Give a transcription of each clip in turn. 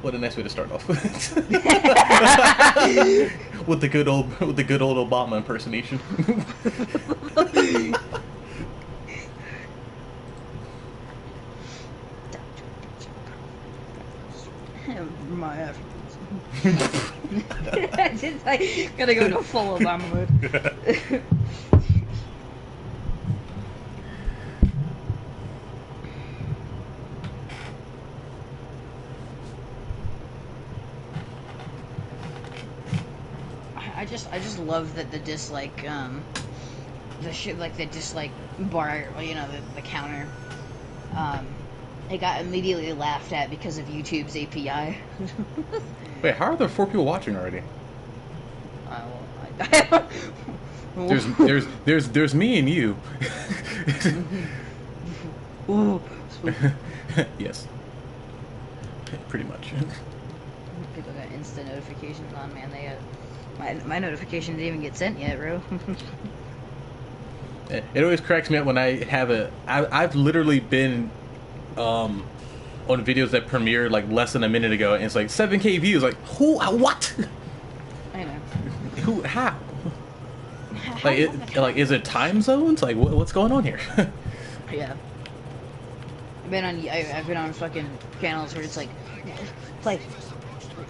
What a nice way to start off. With the good old Obama impersonation. My Africans. Just like gotta go to full Obama mode. I just love that the dislike the shit like the dislike bar, you know, the counter it got immediately laughed at because of YouTube's API. Wait, how are there 4 people watching already? There's me and you. Yes. Pretty much. People got instant notifications on, man. They got my notification didn't even get sent yet, bro. It always cracks me up when I have I've literally been on videos that premiered like less than a minute ago, and it's like 7K views. Like, who? What? I know. Who? How? Like, is it time zones? Like, what's going on here? Yeah. I've been on fucking channels where it's like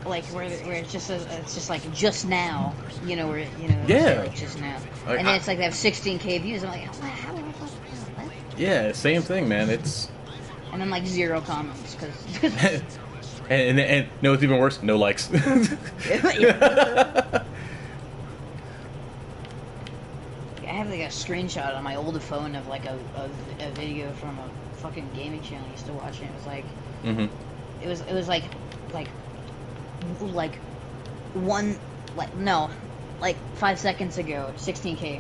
where it's just like just now, you know, where you know, yeah, like just now, like, and then it's like they have 16K views. I'm like, how do I fucking what? Yeah, same thing, man. It's and then like 0 comments because and no, it's even worse. No likes. I have like a screenshot on my old phone of like a video from a fucking gaming channel I used to watch, and it was like, it was like 5 seconds ago, 16K,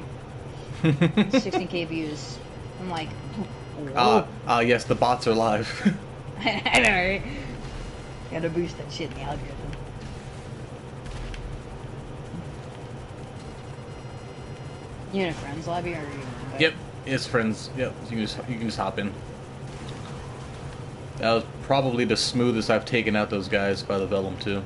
16K views. I'm like, yes, the bots are live. I know, right? Gotta boost that shit in the algorithm. You in a friends lobby or are you? Yep, it's friends. Yep, you can just hop in. That was probably the smoothest I've taken out those guys by the Vellum too.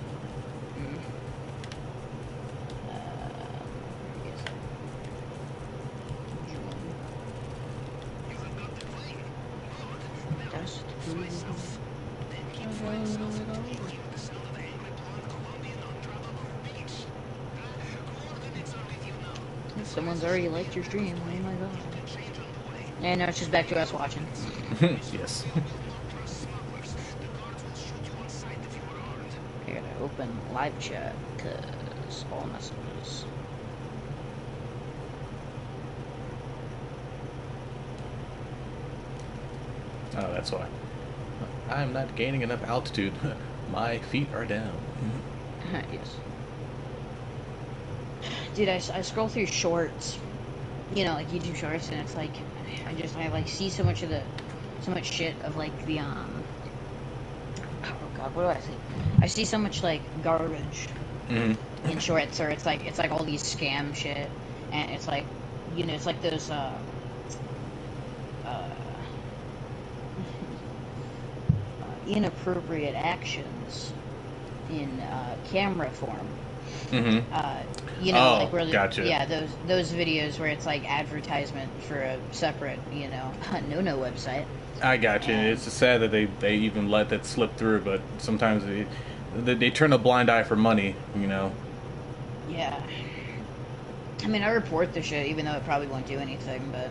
Someone's already liked your stream. Oh my god. And now it's just back to us watching. Yes. I gotta open live chat because all messages. Oh, that's why. I'm not gaining enough altitude. My feet are down. Yes. Dude, I scroll through shorts, you know, like YouTube shorts, and it's like, I like see so much shit of like the, oh god, what do I see? I see so much like garbage in shorts, or it's like all these scam shit, and it's like, you know, it's like those, inappropriate actions in, camera form. You know, like where gotcha. Yeah, those videos where it's like advertisement for a separate, you know, no website. I gotcha. And it's sad that they even let that slip through, but sometimes they turn a blind eye for money, you know. Yeah. I mean, I report the shit, even though it probably won't do anything, but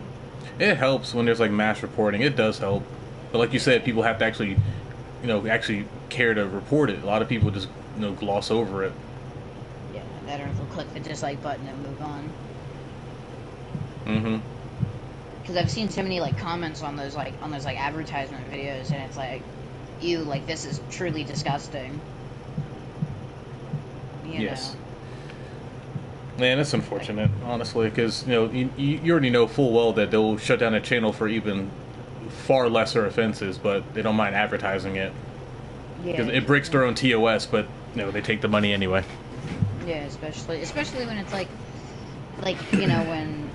it helps when there's like mass reporting. It does help, but like you said, people have to actually, you know, actually care to report it. A lot of people just, you know, gloss over it. Or they'll click the dislike button and move on. Because I've seen so many like comments on those advertisement videos, and it's like, ew, like this is truly disgusting. Yes. Man, it's unfortunate, honestly, because you know you already know full well that they'll shut down a channel for even far lesser offenses, but they don't mind advertising it because it breaks their own TOS, but you know they take the money anyway. Yeah, especially when it's like you know when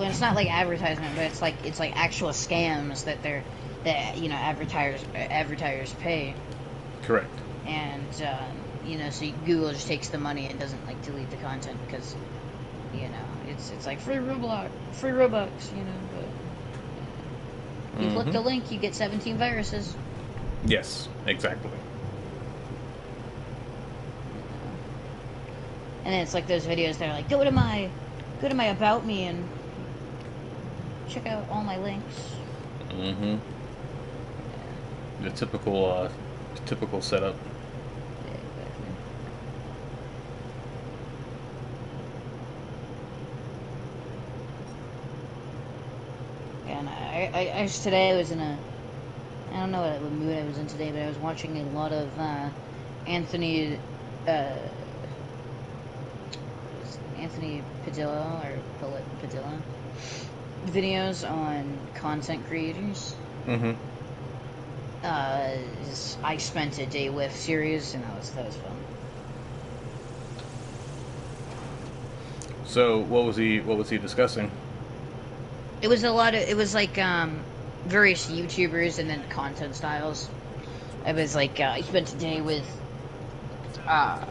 it's not like advertisement, but it's like actual scams that you know advertisers pay. Correct. And so Google just takes the money and doesn't like delete the content because it's like free Roblox, free Robux, but you click the link, you get 17 viruses. Yes, exactly. And then it's like those videos that are like, go to my about me and check out all my links. Mm-hmm. The typical setup. Yeah, exactly. And I today I was in a, I don't know what mood I was in today, but I was watching a lot of Anthony Padilla or Padilla videos on content creators. Mm-hmm. I spent a day with series, and that was fun. So what was he discussing? It was like various YouTubers and then content styles. It was like I spent a day with like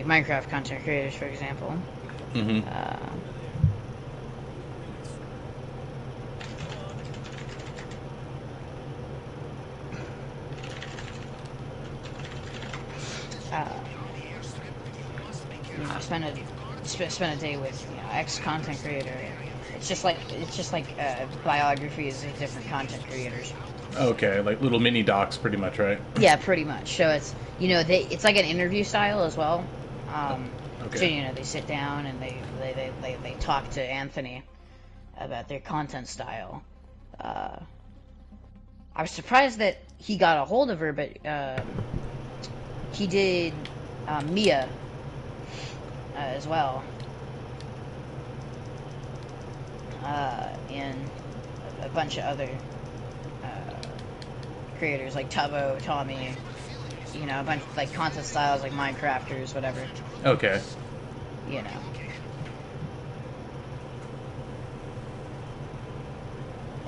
Minecraft content creators, for example. Mm-hmm. Spent a day with ex content creator. It's just like biographies of different content creators. Okay, like little mini docs, pretty much, right? Yeah, pretty much. So it's it's like an interview style as well. Okay. So they sit down and they talk to Anthony about their content style. I was surprised that he got a hold of her, but he did Mia as well, and a bunch of other creators like Tubbo, Tommy, a bunch of like content styles like Minecrafters, whatever. Okay.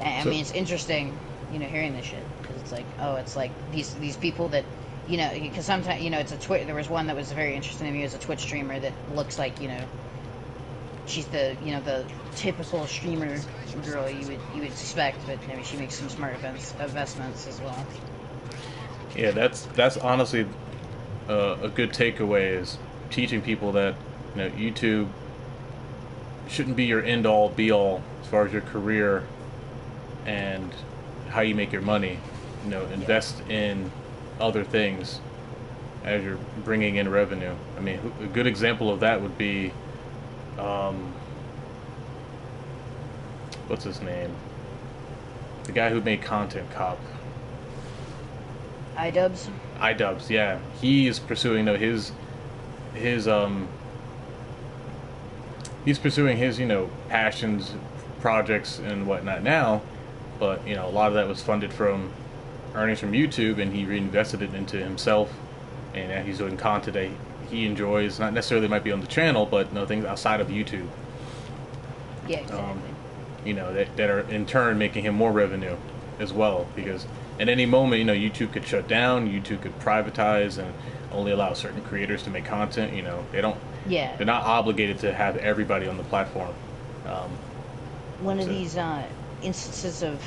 I mean, it's interesting, hearing this shit because it's like, oh, it's like these people that, because sometimes, it's a there was one that was very interesting to me. It was a Twitch streamer that looks like, she's the, the typical streamer girl you would expect, but I mean, she makes some smart investments as well. Yeah, that's honestly a good takeaway, is teaching people that YouTube shouldn't be your end all be all as far as your career and how you make your money. Invest in other things as you're bringing in revenue. I mean, a good example of that would be, what's his name? The guy who made Content Cop. iDubbbz. iDubbbz, yeah. He's pursuing he's pursuing his passions, projects, and whatnot now, but a lot of that was funded from earnings from YouTube, and he reinvested it into himself, and now he's doing content that he enjoys. Not necessarily might be on the channel, but things outside of YouTube. Yeah, exactly. That are in turn making him more revenue as well, because at any moment, YouTube could shut down, YouTube could privatize and only allow certain creators to make content. They don't. Yeah. They're not obligated to have everybody on the platform. One of these instances of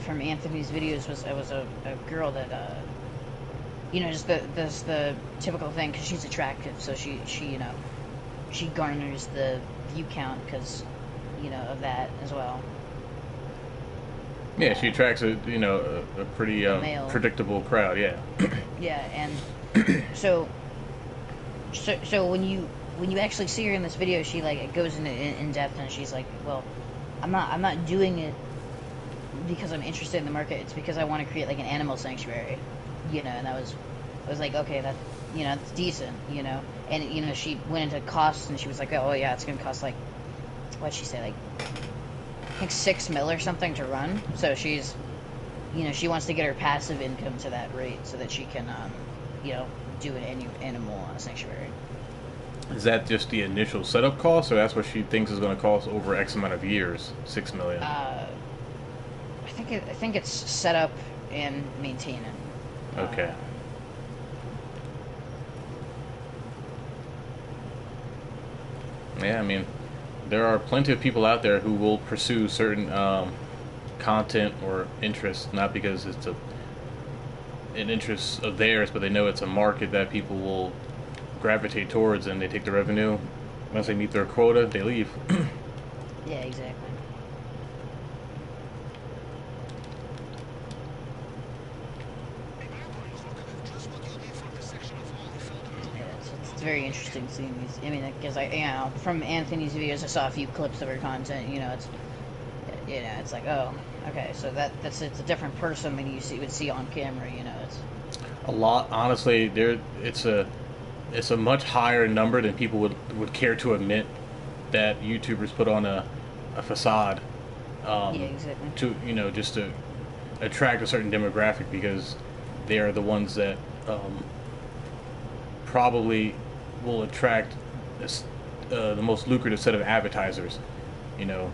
from Anthony's videos was a girl that just the typical thing, because she's attractive, so she garners the view count because of that as well. Yeah, she attracts a pretty predictable crowd. Yeah. Yeah, and so when you actually see her in this video, she like goes in depth, and she's like, well, I'm not doing it because I'm interested in the market. It's because I want to create like an animal sanctuary, and I was like, okay, that it's decent, and she went into costs, and she was like, oh yeah, it's gonna cost like, what'd she say, like I think $6 million or something to run. So she's she wants to get her passive income to that rate so that she can do an animal sanctuary. Is that just the initial setup cost, or that's what she thinks is going to cost over X amount of years? $6 million. I I think it's set up and maintain it. Okay. Yeah, I mean, there are plenty of people out there who will pursue certain content or interests, not because it's an interest of theirs, but they know it's a market that people will gravitate towards, and they take the revenue. Once they meet their quota, they leave. Yeah, exactly. Yeah, it's very interesting seeing these. I mean, because from Anthony's videos, I saw a few clips of her content. It's like, oh, okay, so it's a different person than would see on camera. It's A lot, honestly, it's a much higher number than people would care to admit that YouTubers put on a facade yeah, exactly. to just to attract a certain demographic, because they are the ones that probably will attract the most lucrative set of advertisers. You know,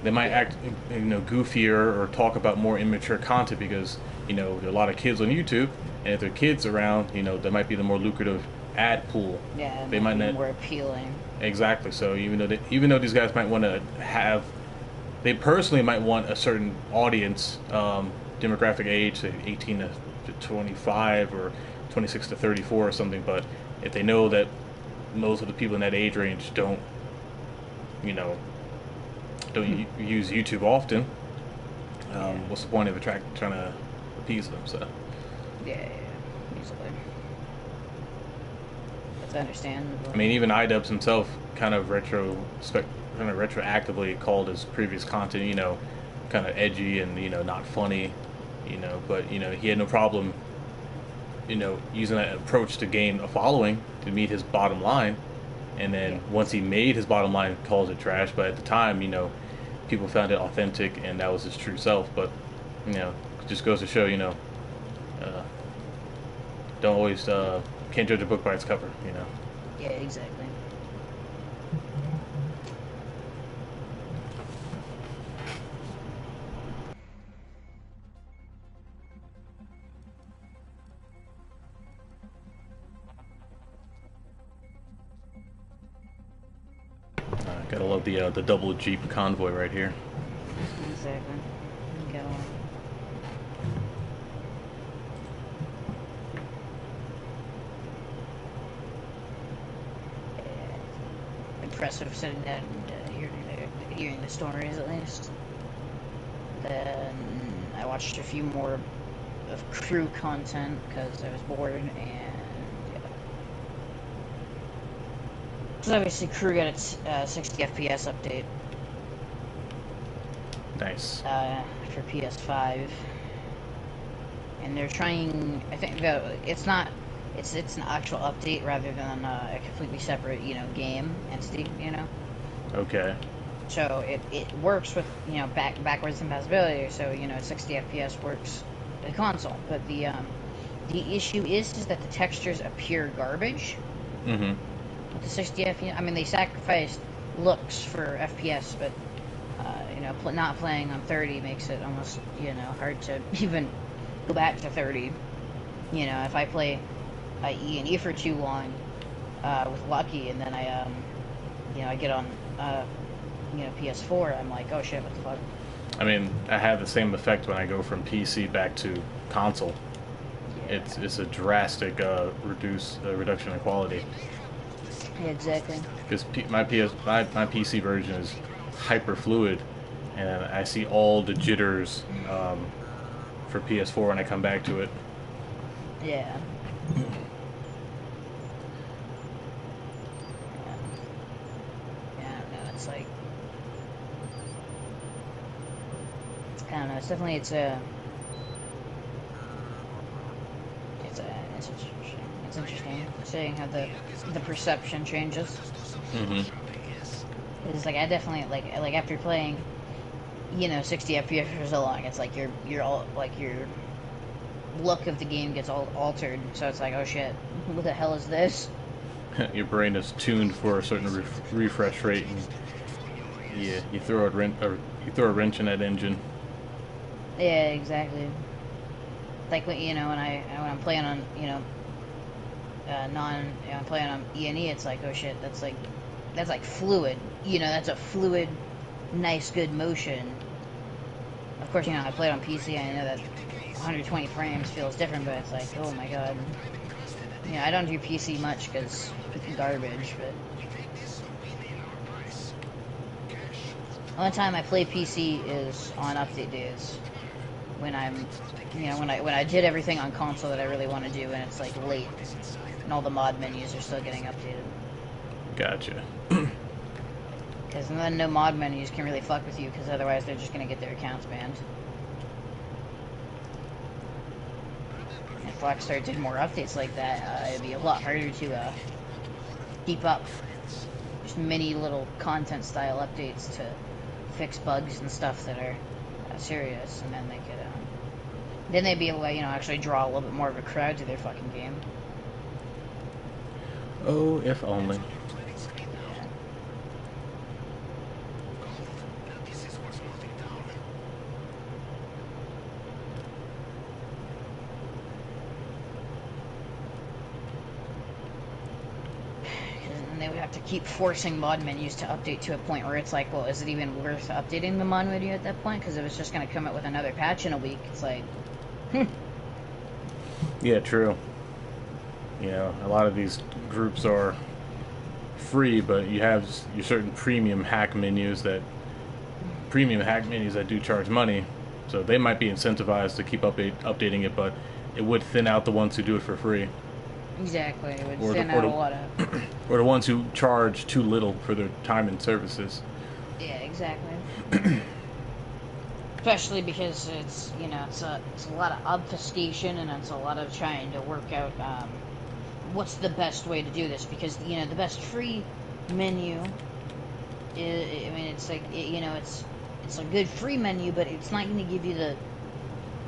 they might act goofier or talk about more immature content because there are a lot of kids on YouTube, and if there are kids around, there might be the more lucrative ad pool. Yeah, They might be not more appealing. exactly. So even though these guys might want to have, they personally might want a certain audience demographic age, say 18 to 25 or 26 to 34 or something. But if they know that most of the people in that age range don't use YouTube often, what's the point of trying to appease them? So Yeah, easily. That's understandable. I mean, even iDubbbz himself kind of retroactively called his previous content, kind of edgy and not funny, but he had no problem, using that approach to gain a following to meet his bottom line, and then once he made his bottom line, calls it trash. But at the time, people found it authentic, and that was his true self. But it just goes to show, don't always can't judge a book by its cover, Yeah, exactly. Gotta love the double Jeep convoy right here. Exactly. Get on. Impressive sitting down and hearing the stories at least. Then I watched a few more of crew content because I was bored, and because obviously crew got its 60 FPS update. Nice. For PS5, and they're trying. I think that it's not. It's an actual update rather than a completely separate game entity. Okay. So it works with backwards compatibility. So 60 FPS works with the console, but the issue is that the textures appear garbage. Mm-hmm. With the 60 FPS, I mean they sacrificed looks for FPS, but not playing on 30 makes it almost hard to even go back to 30. If I play E&E for too long with Lucky, and then I get on PS4, I'm like, oh shit, what the fuck. I mean, I have the same effect when I go from PC back to console. Yeah. It's a drastic reduction in quality. Yeah, exactly. Because my PC version is hyper fluid, and I see all the jitters for PS4 when I come back to it. Yeah. Yeah, I don't know. It's like, I don't know. It's definitely it's interesting seeing how the perception changes. Mm-hmm. It's like I definitely like after playing 60 FPS for so long, it's like you're all like your look of the game gets all altered. So it's like, oh shit, what the hell is this? Your brain is tuned for a certain refresh rate, and you throw a wrench in that engine. Yeah, exactly. Like when when I'm playing on I'm playing on E&E, it's like, oh shit, that's like fluid. That's a fluid, nice, good motion. Of course, I play it on PC. I know that 120 frames feels different, but it's like, oh my god. I don't do PC much because garbage, but the only time I play PC is on update days when I'm, when I did everything on console that I really want to do, and it's like late, and all the mod menus are still getting updated. Gotcha. Because then no mod menus can really fuck with you, because otherwise they're just gonna get their accounts banned. If Rockstar did more updates like that, it'd be a lot harder to keep up. Just mini little content style updates to fix bugs and stuff that are serious, and then they could then they'd be able to actually draw a little bit more of a crowd to their fucking game. Oh, if only. They would have to keep forcing mod menus to update to a point where it's like, well, is it even worth updating the mod menu at that point? Because if it's just going to come out with another patch in a week, it's like, Yeah, true. A lot of these groups are free, but you have your certain premium hack menus that do charge money, so they might be incentivized to keep updating it, but it would thin out the ones who do it for free. Exactly, it would thin out a lot of... Or the ones who charge too little for their time and services. Yeah, exactly. Especially because it's, it's a lot of obfuscation, and it's a lot of trying to work out what's the best way to do this, because, the best free menu is, I mean, it's like, it's a good free menu, but it's not going to give you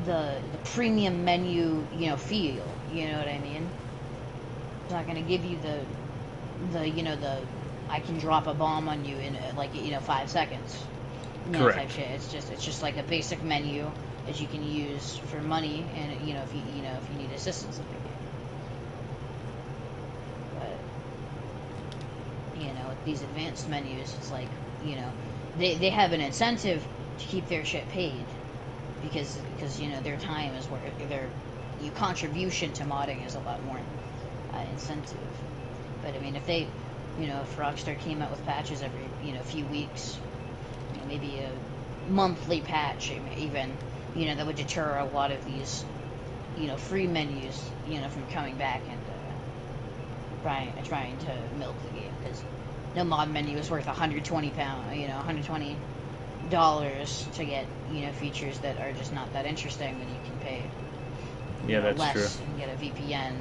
the premium menu, feel, you know what I mean? It's not going to give you the I can drop a bomb on you in 5 seconds. Correct. Type shit. It's just like a basic menu that you can use for money, and if you need assistance in the game. But with these advanced menus, it's like they have an incentive to keep their shit paid, because their time is where their contribution to modding is a lot more incentive. But I mean, if they, if Rockstar came out with patches every, few weeks, maybe a monthly patch even, that would deter a lot of these, free menus, from coming back and trying to milk the game, because no mod menu is worth £120, $120 to get, features that are just not that interesting when you can pay, that's less true. and get a VPN.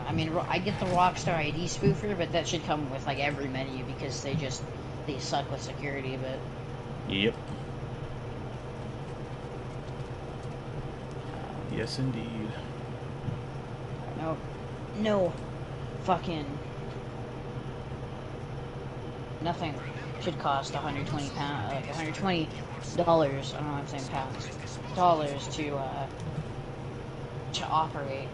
I mean, I get the Rockstar ID spoofer, but that should come with every menu, because they suck with security. But yep. Yes, indeed. No, fucking nothing should cost £120, like $120. I don't know, I'm saying pounds, dollars to operate.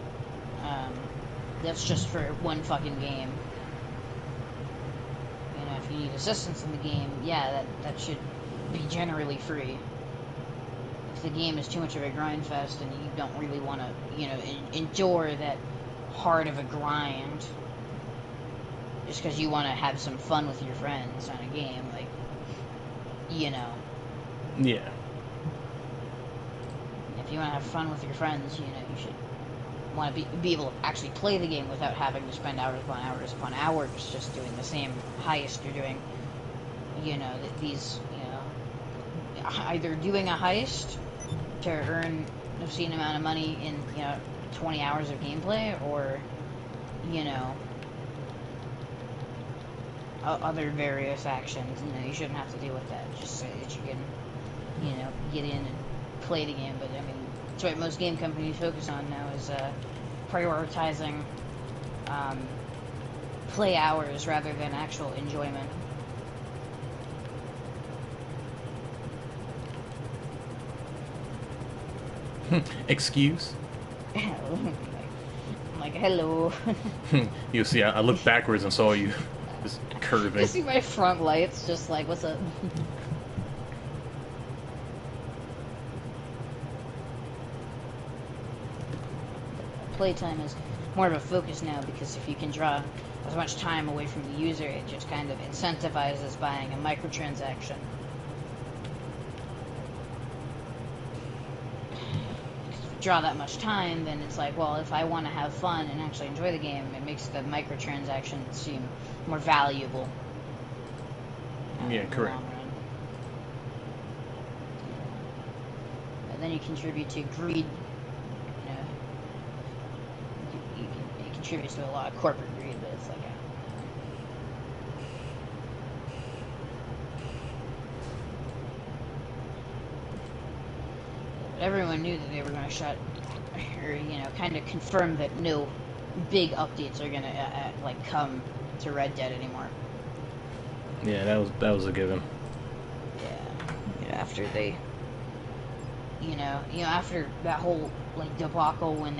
That's just for one fucking game. If you need assistance in the game, yeah, that should be generally free. If the game is too much of a grind fest and you don't really want to, endure that hard of a grind, just because you want to have some fun with your friends on a game, Yeah. If you want to have fun with your friends, you should want to be able to actually play the game without having to spend hours upon hours upon hours just doing the same heist you're doing. These, either doing a heist to earn an obscene amount of money in 20 hours of gameplay, or other various actions. You shouldn't have to deal with that, just so that you can get in and play the game. But I mean, that's what most game companies focus on now, is prioritizing play hours rather than actual enjoyment. Excuse? I'm like, hello. You see, I looked backwards and saw you just curving. You see my front lights, just like, what's up? Playtime is more of a focus now because if you can draw as much time away from the user, it just kind of incentivizes buying a microtransaction. If you draw that much time, then it's like, well, if I want to have fun and actually enjoy the game, it makes the microtransaction seem more valuable. Yeah, correct. And then you contribute to greed. It contributes to a lot of corporate greed, but it's like everyone knew that they were going to shut, or kind of confirm that no big updates are going to like come to Red Dead anymore. Yeah, that was a given. Yeah, after they, after that whole like debacle when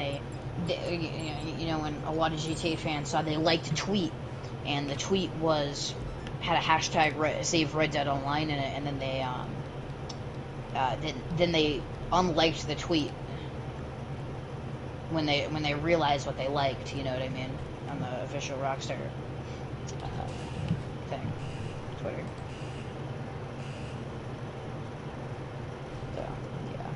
when a lot of GTA fans saw they liked a tweet, and the tweet had a hashtag save Red Dead Online in it, and then they unliked the tweet when they realized what they liked. You know what I mean? On the official Rockstar thing, Twitter. So yeah.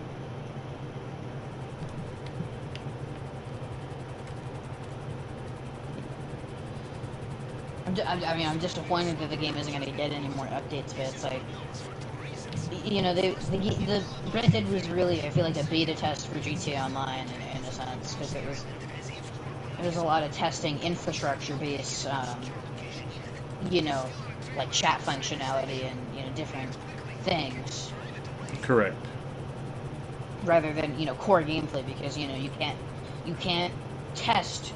I'm disappointed that the game isn't going to get any more updates, but it's like, the Red Dead was really, I feel like, a beta test for GTA Online in a sense, because there was a lot of testing infrastructure based, like chat functionality and different things. Correct. Rather than core gameplay, because you can't test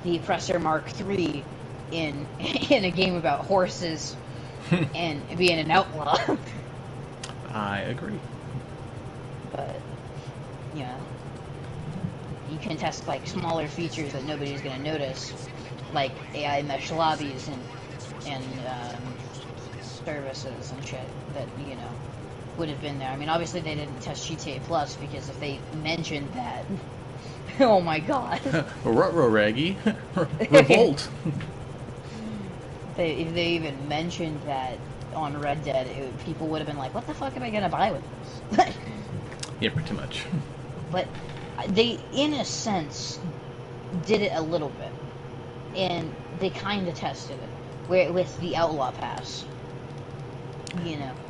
the Oppressor Mark III in a game about horses and being an outlaw. I agree. But you can test like smaller features that nobody's gonna notice, like AI mesh lobbies and services and shit that would have been there. I mean, obviously they didn't test GTA Plus, because if they mentioned that, oh my god. Ruh-roh, Raggy. Revolt. If they even mentioned that on Red Dead, people would have been like, what the fuck am I gonna buy with this? Yeah, pretty much. But they, in a sense, did it a little bit. And they kind of tested it with the Outlaw Pass.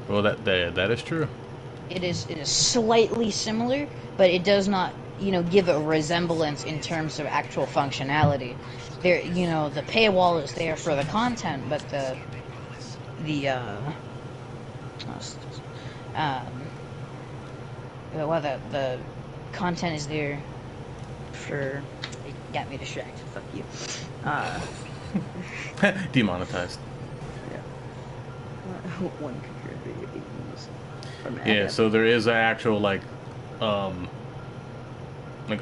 Well, that is true. It is slightly similar, but it does not, give a resemblance in terms of actual functionality. There, the paywall is there for the content, but the content is there for. It got me distracted. Fuck you. Demonetized. Yeah. One compared to 8 years. Yeah, so there is an actual like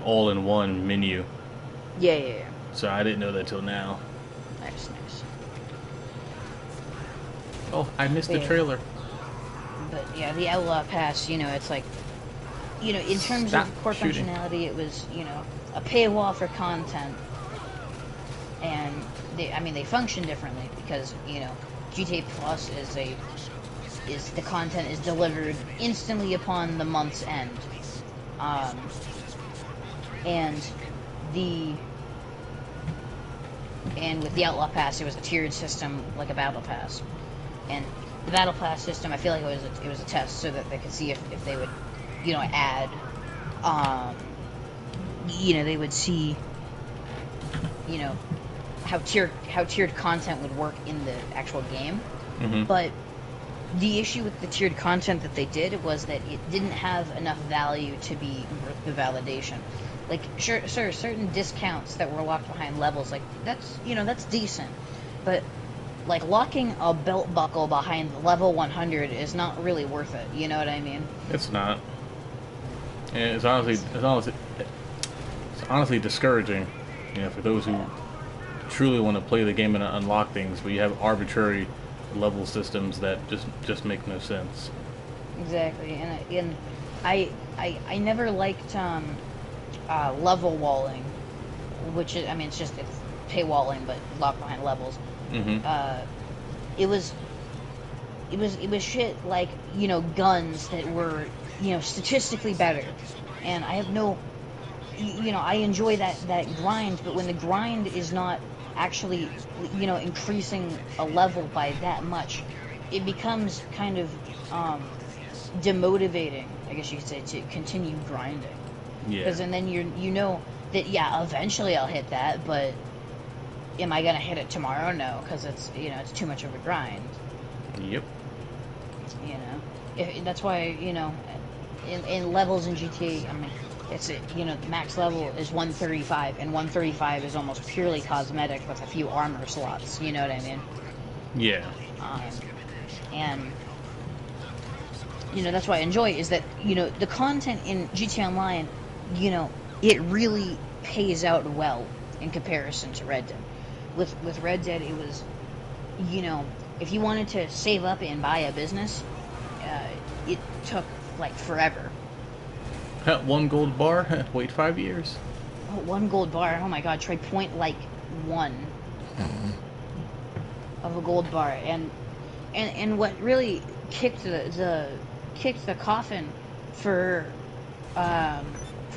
all-in-one menu. Yeah. So I didn't know that till now. Nice. Oh, I missed the trailer. But yeah, the Outlaw Pass, it's like, in terms of core functionality, it was, a paywall for content. And they function differently because, GTA Plus is the content is delivered instantly upon the month's end. And with the Outlaw Pass, it was a tiered system, like a Battle Pass. And the Battle Pass system, I feel like it was a test so that they could see if they would, add, they would see, how tiered content would work in the actual game. Mm-hmm. But the issue with the tiered content that they did was that it didn't have enough value to be worth the validation. Like, sure, certain discounts that were locked behind levels, like, that's decent. But, like, locking a belt buckle behind level 100 is not really worth it, you know what I mean? It's not. And it's honestly discouraging, for those who truly want to play the game and unlock things, but you have arbitrary level systems that just make no sense. Exactly, and I never liked level walling, which is, I mean, it's paywalling but locked behind levels. Mm-hmm. It was shit like, guns that were, statistically better, and I have no, I enjoy that grind, but when the grind is not actually, increasing a level by that much, it becomes kind of demotivating, I guess you could say, to continue grinding. Yeah. Because then you know that, yeah, eventually I'll hit that, but am I gonna hit it tomorrow? No, because it's it's too much of a grind. Yep. That's why in levels in GTA, I mean, it's the max level is 135, and 135 is almost purely cosmetic with a few armor slots. You know what I mean? Yeah. And that's what I enjoy, is that the content in GTA Online, it really pays out well in comparison to Red Dead. With Red Dead, it was, if you wanted to save up and buy a business, it took like forever. One gold bar? Wait 5 years. Oh, 1 gold bar. Oh my god, try point like 1 of a gold bar. And what really kicked the coffin for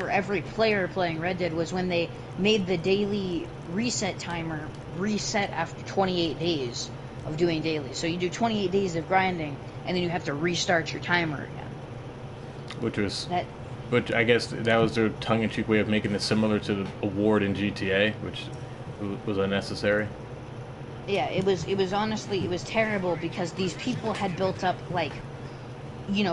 every player playing Red Dead was when they made the daily reset timer reset after 28 days of doing daily. So you do 28 days of grinding, and then you have to restart your timer again. Which I guess that was their tongue-in-cheek way of making it similar to the award in GTA, which was unnecessary. Yeah, it was honestly, it was terrible, because these people had built up, like,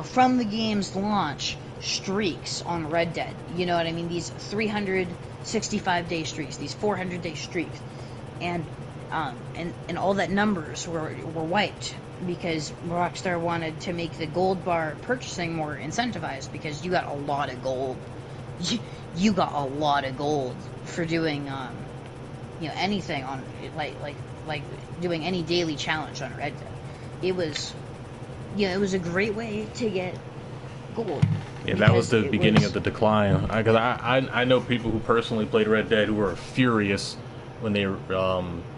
from the game's launch, streaks on Red Dead. You know what I mean? These 365-day streaks, these 400-day streaks, and all that numbers were wiped, because Rockstar wanted to make the gold bar purchasing more incentivized, because you got a lot of gold. You got a lot of gold for doing anything on like doing any daily challenge on Red Dead. It was a great way to get gold. Yeah, that was the beginning of the decline. Because I know people who personally played Red Dead who were furious when they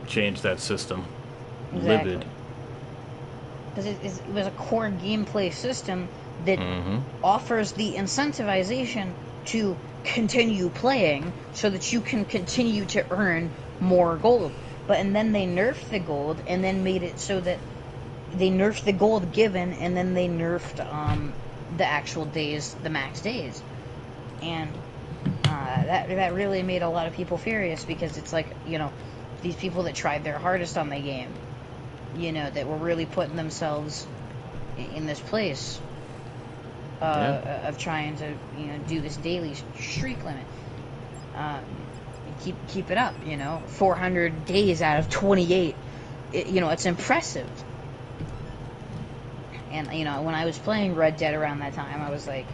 changed that system. Exactly. Livid. Because it was a core gameplay system that offers the incentivization to continue playing, so that you can continue to earn more gold. And then they nerfed the gold, and then made it so that they nerfed the gold given, and then they nerfed the actual days, the max days. And that really made a lot of people furious, because it's like, these people that tried their hardest on the game, that were really putting themselves in this place of trying to, do this daily streak limit. Keep it up, 400 days out of 28. It's impressive. And, when I was playing Red Dead around that time, I was like,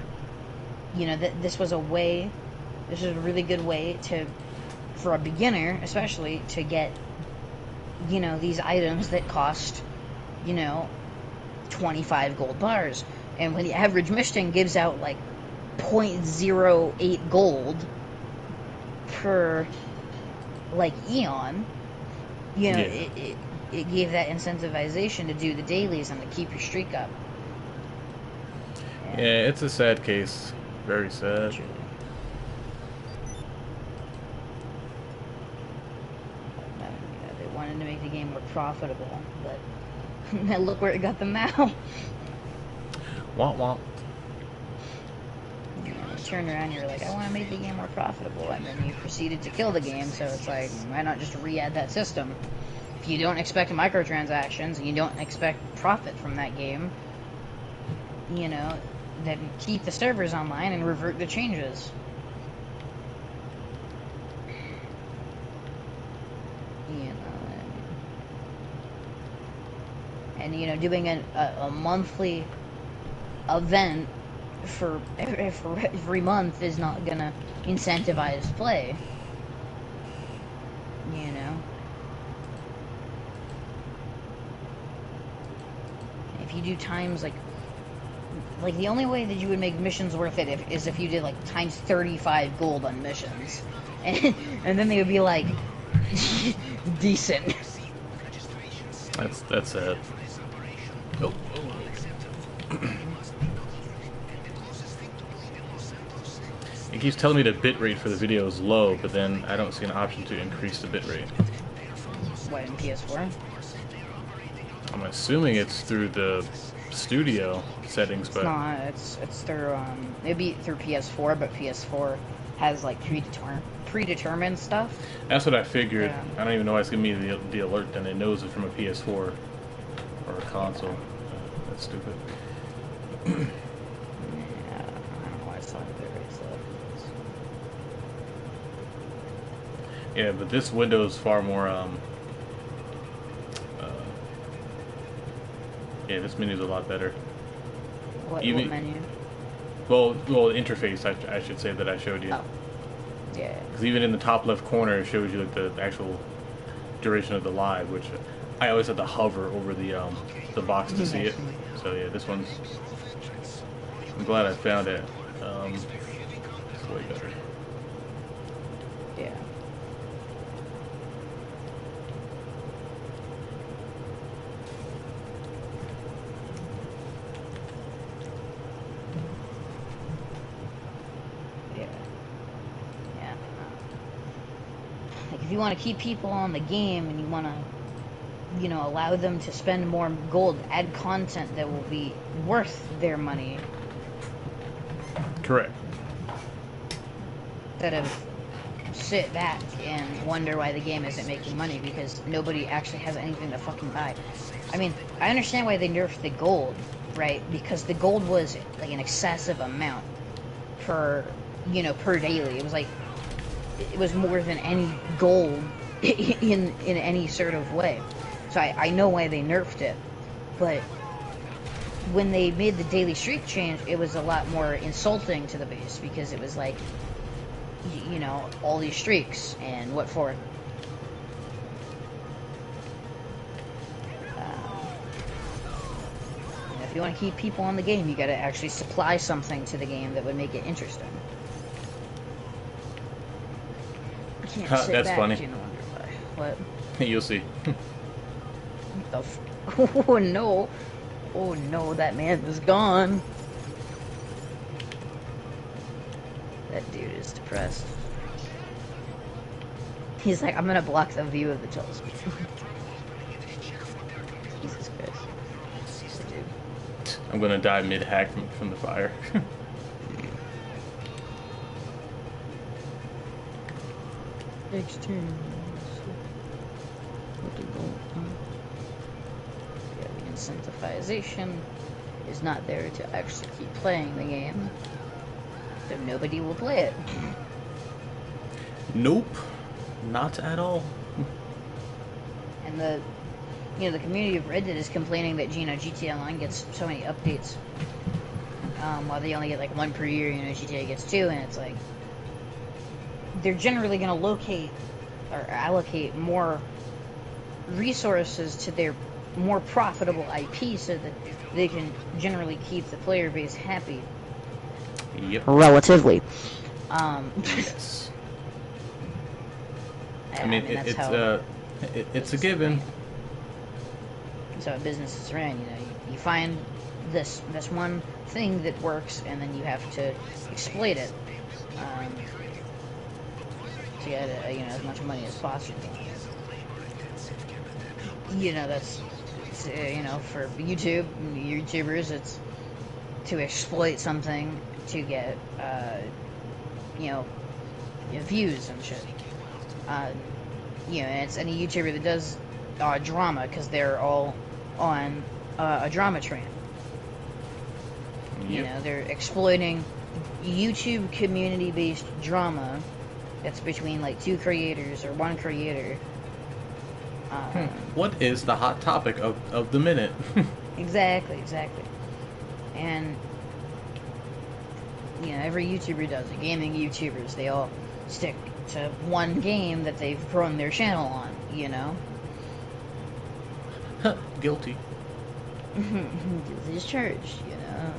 this was a really good way for a beginner, especially, to get, these items that cost, 25 gold bars. And when the average mission gives out, like, 0.08 gold per, like, eon, it gave that incentivization to do the dailies and to keep your streak up. Yeah, it's a sad case. Very sad. True. They wanted to make the game more profitable, but look where it got them now. Womp womp. Turn around, you're like, I want to make the game more profitable, and then you proceeded to kill the game. So it's like, why not just re-add that system? If you don't expect microtransactions and you don't expect profit from that game, then keep the servers online and revert the changes. And doing a monthly event for every month is not gonna incentivize play. You know, if you do times like the only way that you would make missions worth it is if you did like times 35 gold on missions, and then they would be like decent. That's it. Oh. It keeps telling me the bitrate for the video is low, but then I don't see an option to increase the bitrate. What, in PS4? I'm assuming it's through the studio settings, but it's not. It's through it'd be through PS4, but PS4 has like predetermined stuff. That's what I figured. Yeah. I don't even know why it's giving me the alert. Then it knows it from a PS4 or a console. That's stupid. Yeah, I don't know why it's telling me bitrate's low. Yeah, but this window is far more. Yeah, this menu is a lot better. What menu? Well, interface. I should say that I showed you. Oh. Yeah. Because even in the top left corner, it shows you like the actual duration of the live, which I always have to hover over the box to see it. So yeah, this one's. I'm glad I found it. It's way better. Yeah. Like if you want to keep people on the game and you want to, you know, allow them to spend more gold, add content that will be worth their money. Correct. Instead of sit back and wonder why the game isn't making money because nobody actually has anything to fucking buy. I mean, I understand why they nerfed the gold, right? Because the gold was like an excessive amount per daily. It was more than any gold in any sort of way. So I know why they nerfed it, but when they made the daily streak change, it was a lot more insulting to the base because it was like, you know, all these streaks and what for? If you want to keep people on the game, you got to actually supply something to the game that would make it interesting. You can't sit That's back funny. and wonder why. What? You'll see. Oh no! Oh no! That man is gone. That dude is depressed. He's like, I'm gonna block the view of the telescope. Jesus Christ. Dude. I'm gonna die mid-hack from the fire. Extremes. Yeah, the incentivization is not there to actually keep playing the game, so nobody will play it. Nope, not at all. And the community of Reddit is complaining that GTA Online gets so many updates, while they only get like one per year. GTA gets two, and it's like they're generally going to locate or allocate more resources to their more profitable IP so that they can generally keep the player base happy. Yep. Relatively. Yes. I mean it's a given. So a business is ran. You find this one thing that works, and then you have to exploit it. To get as much money as possible. That's for YouTubers, it's to exploit something to get views and shit. And it's any YouTuber that does drama, because they're all on a drama train. Yep. They're exploiting YouTube community-based drama that's between like two creators or one creator. What is the hot topic of the minute? Exactly. And you know, every YouTuber does it. Gaming YouTubers, they all stick to one game that they've grown their channel on, you know? Guilty. Guilty as charged, you know?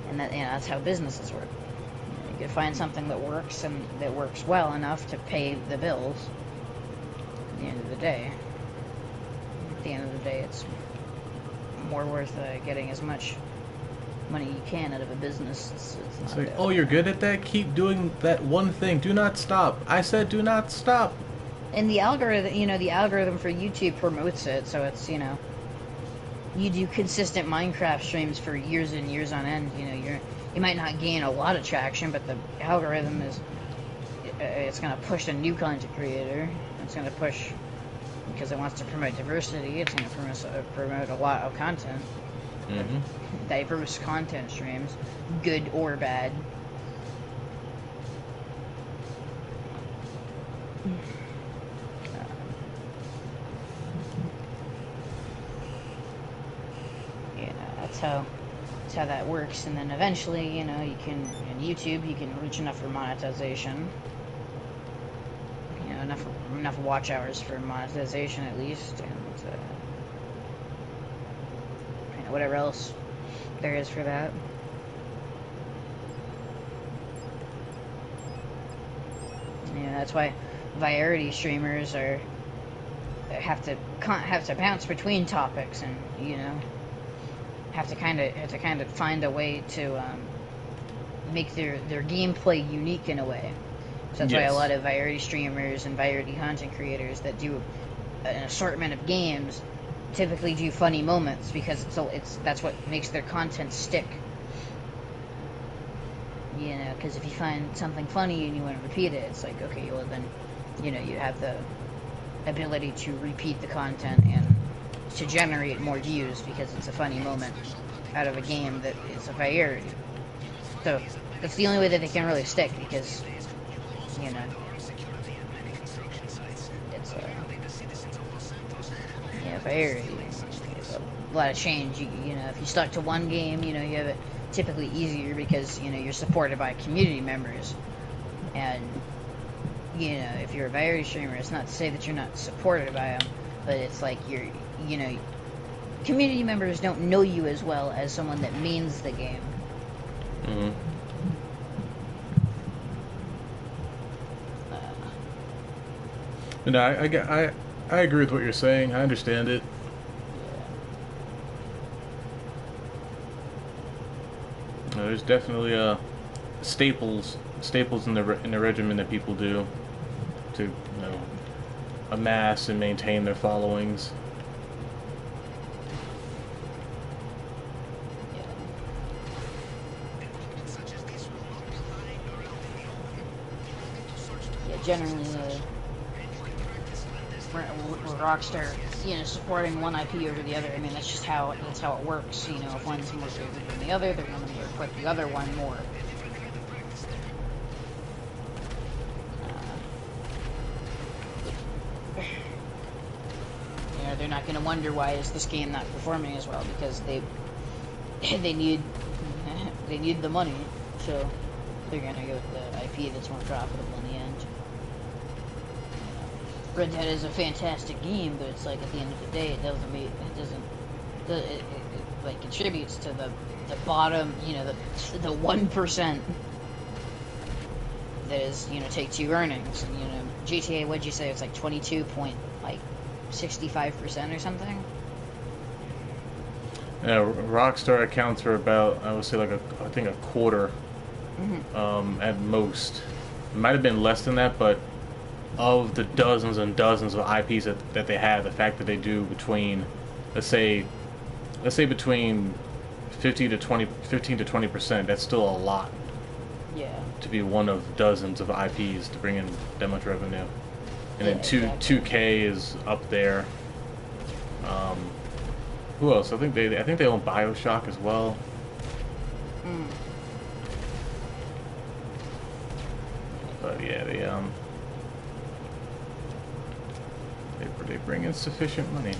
And that, you know, that's how businesses work. You know, you gotta find something that works and that works well enough to pay the bills. At the end of the day. At the end of the day, it's more worth getting as much money you can out of a business. It's Like, oh, you're good at that? Keep doing that one thing. Do not stop. I said do not stop. And the algorithm, you know, the algorithm for YouTube promotes it, so it's, you know, you do consistent Minecraft streams for years and years on end, you know, you might not gain a lot of traction, but the algorithm is, it's going to push a new content creator. It's going to push, because it wants to promote diversity, it's going to promote a lot of content. Diverse content streams, good or bad. You know, that's how that works. And then eventually, you know, you can, in YouTube, you can reach enough for monetization. You know, enough watch hours for monetization at least, and you know, whatever else there is for that. You know, that's why variety streamers have to bounce between topics, and you know, have to kind of find a way to make their gameplay unique in a way. So that's why a lot of variety streamers and variety content creators that do an assortment of games typically do funny moments, because that's what makes their content stick. You know, because if you find something funny and you want to repeat it, it's like, okay, well then, you know, you have the ability to repeat the content and to generate more views because it's a funny moment out of a game that is a variety. So that's the only way that they can really stick, because, you know, it's variety. It's a lot of change. You know, if you stuck to one game, you know, you have it typically easier because, you know, you're supported by community members. And, you know, if you're a variety streamer, it's not to say that you're not supported by them, but it's like you know, community members don't know you as well as someone that mains the game. No, I agree with what you're saying. I understand it. There's definitely staples in the regimen that people do to, you know, amass and maintain their followings. Yeah, generally, Rockstar, you know, supporting one IP over the other. I mean, that's just how it works. You know, if one's more favored than the other, they're going to put the other one more. You know, they're not going to wonder why is this game not performing as well, because they need the money, so they're going to go with the IP that's more profitable in the end. Red Dead is a fantastic game, but it's like at the end of the day, it like contributes to the bottom, you know, the 1% that is, you know, Take-Two earnings. And, you know, GTA, what'd you say? It's like 22.65% or something. Yeah, Rockstar accounts for about, I would say, like I think a quarter, at most. It might have been less than that, but of the dozens and dozens of IPs that they have, the fact that they do between, let's say between 15 to 20%, that's still a lot. Yeah. To be one of dozens of IPs to bring in that much revenue. And then exactly. 2K is up there. Who else? I think they own BioShock as well. But yeah, they bring in sufficient money.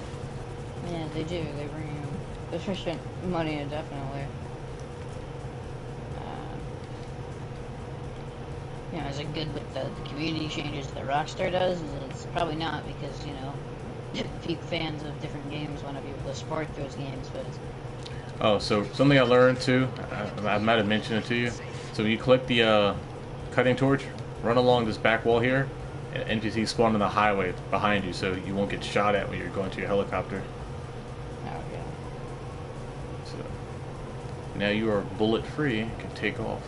Yeah, they do. They bring in sufficient money, definitely. You know, is it good with the community changes that Rockstar does? It's probably not, because, you know, peak fans of different games want to be able to support those games, but Oh, so something I learned too, I might have mentioned it to you. So when you collect the cutting torch, run along this back wall here, and NPCs spawn on the highway behind you, so you won't get shot at when you're going to your helicopter. oh yeah. So now you are bullet free, and can take off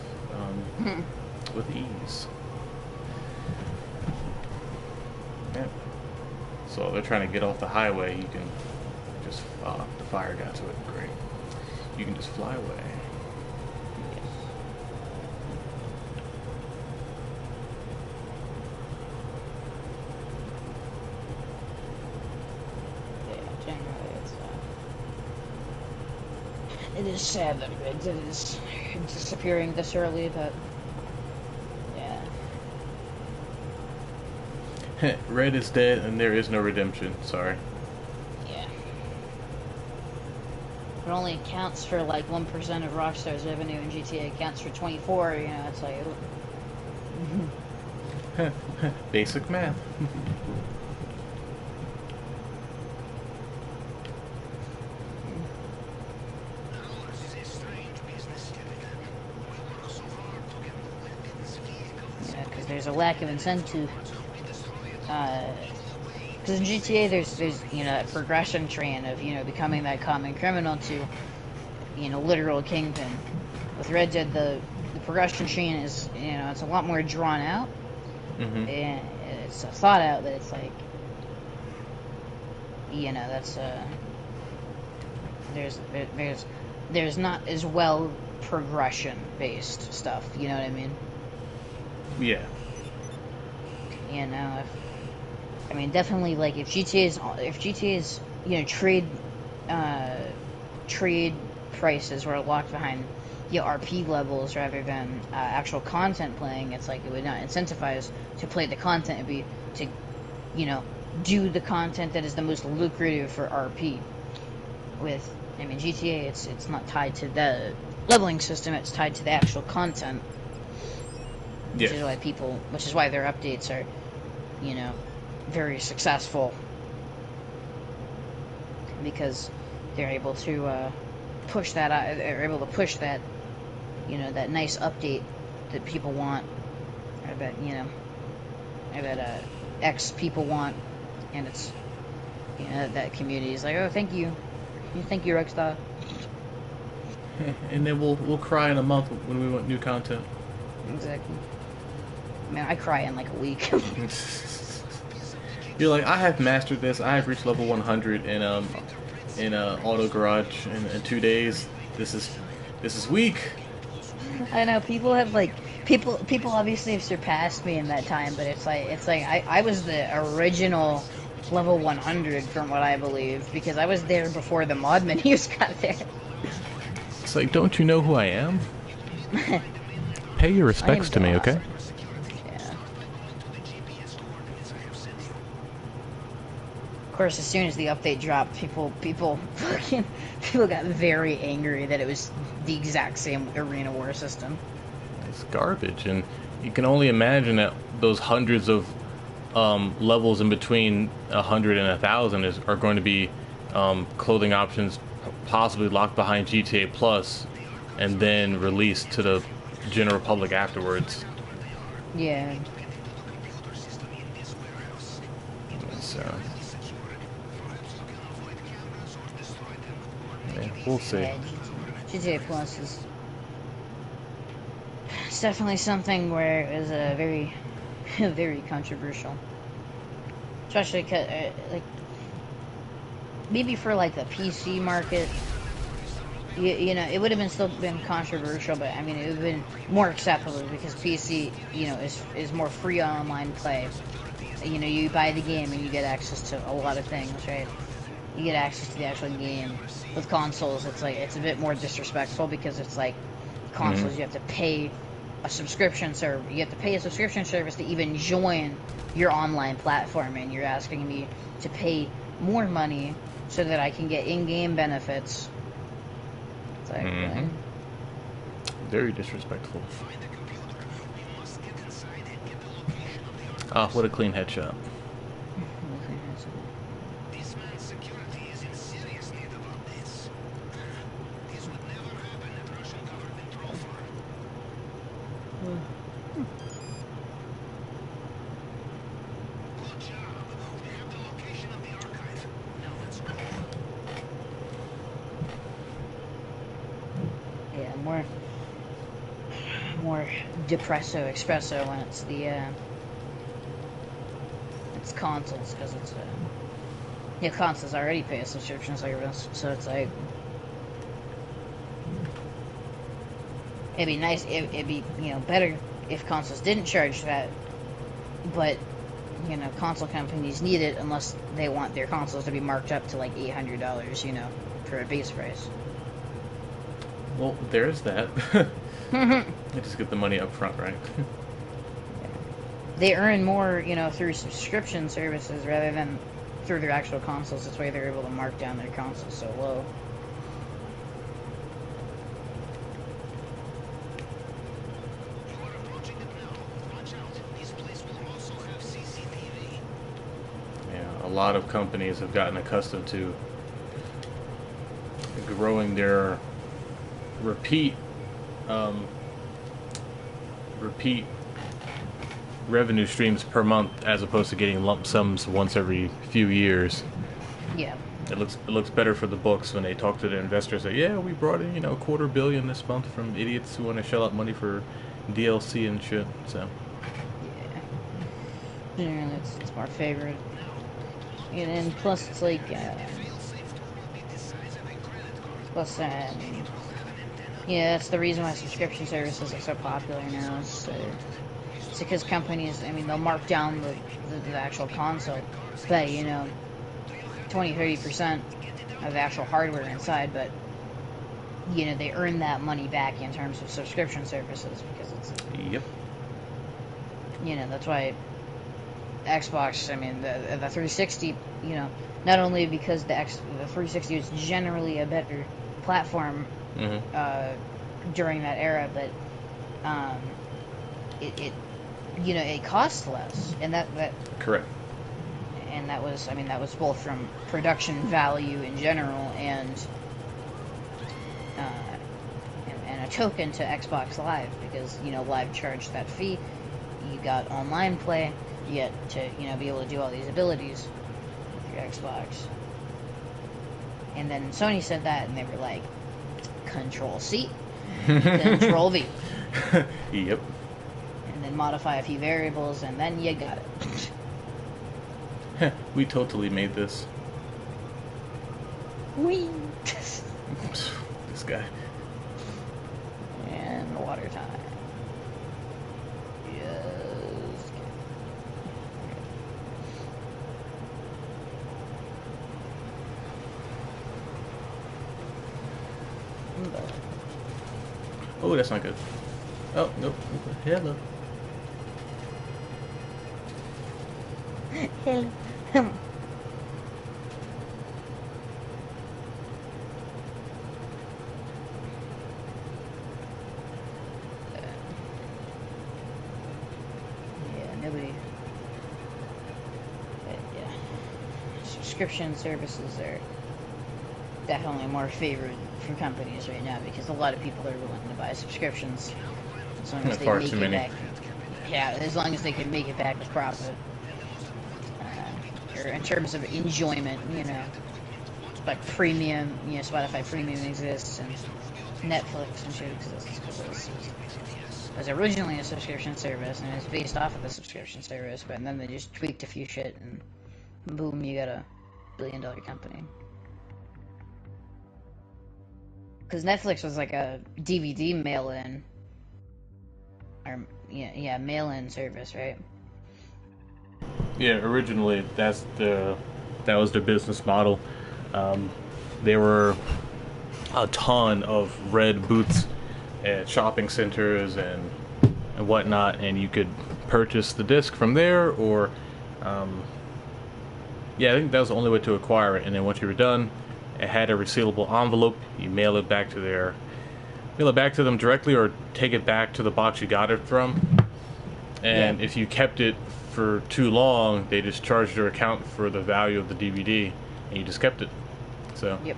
with ease. Yeah. So they're trying to get off the highway. You can just the fire got to it. Great. You can just fly away. It is sad that it is disappearing this early, but yeah. Red is dead, and there is no redemption. Sorry. Yeah. It only accounts for like 1% of Rockstar's revenue, and GTA accounts for 24. You know, it's like Basic math. because there's a lack of incentive. Because in GTA, there's you know, a progression train of, you know, becoming that common criminal to, you know, literal kingpin. With Red Dead, the progression chain is, you know, it's a lot more drawn out, Mm-hmm. and it's thought out, that it's like, you know, that's there's not as well progression based stuff. You know what I mean? Yeah. You know, I mean, definitely, like, if GTA's, you know, trade prices were locked behind, you know, RP levels rather than actual content playing, it's like it would not incentivize to play the content. It'd be to, you know, do the content that is the most lucrative for RP. With, I mean, GTA, it's not tied to the leveling system; it's tied to the actual content. Yeah. Which is why their updates are, you know, very successful, because they're able to push that out. They're able to push that, you know, that nice update that people want. I bet, you know, X people want, and it's, you know, that community is like, oh, thank you, Rockstar. And then we'll cry in a month when we want new content. Exactly. Man, I cry in like a week. You're like, I have mastered this. I have reached level 100 in Auto Garage in 2 days. This is weak. I know people have like people obviously have surpassed me in that time, but it's like I was the original level 100 from what I believe, because I was there before the mod menus got there. It's like, don't you know who I am? Pay your respects to me, okay? Yeah. Of course, as soon as the update dropped, people got very angry that it was the exact same arena war system. It's garbage, and you can only imagine that those hundreds of levels in between 100 and 1,000 are going to be clothing options possibly locked behind GTA Plus, and then released to the general public afterwards. Yeah. So, yeah, we'll see. Yeah, GTA Plus is, it's definitely something where it was very, very controversial. Especially because, like, maybe for like the PC market, you know, it would have still been controversial, but I mean, it would have been more acceptable because PC, you know, is more free online play. You know, you buy the game and you get access to a lot of things, right? You get access to the actual game. With consoles, it's like, it's a bit more disrespectful, because it's like consoles, you have to pay a subscription service. You have to pay a subscription service to even join your online platform, and you're asking me to pay more money so that I can get in-game benefits. It's like, Very disrespectful. Oh, what a clean headshot. This man's security is in serious need of updates. This would never happen at Russian government profile. Good job. We have the location of the archive. Now let's go. Yeah, more depresso espresso when it's the it's consoles, because it's consoles already pay a subscription service, so it's like it'd be nice, it'd be better if consoles didn't charge that, but console companies need it unless they want their consoles to be marked up to like $800 for a base price. Well, there's that. They just get the money up front, right? They earn more, through subscription services rather than through their actual consoles. That's why they're able to mark down their consoles so low. You are approaching it now. Watch out. This place will also have CCTV. Yeah, a lot of companies have gotten accustomed to growing their repeat revenue streams per month, as opposed to getting lump sums once every few years. Yeah. It looks better for the books when they talk to the investors. Say, yeah, we brought in $250 million this month from idiots who want to shell out money for DLC and shit. So yeah, generally it's more favored, and plus it's like plus that's the reason why subscription services are so popular now. It's because companies, they'll mark down the actual console by 20-30% of the actual hardware inside, but they earn that money back in terms of subscription services, because it's yep. That's why Xbox, the 360, not only because the 360 was generally a better platform during that era, but it costs less, and that Correct. and that was both from production value in general and a token to Xbox Live, because Live charged that fee. You got online play, you get to be able to do all these abilities with your Xbox. And then Sony said that, and they were like, Control C, Control V. Yep. And then modify a few variables, and then you got it. We totally made this. Whee! This guy. And water time. Yes. Oh, that's not good. Oh, nope. Hello. Hello. Nobody. Yeah. Subscription services are definitely more favored for companies right now, because a lot of people are willing to buy subscriptions as long as they Far make too it many. back. Yeah, as long as they can make it back with profit. Or in terms of enjoyment, like premium, Spotify Premium exists, and Netflix and shit exists, because it was originally a subscription service, and it's based off of the subscription service, but then they just tweaked a few shit, and boom, you got a billion-dollar company. Because Netflix was like a DVD mail-in, or mail-in service, right? Yeah, originally that was their business model. There were a ton of red booths at shopping centers and whatnot, and you could purchase the disc from there, or I think that was the only way to acquire it. And then once you were done, it had a resealable envelope. You mail it back to them directly, or take it back to the box you got it from, and Yeah. if you kept it for too long, they just charged your account for the value of the DVD, and you just kept it. So, Yep.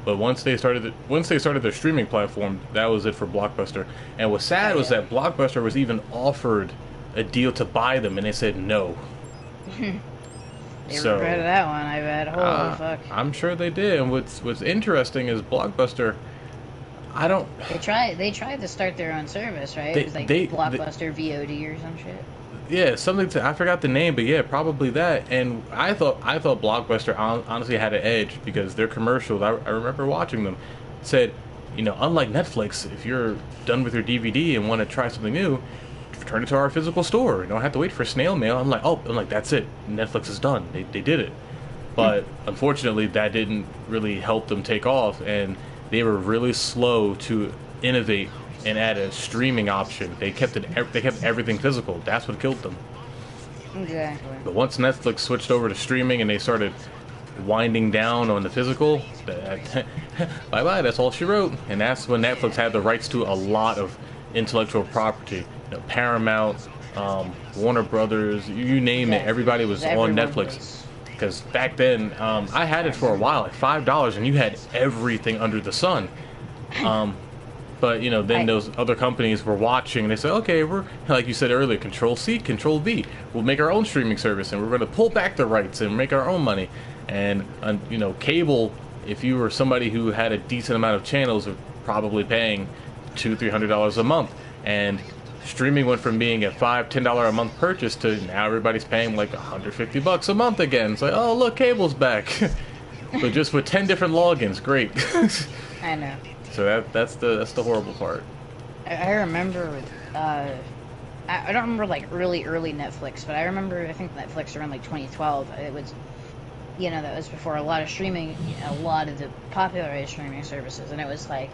but once they started their streaming platform, that was it for Blockbuster. And what's sad Oh, was yeah. that Blockbuster was even offered a deal to buy them, and they said no. They So, regretted that one, I bet. Holy fuck. I'm sure they did. And what's interesting is Blockbuster. I don't. They tried to start their own service, right? They It was like they, Blockbuster VOD or some shit. Yeah, something to I forgot the name, but yeah, probably that. And I thought Blockbuster honestly had an edge because their commercials. I remember watching them. Said, unlike Netflix, if you're done with your DVD and want to try something new, return it to our physical store. You don't have to wait for snail mail. I'm like, that's it. Netflix is done. They did it. But unfortunately, that didn't really help them take off, and they were really slow to innovate and add a streaming option. They kept everything physical. That's what killed them. Exactly. But once Netflix switched over to streaming and they started winding down on the physical, bye bye. That's all she wrote. And that's when Netflix had the rights to a lot of intellectual property. Paramount, Warner Brothers, you name it. Everybody was on Everyone Netflix. was. Because back then, I had it for a while at $5, and you had everything under the sun. But then those other companies were watching, and they said, "Okay, we're like you said earlier, Control C, Control V. We'll make our own streaming service, and we're going to pull back the rights and make our own money." And cable, if you were somebody who had a decent amount of channels, were probably paying $200-300 a month, and streaming went from being a $5-10 a month purchase to now everybody's paying like $150 a month again. It's like, oh look, cable's back, but just with 10 different logins. Great. I know. So that's the horrible part. I remember. I don't remember like early Netflix, but I remember. I think Netflix around like 2012. It was, that was before a lot of streaming, a lot of the popularized streaming services, and it was like,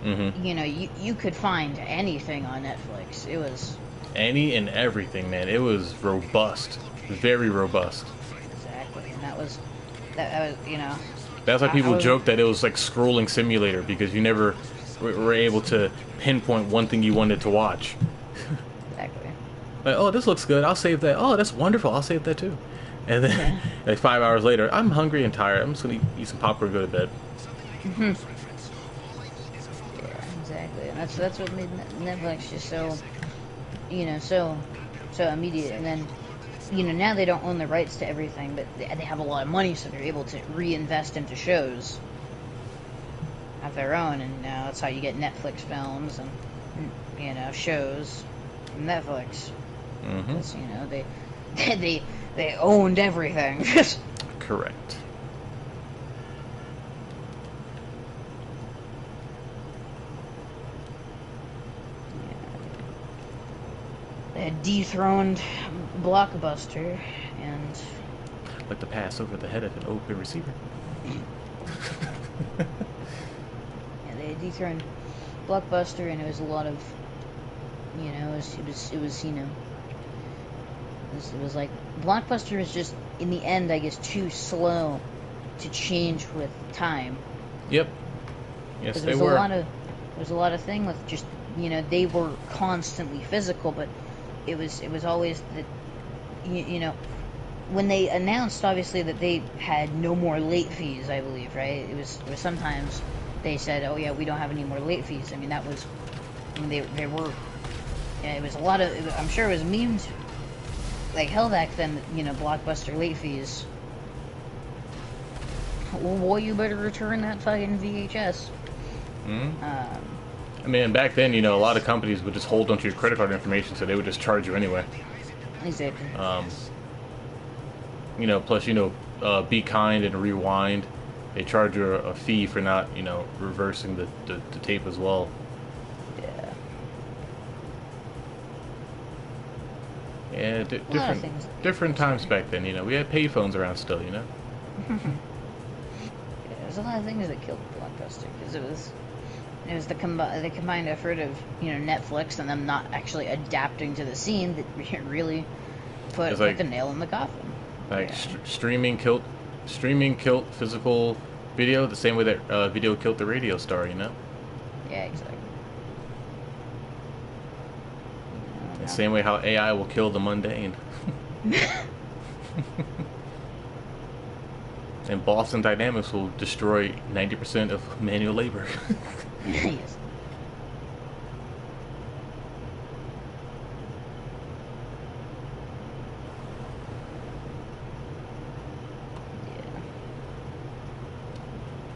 you could find anything on Netflix. It was Any and everything, man. It was robust, very robust. exactly, and that was, That's why people I was- joke that it was like scrolling simulator because you never were able to pinpoint one thing you wanted to watch. exactly. Like, oh, this looks good. I'll save that. Oh, that's wonderful. I'll save that too. And then, like 5 hours later, I'm hungry and tired. I'm just gonna eat some popcorn and go to bed. Yeah, exactly, and that's what made Netflix just so, so immediate. And then, now they don't own the rights to everything, but they have a lot of money, so they're able to reinvest into shows of their own, and now that's how you get Netflix films and shows from Netflix. Because, they owned everything. Correct. They had dethroned Blockbuster, and Like to pass over the head of an open receiver. yeah, they had dethroned Blockbuster, and it was a lot of, it was like Blockbuster was just in the end, I guess, too slow to change with time. Yep. Yes, Because they there were. was a lot of thing with just they were constantly physical, but it was always that when they announced obviously that they had no more late fees, I believe, right? It was sometimes they said, oh yeah, we don't have any more late fees. I mean that was they were it was a lot of I'm sure it was memed like hell back then. Blockbuster late fees. Well, boy, you better return that fucking VHS. I mean, back then, a lot of companies would just hold onto your credit card information, so they would just charge you anyway. Exactly. Plus, Be Kind and Rewind, they charge you a fee for not, reversing the tape as well. Yeah. Yeah, A lot of things. different times back then. We had payphones around still. Yeah, there's a lot of things that killed Blockbuster because it was the combined effort of Netflix and them not actually adapting to the scene that really put the nail in the coffin. Like streaming killed physical video the same way that video killed the radio star. Yeah, exactly. The same way how AI will kill the mundane. And Boston Dynamics will destroy 90% of manual labor. Yes.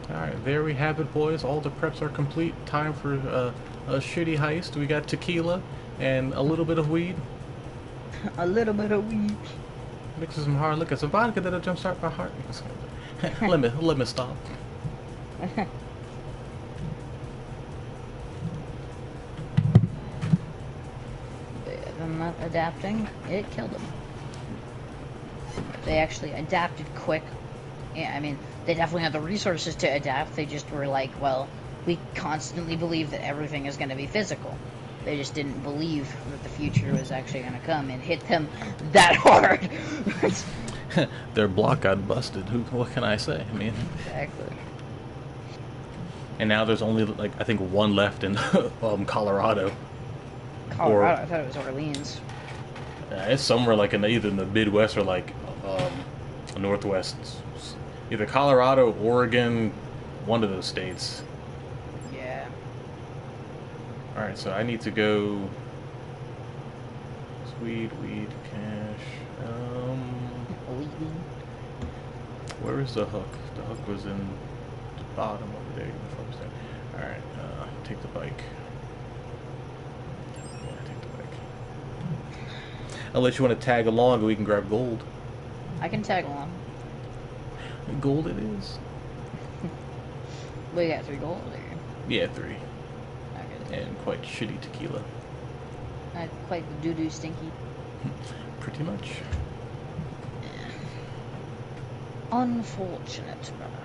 Alright, there we have it, boys. All the preps are complete. Time for a shitty heist. We got tequila and a little bit of weed. A little bit of weed. Mix with some hard liquor. Some vodka that'll jumpstart my heart. let me stop. Them not adapting, it killed them. They actually adapted quick. Yeah, I mean, they definitely had the resources to adapt. They just were like, well, we constantly believe that everything is going to be physical. They just didn't believe that the future was actually going to come and hit them that hard. Their block got busted. What can I say? I mean, Exactly. and now there's only like I think one left in Colorado. Colorado, I thought it was Orleans. It's somewhere like in either in the Midwest or like Northwest. Either Colorado, Oregon, one of those states. Yeah. Alright, so I need to go. Weed, cash. Where is the hook? The hook was in the bottom over there. Alright, take the bike. Yeah, take the bike. Unless you want to tag along, we can grab gold. I can tag along. Gold it is. We got 3 gold there. Yeah, 3. Okay. And quite shitty tequila. Not quite doo-doo stinky. Pretty much. Unfortunate, brother.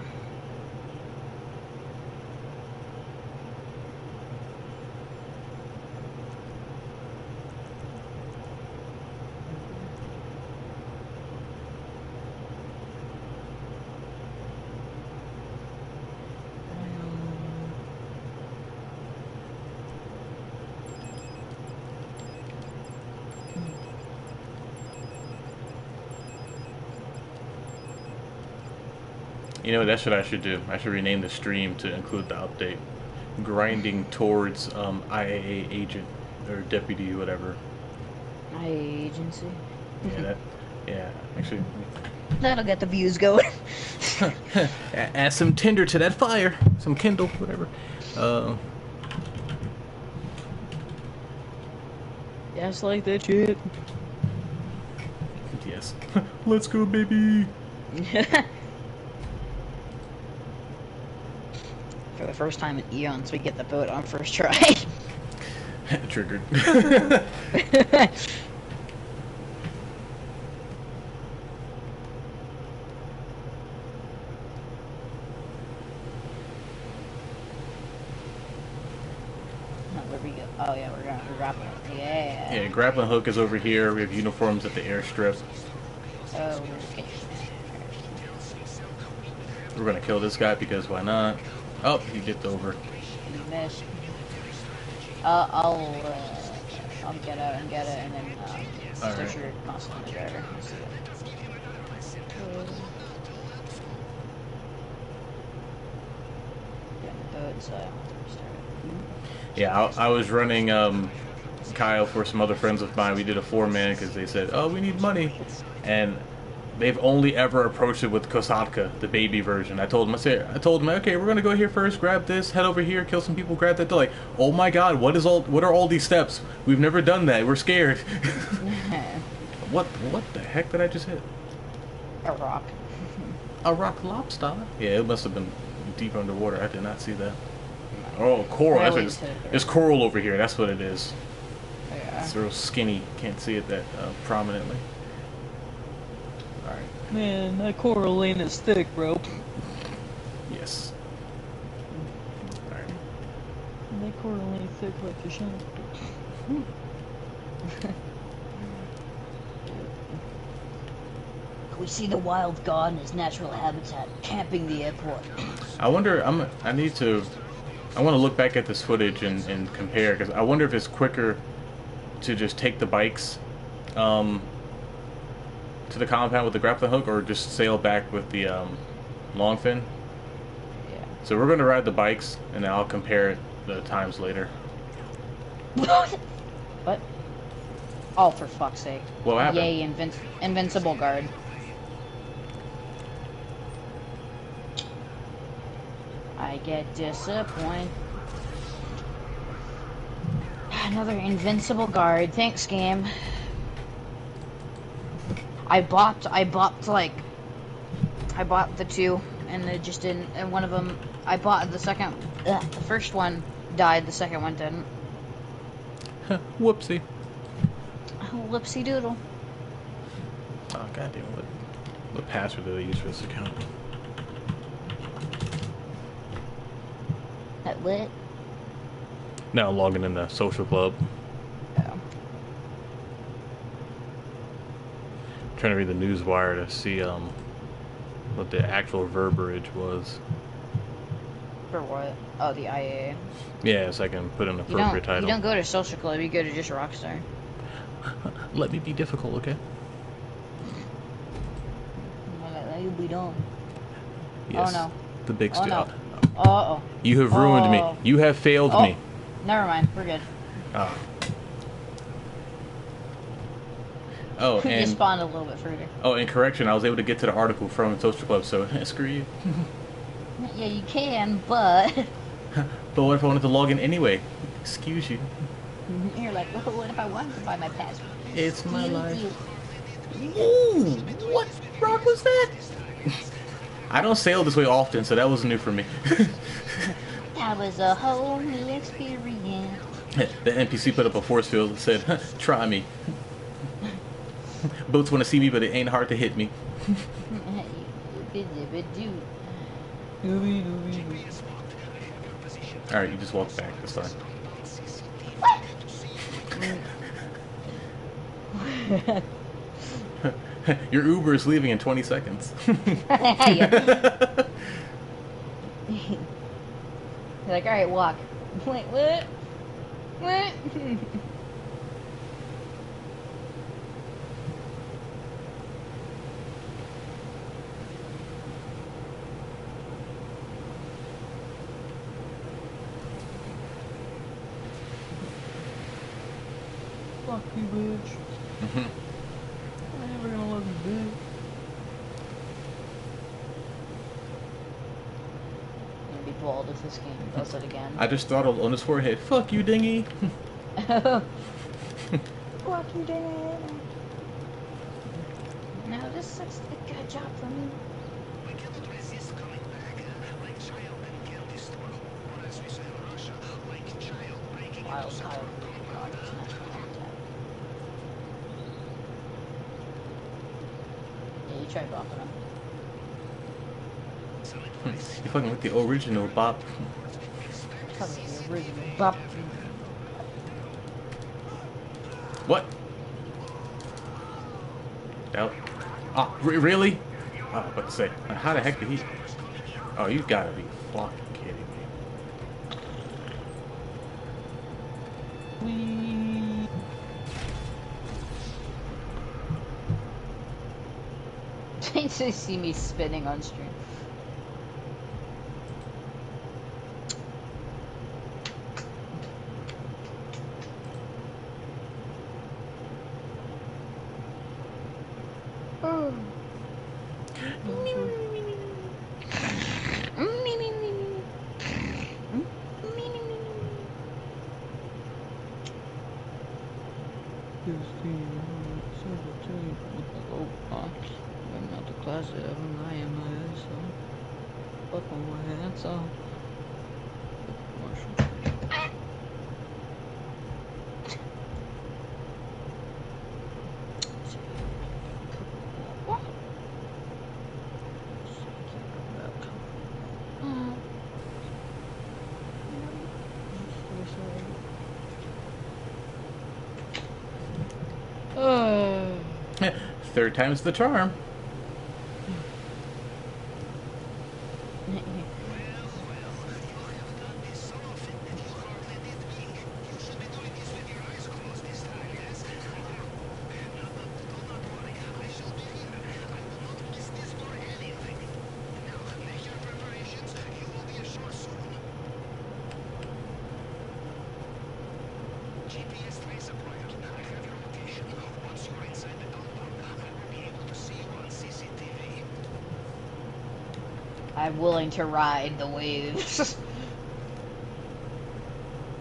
You know, that's what I should do. I should rename the stream to include the update. Grinding towards IAA agent or deputy, whatever. IAA agency. Yeah, actually. That'll get the views going. Add some tinder to that fire. Some Kindle, whatever. Yes, like that shit. Yes. Let's go, baby. For the first time in eons, we get the vote on first try. Triggered. Where we go? Oh yeah, we're grappling. Yeah. Yeah, grappling hook is over here. We have uniforms at the airstrip. Oh, okay. We're gonna kill this guy because why not? Oh, he dipped over. You missed. I'll get out and get it, and then switch your constantly driver. Get in the boat, so I don't have to restart it. Yeah, I was running Kyle for some other friends of mine. We did a 4-man because they said, "Oh, we need money," and they've only ever approached it with Kosatka, the baby version. I told them, okay, we're gonna go here first, grab this, head over here, kill some people, grab that. They're like, oh my god, what are all these steps? We've never done that. We're scared. What the heck did I just hit? A rock. A rock lobster? Yeah, it must have been deep underwater. I did not see that. Oh, coral. That's what it is. There's coral over here. That's what it is. Yeah. It's real skinny. Can't see it that prominently. Alright. Man, that coral ain't as thick, bro. Yes. Alright. That coral ain't thick like the shell. We see the wild god in his natural habitat, camping the airport. I wonder, I want to look back at this footage and compare, because I wonder if it's quicker to just take the bikes to the compound with the grappling hook, or just sail back with the long fin. Yeah. So we're going to ride the bikes, and then I'll compare the times later. What? Oh, for fuck's sake. What happened? Yay, invincible guard. I get disappointed. Another invincible guard. Thanks, game. I bought the two, and it just didn't. And one of them, I bought the second. The first one died. The second one didn't. Whoopsie. Whoopsie doodle. Oh goddamn! What password did I use for this account? That lit. Now logging in the social club. Oh. Trying to read the newswire to see what the actual verbiage was. For what? Oh, the IAA. Yeah, so I can put an appropriate title. You don't go to social club. You go to just Rockstar. Let me be difficult, okay? Let you be done. Yes. Oh no. The big Oh stu- no. Oh. You have ruined me. You have failed me. Never mind. We're good. Oh. Oh, You and spawned a little bit further. oh, and correction, I was able to get to the article from Social Club, so screw you. Yeah, you can, but But what if I wanted to log in anyway? Excuse you. you're like, well, what if I wanted to buy my password? It's my You- life. you- Ooh, what rock was that? I don't sail this way often, so that was new for me. That was a whole new experience. The NPC put up a force field and said, try me. Boats want to see me, but it ain't hard to hit me. Alright, you just walk back, that's fine. Your Uber is leaving in 20 seconds. You're like, alright, walk. Wait, what? What? Fuck you, bitch. I'm never gonna love you, bitch. I'm gonna be bald if this game does it again. I just throttled on his forehead. Fuck you, dingy. Fuck you, Dad. No, this is a good job for me. We cannot resist coming back like child and kill destroy. Or as we say in Russia, like child breaking Wild into child. central God, it's compound. not contact. Yeah, you try bopping him. Some advice. You fucking with the original bop. Probably the original bop. What? Doubt. Ah, really? Oh, I was about to say, how the heck did he? Oh, you gotta be fucking kidding me. To see me spinning on stream. Oh. I'm not the class of him, I am my asshole. Fuck my hands off. Third time's the charm. I'm willing to ride the waves.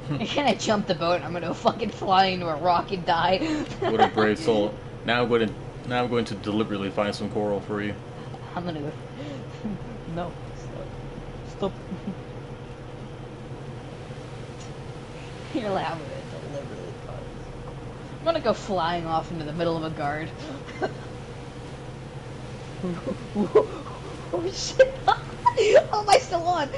Can I jump the boat? I'm gonna fucking fly into a rock and die. What a brave soul. Now I'm going to deliberately find some coral for you. I'm gonna go. No, stop. You're like, I'm gonna deliberately find. I'm gonna go flying off into the middle of a guard. Oh shit! Oh, am I still on?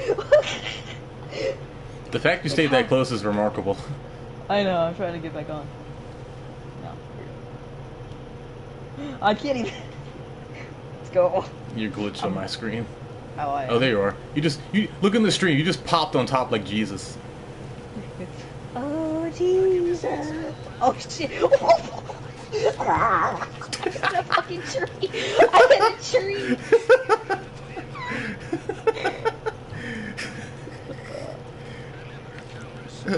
The fact you stayed that close is remarkable. I know, I'm trying to get back on. No. I can't even. Let's go. You're glitched on my screen. Oh, there you are. You look in the stream. You just popped on top like Jesus. Oh, Jesus. Oh, shit. I hit a fucking tree. I hit a tree.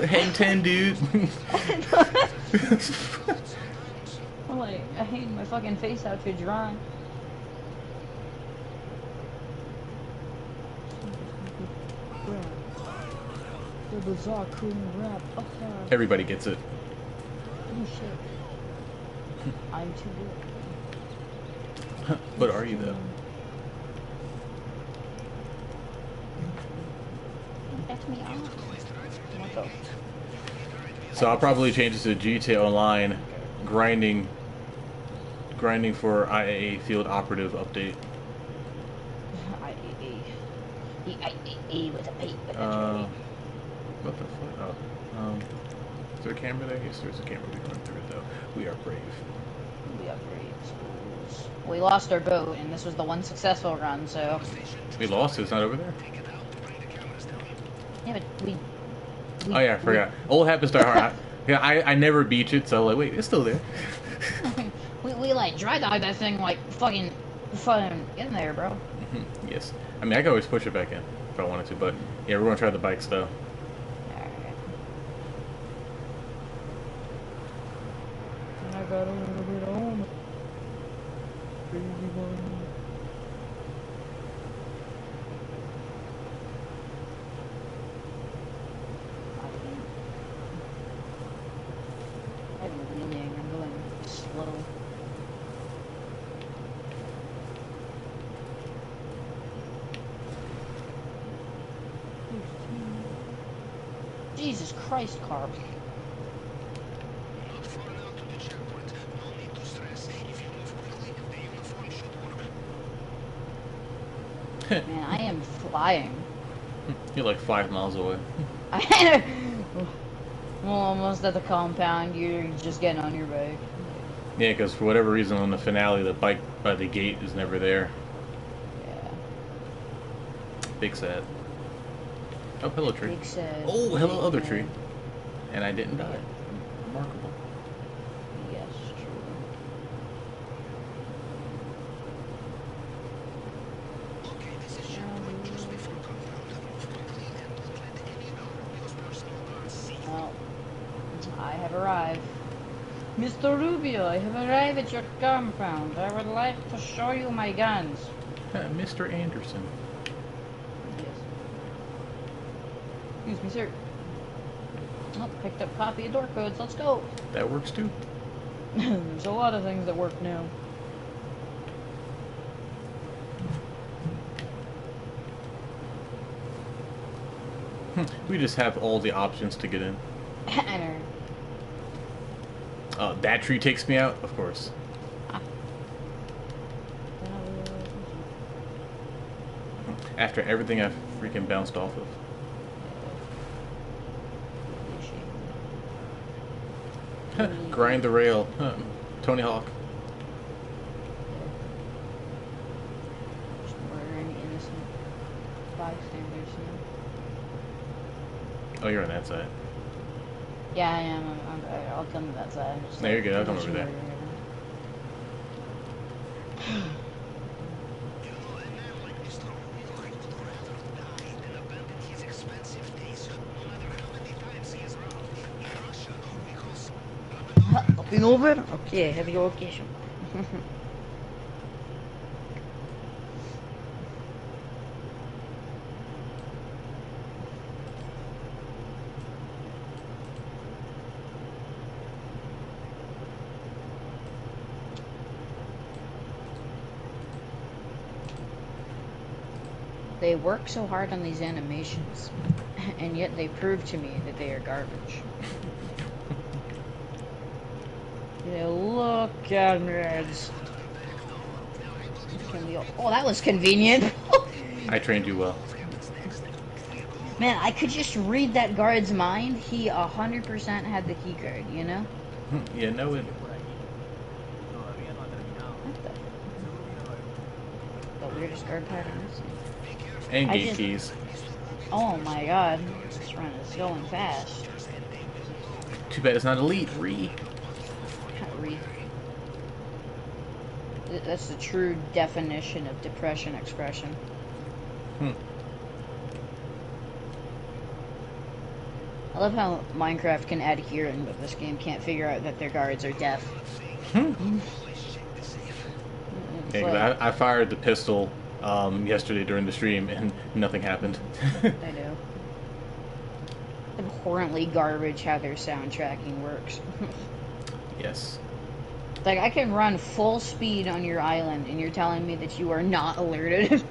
Hang 10, dude. I'm like, I hate my fucking face out to dry. Everybody gets it. Oh shit. I'm too good. But are you though? That's me off. What's up? So I'll probably change it to GTA Online, grinding for IAA Field Operative update. IAA. The IAA with a paper. What the fuck? Oh, is there a camera there? Yes, there's a camera. We run through it though. We are brave. We are brave schools. We lost our boat, and this was the one successful run, so. We lost it. It's not over there. Yeah, but we Oh yeah, I forgot. Old habits die hard. I never beach it, so like, wait, it's still there. we like dry dog that thing like fucking in there, bro. Yes. I mean, I could always push it back in if I wanted to, but yeah, we're gonna try the bikes though. Alright. I got a little bit on. Crazy one. I'm wheeling. I'm going slow. Jesus Christ, Carb. Not far now to the checkpoint. No need to stress. If you move quickly, the uniform should work. Man, I am flying. You're like 5 miles away. Well, almost at the compound, you're just getting on your bike. Yeah, because for whatever reason on the finale, the bike by the gate is never there. Yeah. Big sad. Oh, hello tree. Big sad. Oh, hello Big other sad. tree. And I didn't die. Remarkable. Yes, true. Okay, this is checkpoint just before compound. Move quickly and don't let any of your personal guards see you. Well, I have arrived. Mr. Rubio, I have arrived at your compound. I would like to show you my guns. Mr. Anderson. Yes. Excuse me, sir. Oh, picked up copy of door codes. Let's go. That works too. There's a lot of things that work now. We just have all the options to get in. I know. That tree takes me out, of course. After everything I've freaking bounced off of. Grind the rail. Tony Hawk. Just murdering innocent bystanders here. Oh, you're on that side. Yeah, I am. I'll come to that side. Just No, you're good. I'll come just over there. murdering everyone. You know, a man like Mr. Rubio, I would rather die than abandon his expensive days, no matter how many times he is robbed. In Russia, because Hopping over? Okay, have your location. They work so hard on these animations, and yet they prove to me that they are garbage. Yeah, look at nerds. Can we? Oh, that was convenient. I trained you well. Man, I could just read that guard's mind. He 100% had the key card, you know? Yeah, no it. What the weirdest guard part in this? And I gate just- keys. Oh my god. This run is going fast. Too bad it's not elite. Re. Read. That's the true definition of depression expression. I love how Minecraft can add hearing, but this game can't figure out that their guards are deaf. It's Yeah, 'cause like- I fired the pistol yesterday during the stream and nothing happened. I know. Abhorrently garbage how their sound tracking works. Yes. Like, I can run full speed on your island, and you're telling me that you are not alerted?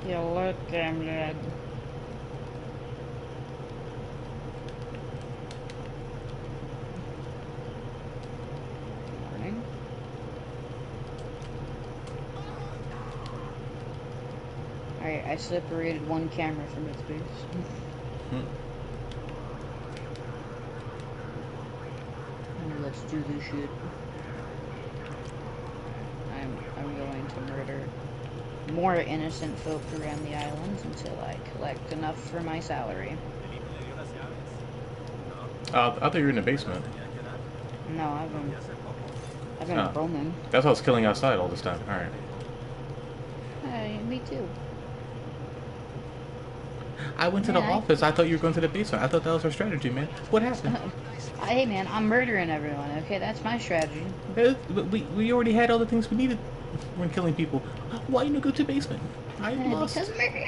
You look damn lad. Morning. Alright, I separated one camera from its base. Let's do this shit. I'm going to murder more innocent folk around the island until I collect enough for my salary. I thought you were in the basement. No, I've been Oh. roaming. That's why I was killing outside all this time. Alright. Hey, me too. I went to the Yeah, office. I thought you were going to the basement. I thought that was our strategy, man. What happened? Hey man, I'm murdering everyone, okay? That's my strategy. But we already had all the things we needed when killing people. Why you not go to the basement? I'm lost. Because murder.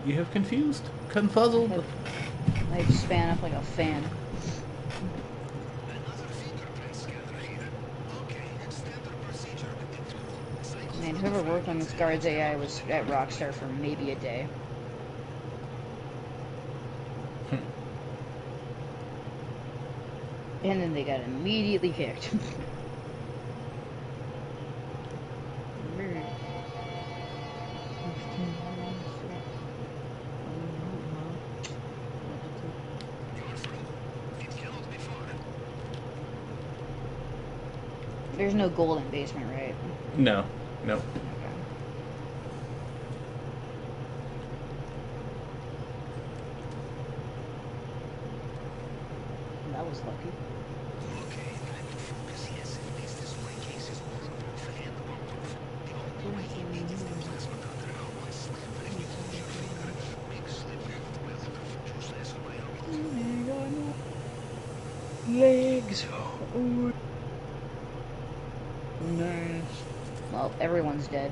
You have confused, confuzzled. I span up like a fan. Man, whoever worked on this guard's AI was at Rockstar for maybe a day. And then they got immediately kicked. There's no gold in basement, right? No, no. Okay. That was lucky. Legs. Oh. Nice. Well, everyone's dead.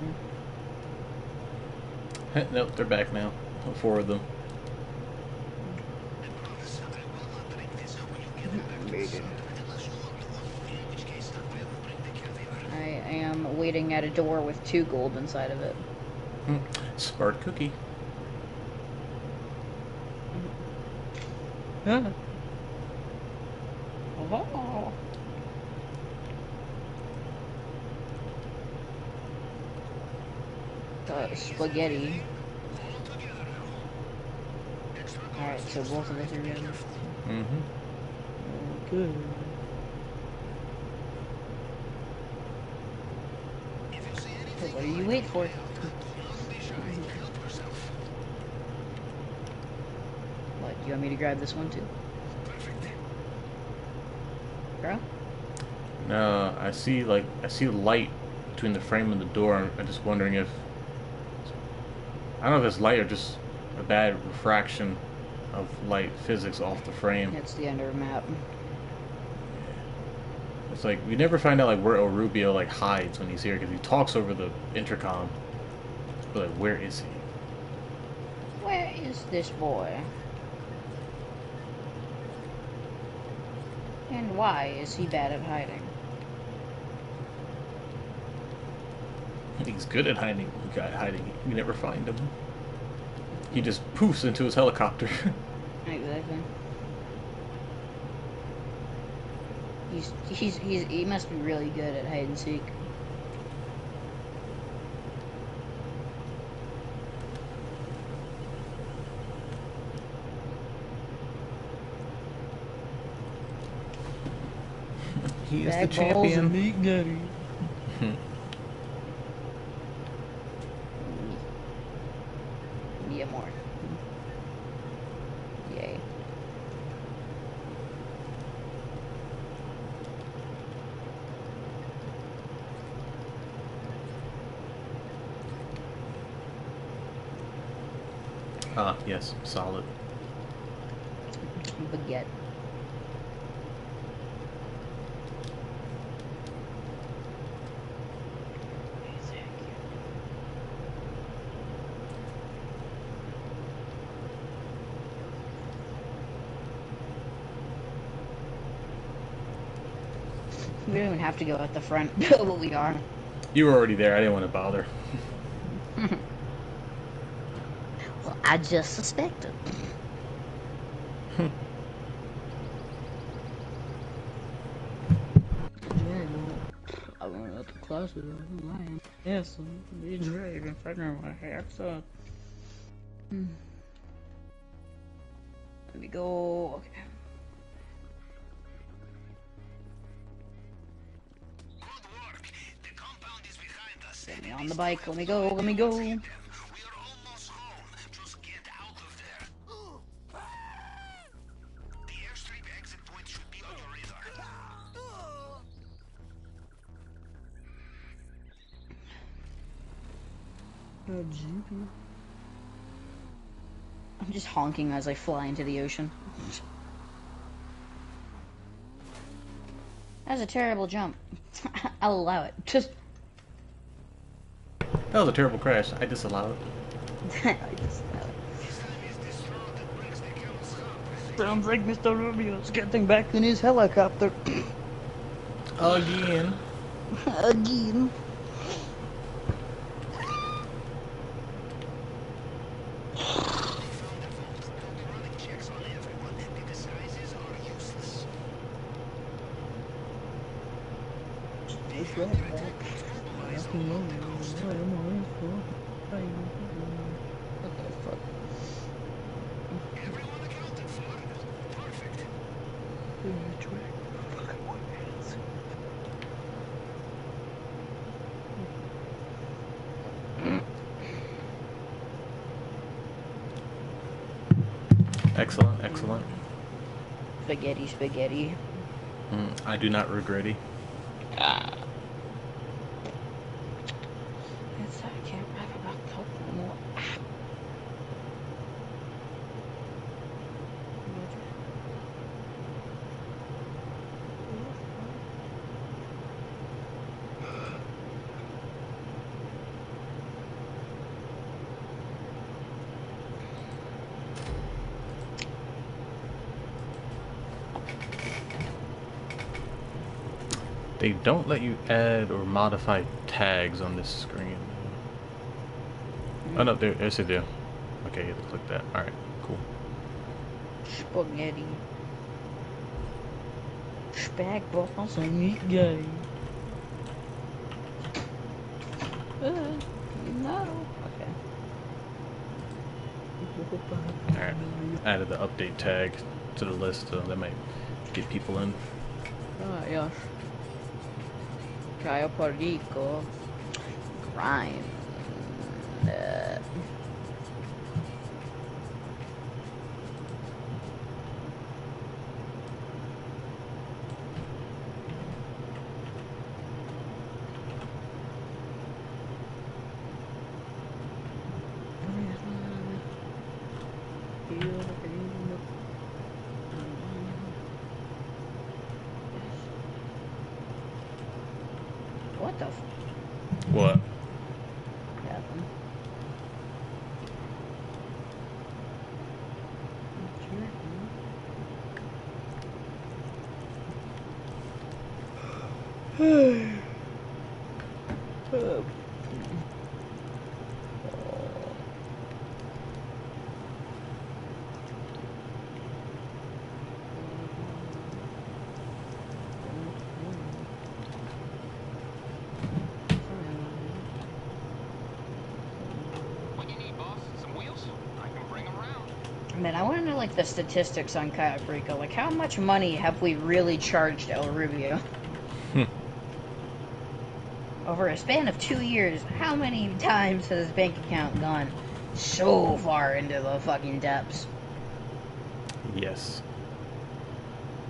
Nope, they're back now. 4 of them. I am waiting at a door with 2 gold inside of it. Smart cookie. Huh? Oh. Spaghetti. Alright, so both of us are dead. Mm-hmm. Good. What do you wait for? What, you want me to grab this one too? Girl? No, I see light between the frame and the door. I'm just wondering if I don't know if it's light or just a bad refraction of light physics off the frame. That's the end of the map. It's like we never find out like where El Rubio like hides when he's here because he talks over the intercom. But like, where is he? Where is this boy? And why is he bad at hiding? He's good at hiding. Hiding. You never find him. He just poofs into his helicopter. Exactly. He must be really good at hide and seek. He is the Bag balls and champion. meat gutty. Yeah, more. Yay. Ah, yes, solid. Baguette. We don't even have to go out the front, but we are. You were already there. I didn't want to bother. Well, I just suspected. I went up closer. Yes, he's right in front of my hair. So, let me go. Okay. Good work. The compound is behind us. Get me on the bike. Let me go. Let me go. We are almost home. Just get out of there. The airstrip exit point should be on your radar. I'm just honking as I fly into the ocean. That's a terrible jump. I'll allow it. Just. That was a terrible crash. I disallow it. I just allow it. This time is this road that breaks the camel's hump. Sounds like Mr. Rubio's getting back in his helicopter. Again. Again. Checks on everyone. The disguises are useless. Everyone accounted for. Perfect. Excellent, excellent. Spaghetti, spaghetti. I do not regret it. Ah. It's, I can't rap about Coke anymore. They don't let you add or modify tags on this screen. Oh no, there, yes they do. Okay, you have to click that. Alright, cool. Spaghetti. Spag balls and meat gay. No. Okay. Alright, added the update tag to the list, so that might get people in. Ah, yes. Caio Perico. Grind. What the f- What? happened? like the statistics on Kayak Rico. Like, how much money have we really charged El Rubio? Over a span of 2 years, how many times has his bank account gone so far into the fucking depths? Yes.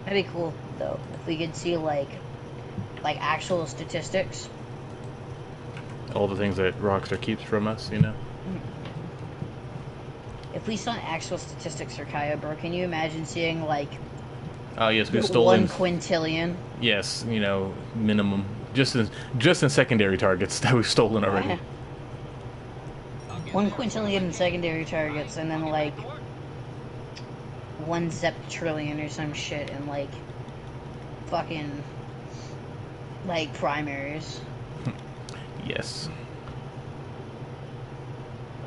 That'd be cool, though, if we could see, like actual statistics. All the things that Rockstar keeps from us, you know? If we saw actual statistics for Kaya, bro, can you imagine seeing, like, Oh, yes, we've stolen... 1 quintillion? Yes, you know, minimum. Just in secondary targets that we've stolen already. 1 quintillion in secondary targets, and then, like, 1 zeptrillion or some shit in, like, fucking, like, primaries. Yes.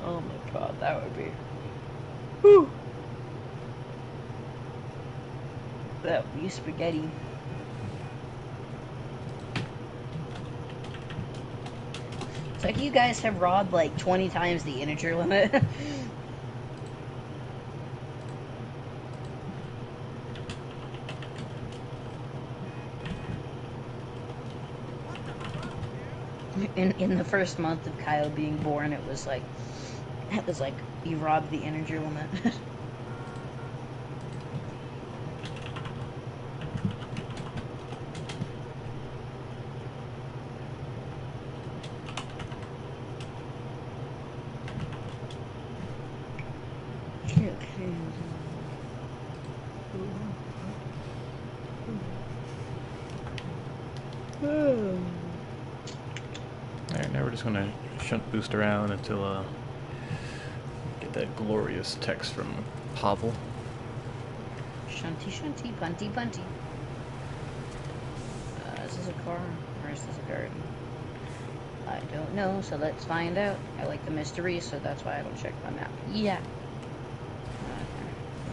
Oh my god, that would be... Whew. That would be spaghetti. It's like you guys have robbed like 20 times the integer limit. In the first month of Kyle being born, it was like you robbed the integer limit. Alright, now we're just gonna shunt boost around until get that glorious text from Pavel. Shunty, shunty, punty, punty. Is this a car or is this a garden? I don't know, so let's find out. I like the mystery, so that's why I don't check my map. Yeah.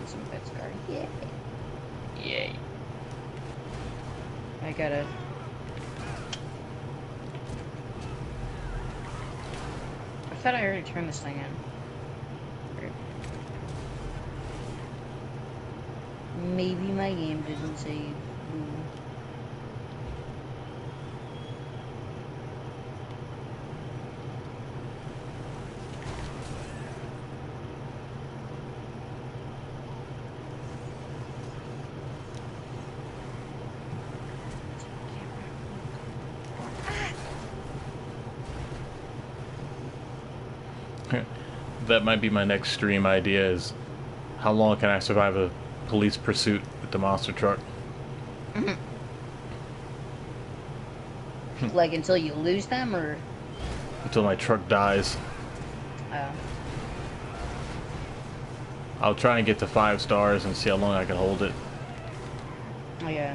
Some pets car. Yay. Yay. I gotta... I thought I already turned this thing in. Maybe my game didn't save. That might be my next stream idea, is how long can I survive a police pursuit with the monster truck? Like until you lose them, or? Until my truck dies. Oh. I'll try and get to 5 stars and see how long I can hold it. Oh yeah.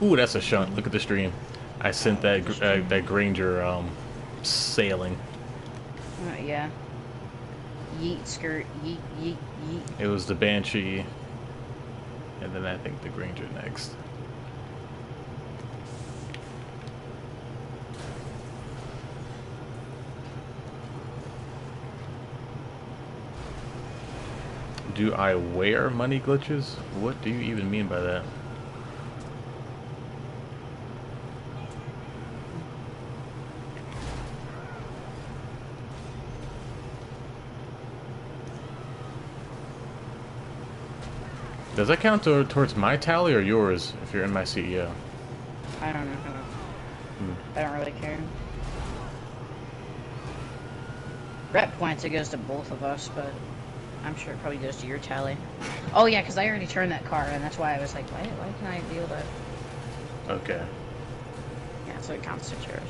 Ooh, that's a shunt. Look at the stream. I sent that Granger sailing. Yeah. Yeet skirt, yeet, yeet, yeet. It was the Banshee, and then I think the Granger next. Do I wear money glitches? What do you even mean by that? Does that count towards my tally or yours if you're in my CEO? I don't know. I don't really care. Rep points, it goes to both of us, but I'm sure it probably goes to your tally. Oh yeah, because I already turned that car, and that's why I was like, why can I deal that? Okay. Yeah, so it counts to yours.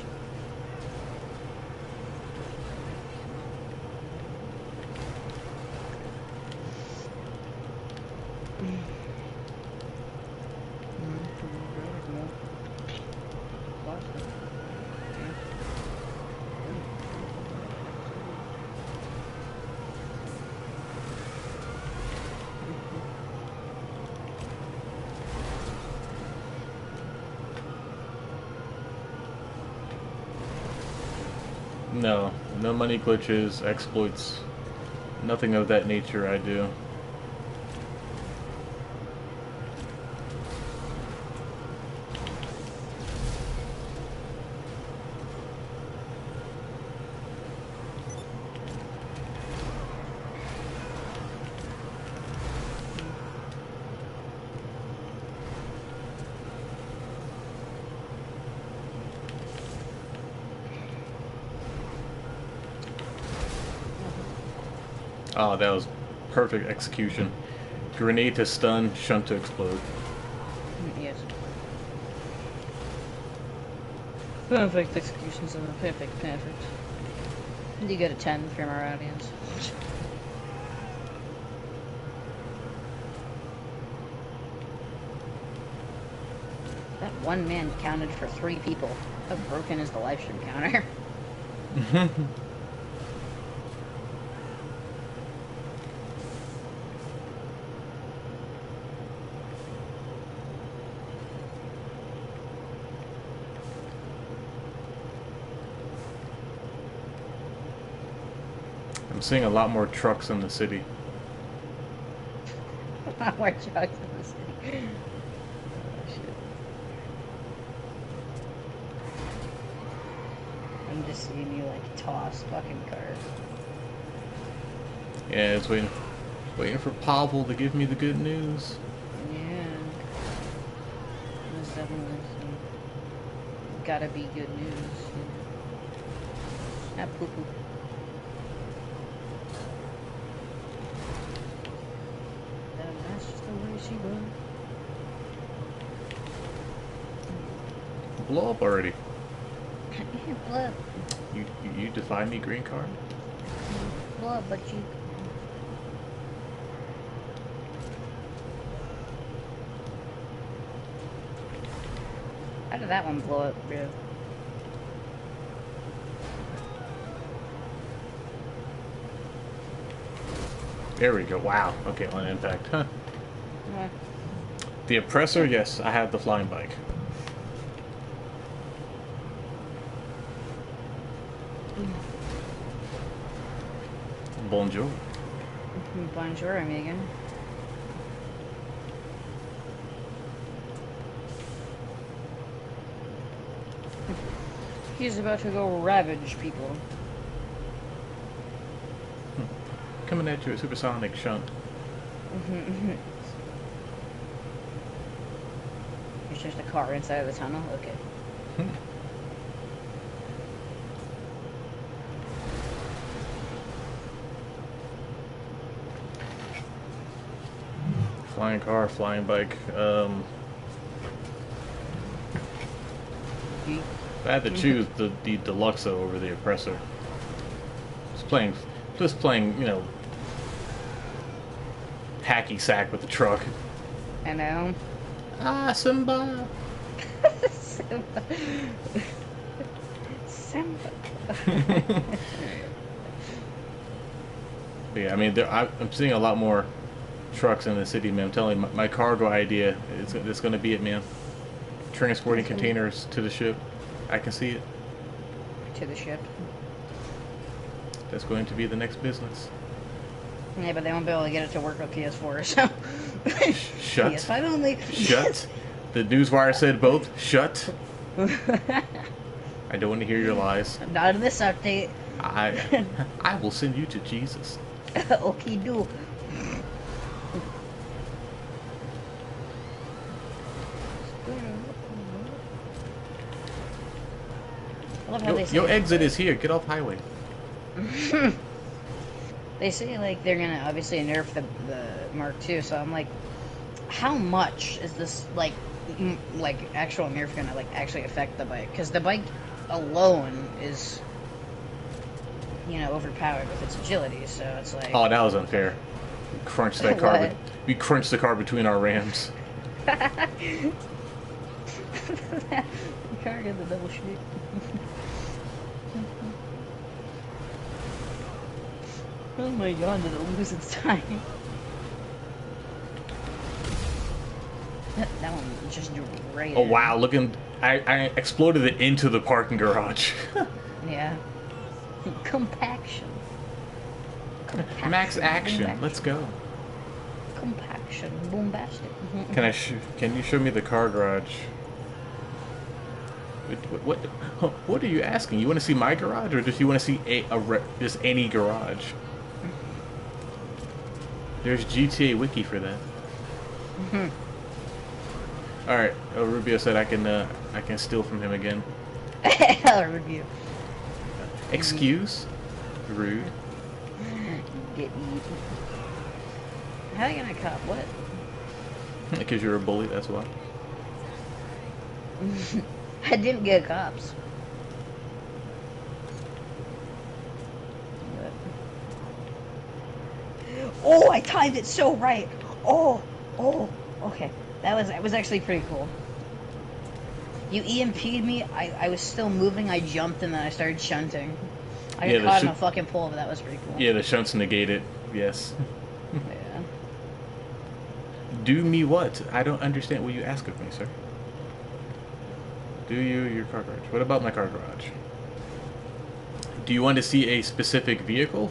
No, no money glitches, exploits, nothing of that nature I do. Oh, that was perfect execution. Grenade to stun, shunt to explode. Yes. Perfect executions of a perfect. You get a 10 from our audience. That one man counted for 3 people. How broken is the live stream counter? I'm seeing a lot more trucks in the city. More trucks in the city. Oh, shit. I'm just seeing you like toss fucking cars. Yeah, it's waiting for Pavel to give me the good news. Yeah. Most definitely. Gotta be good news. Ah, poo poo. That's just the way she was. Blow up already. Blow up. You defy me, green card? Blow up, but you. How did that one blow up, bro? There we go. Wow. Okay, on impact. Huh. Yeah. The oppressor, yes, I have the flying bike. Bonjour. Bonjour, amiga. He's about to go ravage people. Coming at you at supersonic shunt. It's just a car inside of the tunnel? Okay. Flying car, flying bike. If I had to choose the Deluxo over the Oppressor. Just playing, you know, hacky sack with the truck. I know. Ah, Simba. Simba. Simba. Yeah, I mean, I'm seeing a lot more trucks in the city, man. I'm telling you, my cargo idea it's going to be it, man. Transporting containers to the ship. I can see it. To the ship. That's going to be the next business. Yeah, but they won't be able to get it to work with PS4, so... Shut. PS5 only. Shut. The newswire said both. Shut. I don't want to hear your lies. Not in this update. I will send you to Jesus. Okay, do. I love how they say Your exit is here. Get off highway. They say like they're gonna obviously nerf the Mark II, so I'm like, how much is this like actual nerf gonna like actually affect the bike? Because the bike alone is, you know, overpowered with its agility, so it's like. Oh, that was unfair. We crunched that car. What? We crunched the car between our rams. The car got the double shit. Oh my god, did it lose its time? That one just right. Oh wow! I exploded it into the parking garage. Yeah. Compaction. Max action. Bombastic. Let's go. Compaction. Bombastic. Can you show me the car garage? What are you asking? You want to see my garage, or just you want to see just any garage? There's GTA Wiki for that. All right. Rubio said I can steal from him again. Review. Excuse? Rude. Get eaten. How are you gonna cop? What? Because you're a bully. That's why. I didn't get cops. Oh, I timed it so right. Oh, okay. That was actually pretty cool. You EMP'd me. I was still moving. I jumped and then I started shunting. I got caught in a fucking pole, but that was pretty cool. Yeah, the shunts negate it. Yes. Yeah. Do me what? I don't understand what you ask of me, sir. Do you your car garage? What about my car garage? Do you want to see a specific vehicle?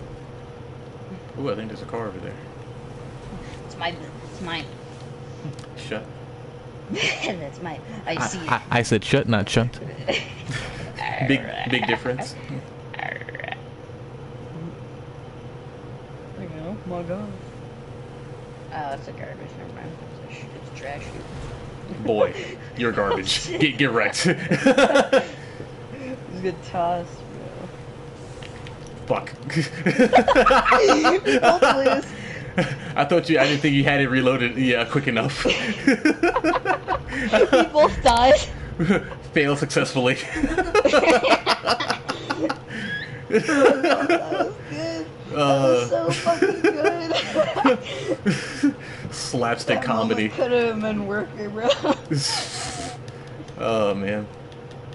Oh, I think there's a car over there. It's mine. Shut. That's mine. I see it. I said shut, not shunt. big difference. There you go. My God. Oh, that's a garbage. Never mind. It's trash. Boy, you're garbage. Get wrecked. It's a good toss, bro. Fuck. We both lose. I didn't think you had it reloaded. Yeah, quick enough. We both died. Fail successfully. That was good. That was so fucking good. Slapstick comedy. Could have been worker, bro. Oh man.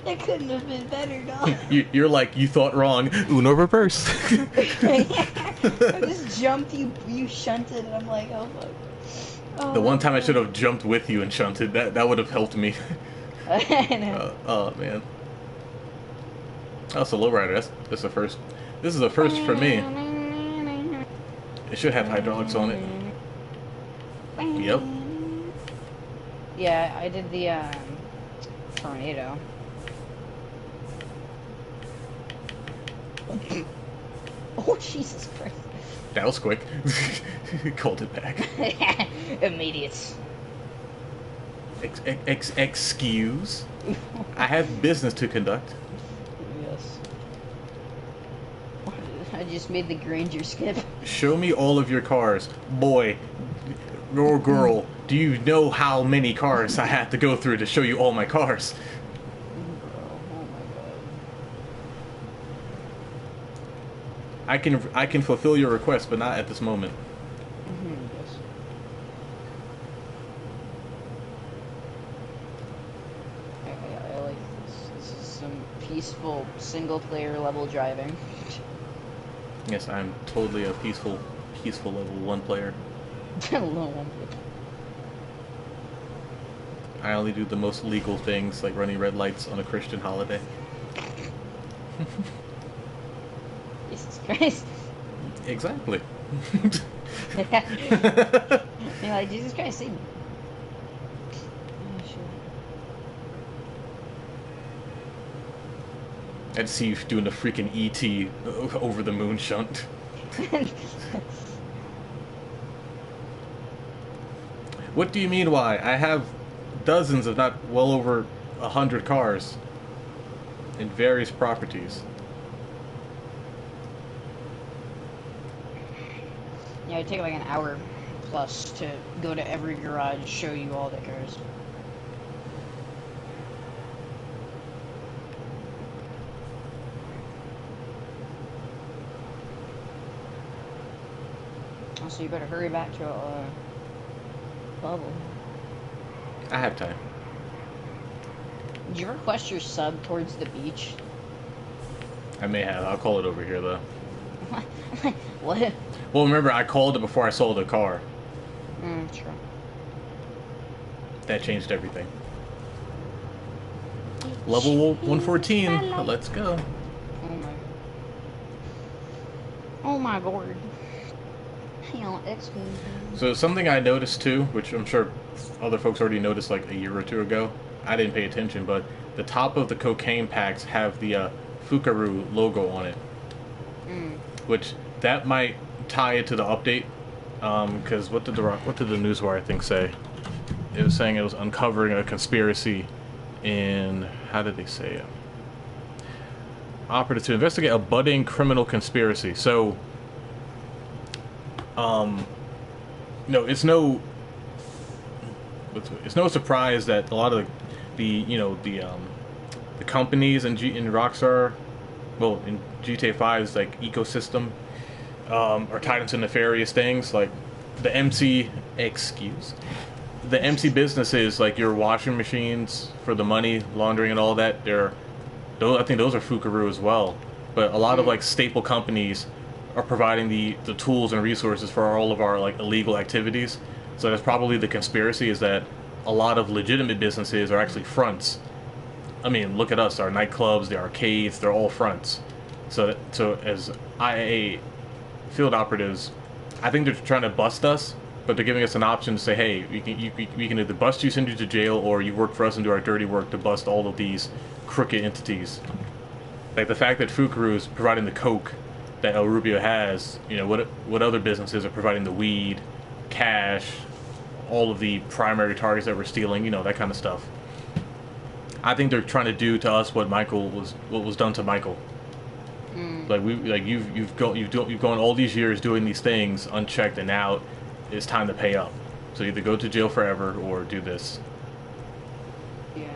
It couldn't have been better, dog. You're like, you thought wrong. Uno reverse. I just jumped, you shunted, and I'm like, oh fuck. Oh, The one time I should have jumped with you and shunted, that would have helped me. I know. Oh man. Oh, it's a lowrider. That's the first. This is the first for me. It should have hydraulics on it. Yep. Yeah, I did the tornado. Oh Jesus Christ! That was quick. Called it back. Immediate. Excuse? I have business to conduct. Yes. I just made the Granger skip. Show me all of your cars. Boy, or girl, do you know how many cars I have to go through to show you all my cars? Oh I can fulfill your request, but not at this moment. yes. I like this. This is some peaceful single-player level driving. Yes, I'm totally a peaceful level 1 player. Low one. I only do the most legal things, like running red lights on a Christian holiday. Jesus Christ. Exactly. You're like, Jesus Christ, save me. Oh, shit. I'd see you doing the freaking ET over the moon shunt. What do you mean why? I have dozens, if not well over 100 cars in various properties. Yeah, it'd take like an hour plus to go to every garage, show you all the cars. So you better hurry back to bubble. I have time. Did you request your sub towards the beach? I may have. I'll call it over here, though. What? Well, remember, I called it before I sold the car. True. That changed everything. Level 114. Let's go. Oh my. Oh my lord. Hang on, XP. So something I noticed too, which I'm sure other folks already noticed like a year or two ago. I didn't pay attention, but the top of the cocaine packs have the Fukaru logo on it, which that might tie it to the update. Because what did the Newswire I think say? It was saying it was uncovering a conspiracy in, how did they say it? Operative to investigate a budding criminal conspiracy. So, no, it's no surprise that a lot of the companies in Rockstar, well, in GTA 5's like ecosystem, are tied into nefarious things like the MC businesses, like your washing machines for the money laundering and all that. I think those are Fukaru as well. But a lot of like staple companies are providing the tools and resources for all of our like illegal activities. So that's probably the conspiracy, is that a lot of legitimate businesses are actually fronts. I mean, look at us, our nightclubs, the arcades, they're all fronts. So as IAA field operatives, I think they're trying to bust us, but they're giving us an option to say, hey, we can either bust you, send you to jail, or you work for us and do our dirty work to bust all of these crooked entities. Like the fact that Fukaru is providing the coke that El Rubio has, what other businesses are providing the weed, cash, all of the primary targets that we're stealing, that kind of stuff. I think they're trying to do to us what was done to Michael. You've gone all these years doing these things unchecked, and now it's time to pay up. So either go to jail forever or do this. Yeah.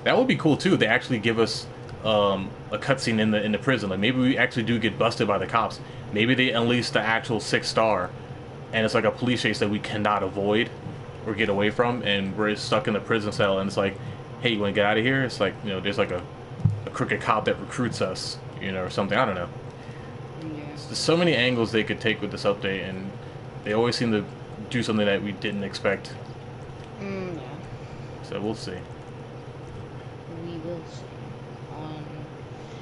That would be cool too. They actually give us a cutscene in the prison. Like maybe we actually do get busted by the cops. Maybe they unleash the actual 6-star, and it's like a police chase that we cannot avoid or get away from, and we're stuck in the prison cell. And it's like, hey, you want to get out of here? It's like, there's like a crooked cop that recruits us, or something. I don't know. Yeah. There's so many angles they could take with this update, and they always seem to do something that we didn't expect. Yeah. So we'll see. We will see.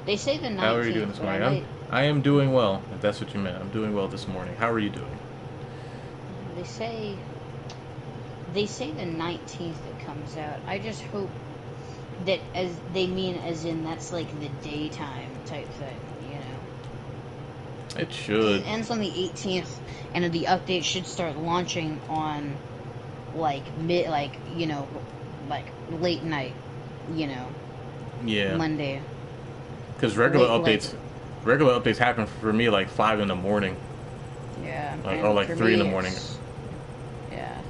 They say the 19th. How are you doing this morning? I am doing well, if that's what you meant. I'm doing well this morning. How are you doing? They say the 19th it comes out. I just hope that as in that's like the daytime type thing, It should. It ends on the 18th, and the update should start launching on like late night, Yeah. Monday. Because regular updates happen for me like 5 in the morning. Yeah. Or like 3 in the morning. Yeah,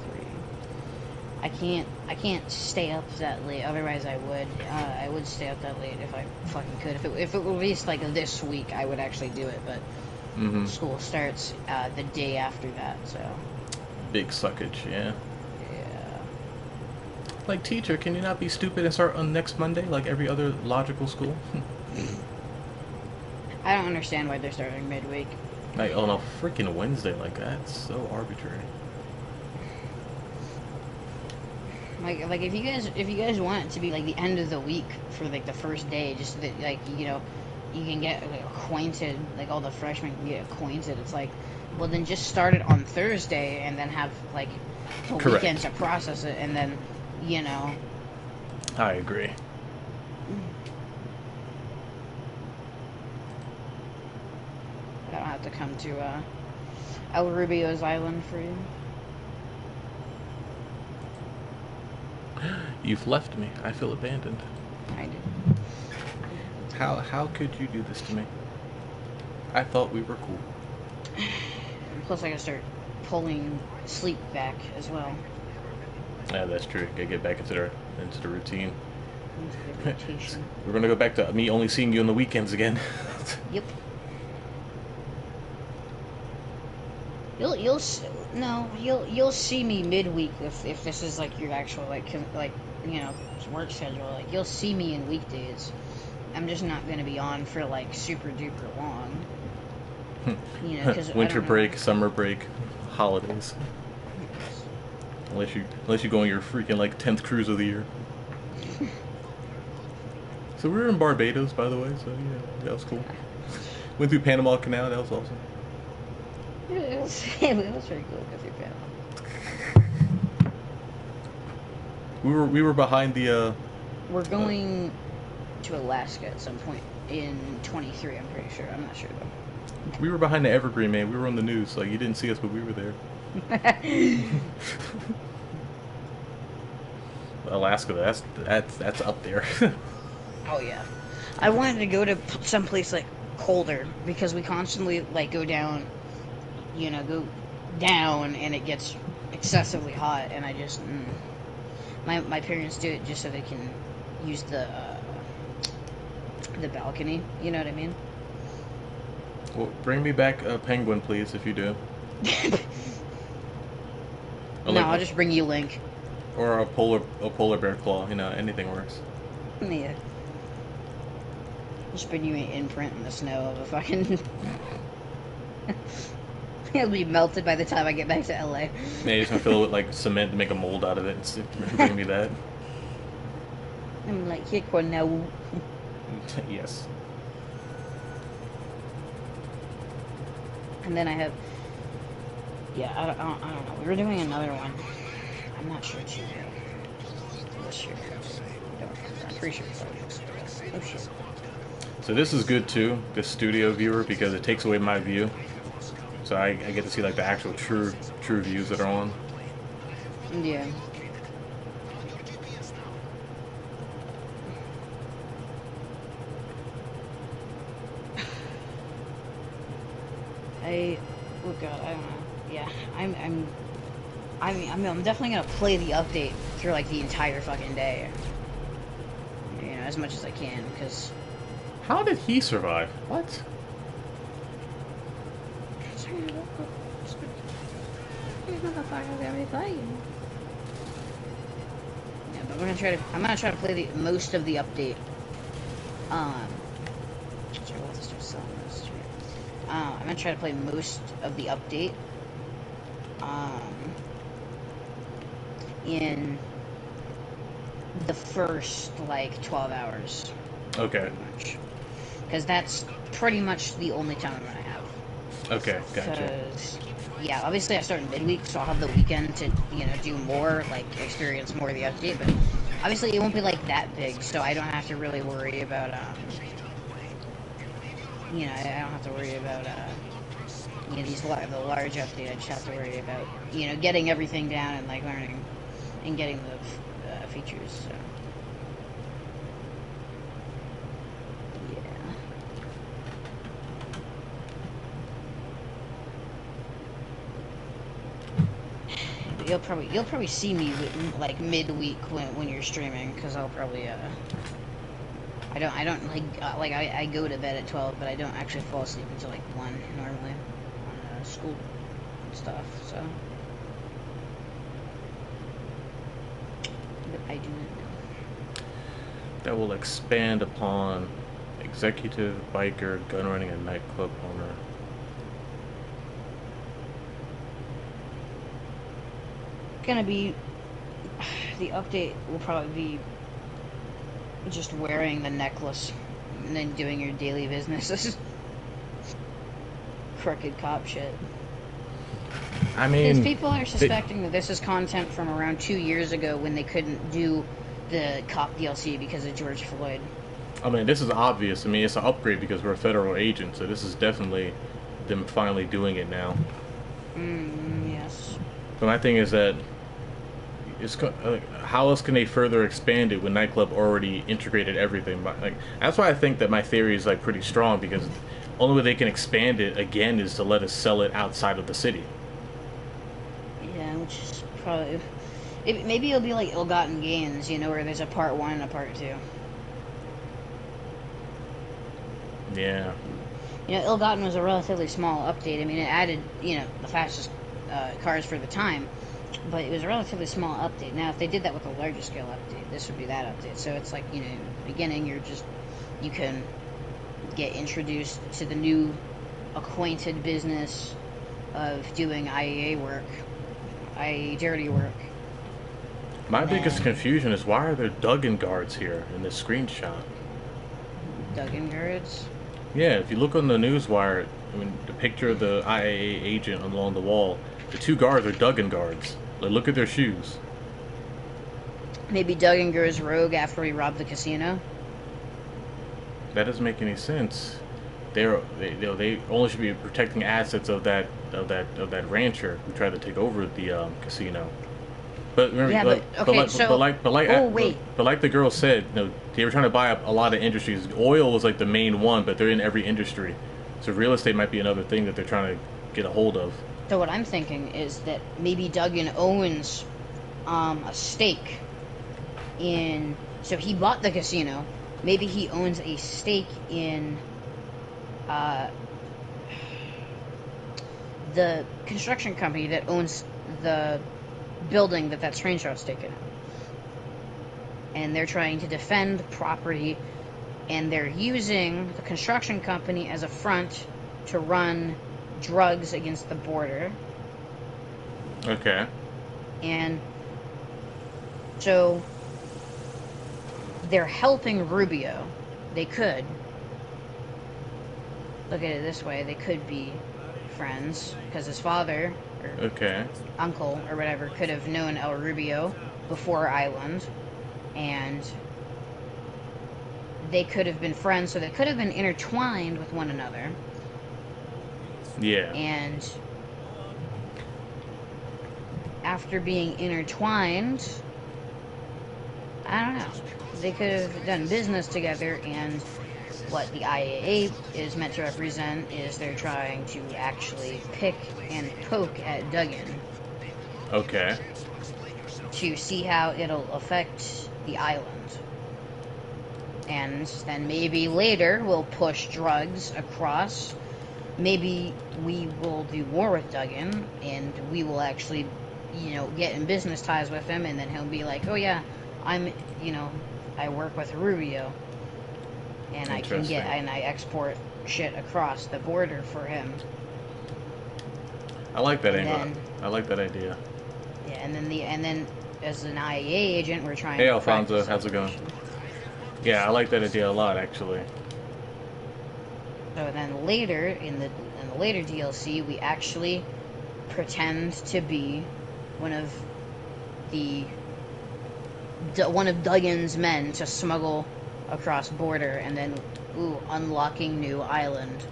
3. I can't stay up that late. Otherwise, I would. I would stay up that late if I fucking could. If it were released like this week, I would actually do it. But school starts the day after that, so. Big suckage, yeah. Yeah. Like, teacher, can you not be stupid and start on next Monday like every other logical school? I don't understand why they're starting midweek. Like, on a freaking Wednesday, like, that's so arbitrary. Like if you guys want it to be like the end of the week for like the first day, just that you can get like acquainted, like all the freshmen can get acquainted. It's like, well then just start it on Thursday and then have like a weekend to process it, and then I agree. I don't have to come to El Rubio's island for you. You've left me. I feel abandoned. I did. How could you do this to me? I thought we were cool. Plus, I gotta start pulling sleep back as well. Yeah, that's true. Gotta get back into the routine. Into the rotation. We're gonna go back to me only seeing you on the weekends again. Yep. You'll see me midweek if this is like your actual work schedule. Like you'll see me in weekdays. I'm just not gonna be on for like super duper long. Cause winter break, summer break, holidays. Unless you go on your freaking like 10th cruise of the year. So we were in Barbados, by the way. So yeah, that was cool. Went through Panama Canal. That was awesome. It was very cool to go through Panama. We were behind the. We're going to Alaska at some point in 23. I'm pretty sure. I'm not sure though. We were behind the Evergreen, man. We were on the news. Like you didn't see us, but we were there. Alaska, that's up there. Oh yeah. I wanted to go to someplace like colder because we constantly like go down, go down and it gets excessively hot, and I just my parents do it just so they can use the balcony. You know what I mean? Well, bring me back a penguin, please, if you do. No, I'll just bring you Link. Or a polar bear claw. Anything works. Yeah. Just bring you an imprint in the snow of a fucking. It'll be melted by the time I get back to LA. Yeah, you're just gonna fill it with like cement to make a mold out of it and bring me that. I'm like, here, Kroneru. Yes. And then I have. Yeah, I don't know. We were doing another one. I'm not sure too. This year. I'm pretty sure it's already. Oh shit. So this is good too, this studio viewer, because it takes away my view. So I get to see like the actual true views that are on. Yeah. Oh god, I don't know. Yeah, I'm definitely gonna play the update through like the entire fucking day. As much as I can, because. How did he survive? What? Yeah, but we're gonna try to. I'm gonna try to play the most of the update. Sorry, we'll have to start selling this. I'm gonna try to play most of the update. In the first like 12 hours. Okay. Because that's pretty much the only time I'm gonna have. Okay, gotcha. Yeah, obviously I start in midweek, so I'll have the weekend to do more, like experience more of the update. But obviously it won't be like that big, so I don't have to really worry about I don't have to worry about the large update. I just have to worry about getting everything down and like learning and getting the features. So. You'll probably see me like midweek when you're streaming, because I'll probably I don't like I go to bed at 12, but I don't actually fall asleep until like 1 normally on school stuff. So, but I do not know. That will expand upon executive biker gun running and nightclub owner. Gonna be the update will probably be just wearing the necklace and then doing your daily business. Crooked cop shit. I mean, people are suspecting that this is content from around 2 years ago when they couldn't do the cop DLC because of George Floyd. I mean, this is obvious. I mean, it's an upgrade because we're a federal agent, so this is definitely them finally doing it now. Yes. But my thing is that how else can they further expand it when Nightclub already integrated everything? That's why I think that my theory is like pretty strong, because the only way they can expand it again is to let us sell it outside of the city. Yeah, which is probably maybe it'll be like Ill-Gotten Gains, where there's a part 1 and a part 2. Yeah. Ill-Gotten was a relatively small update. I mean, it added the fastest cars for the time. But it was a relatively small update. Now, if they did that with a larger scale update, this would be that update. So it's like, beginning, you can get introduced to the new acquainted business of doing IAA work, IAA dirty work. My biggest confusion is, why are there Duggan guards here in this screenshot? Duggan guards? Yeah, if you look on the news wire, I mean, the picture of the IAA agent along the wall, the two guards are Duggan guards. Like, look at their shoes. Maybe Duggan goes rogue after he robbed the casino. That doesn't make any sense. They only should be protecting assets of that rancher who tried to take over the casino. But remember, Yeah, but okay, so oh wait, but like the girl said, they were trying to buy up a lot of industries. Oil was like the main one, but they're in every industry. So real estate might be another thing that they're trying to get a hold of. so what I'm thinking is that maybe Duggan owns a stake in. So he bought the casino. Maybe he owns a stake in the construction company that owns the building that train shot's taken out. And they're trying to defend property, and they're using the construction company as a front to run drugs against the border. Okay. And so they're helping Rubio. They could look at it this way: they could be friends because his father or Okay. uncle or whatever could have known El Rubio before Island, and they could have been friends, so they could have been intertwined with one another. Yeah. And after being intertwined, I don't know, they could have done business together, and what the IAA is meant to represent is they're trying to actually pick and poke at Duggan Okay. to see how it'll affect the island. And then maybe later we'll push drugs across. Maybe we will do more with Duggan, and we will actually, get in business ties with him, and then he'll be like, oh yeah, I work with Rubio, and I export shit across the border for him. I like that And angle. then- I like that idea. Yeah, and then as an IAA agent, we're trying Hey, to Alfonso, practice how's it going? execution. Yeah, I like that idea a lot, actually. So then later in the later DLC, we actually pretend to be one of Duggan's men to smuggle across border, and then unlocking new island.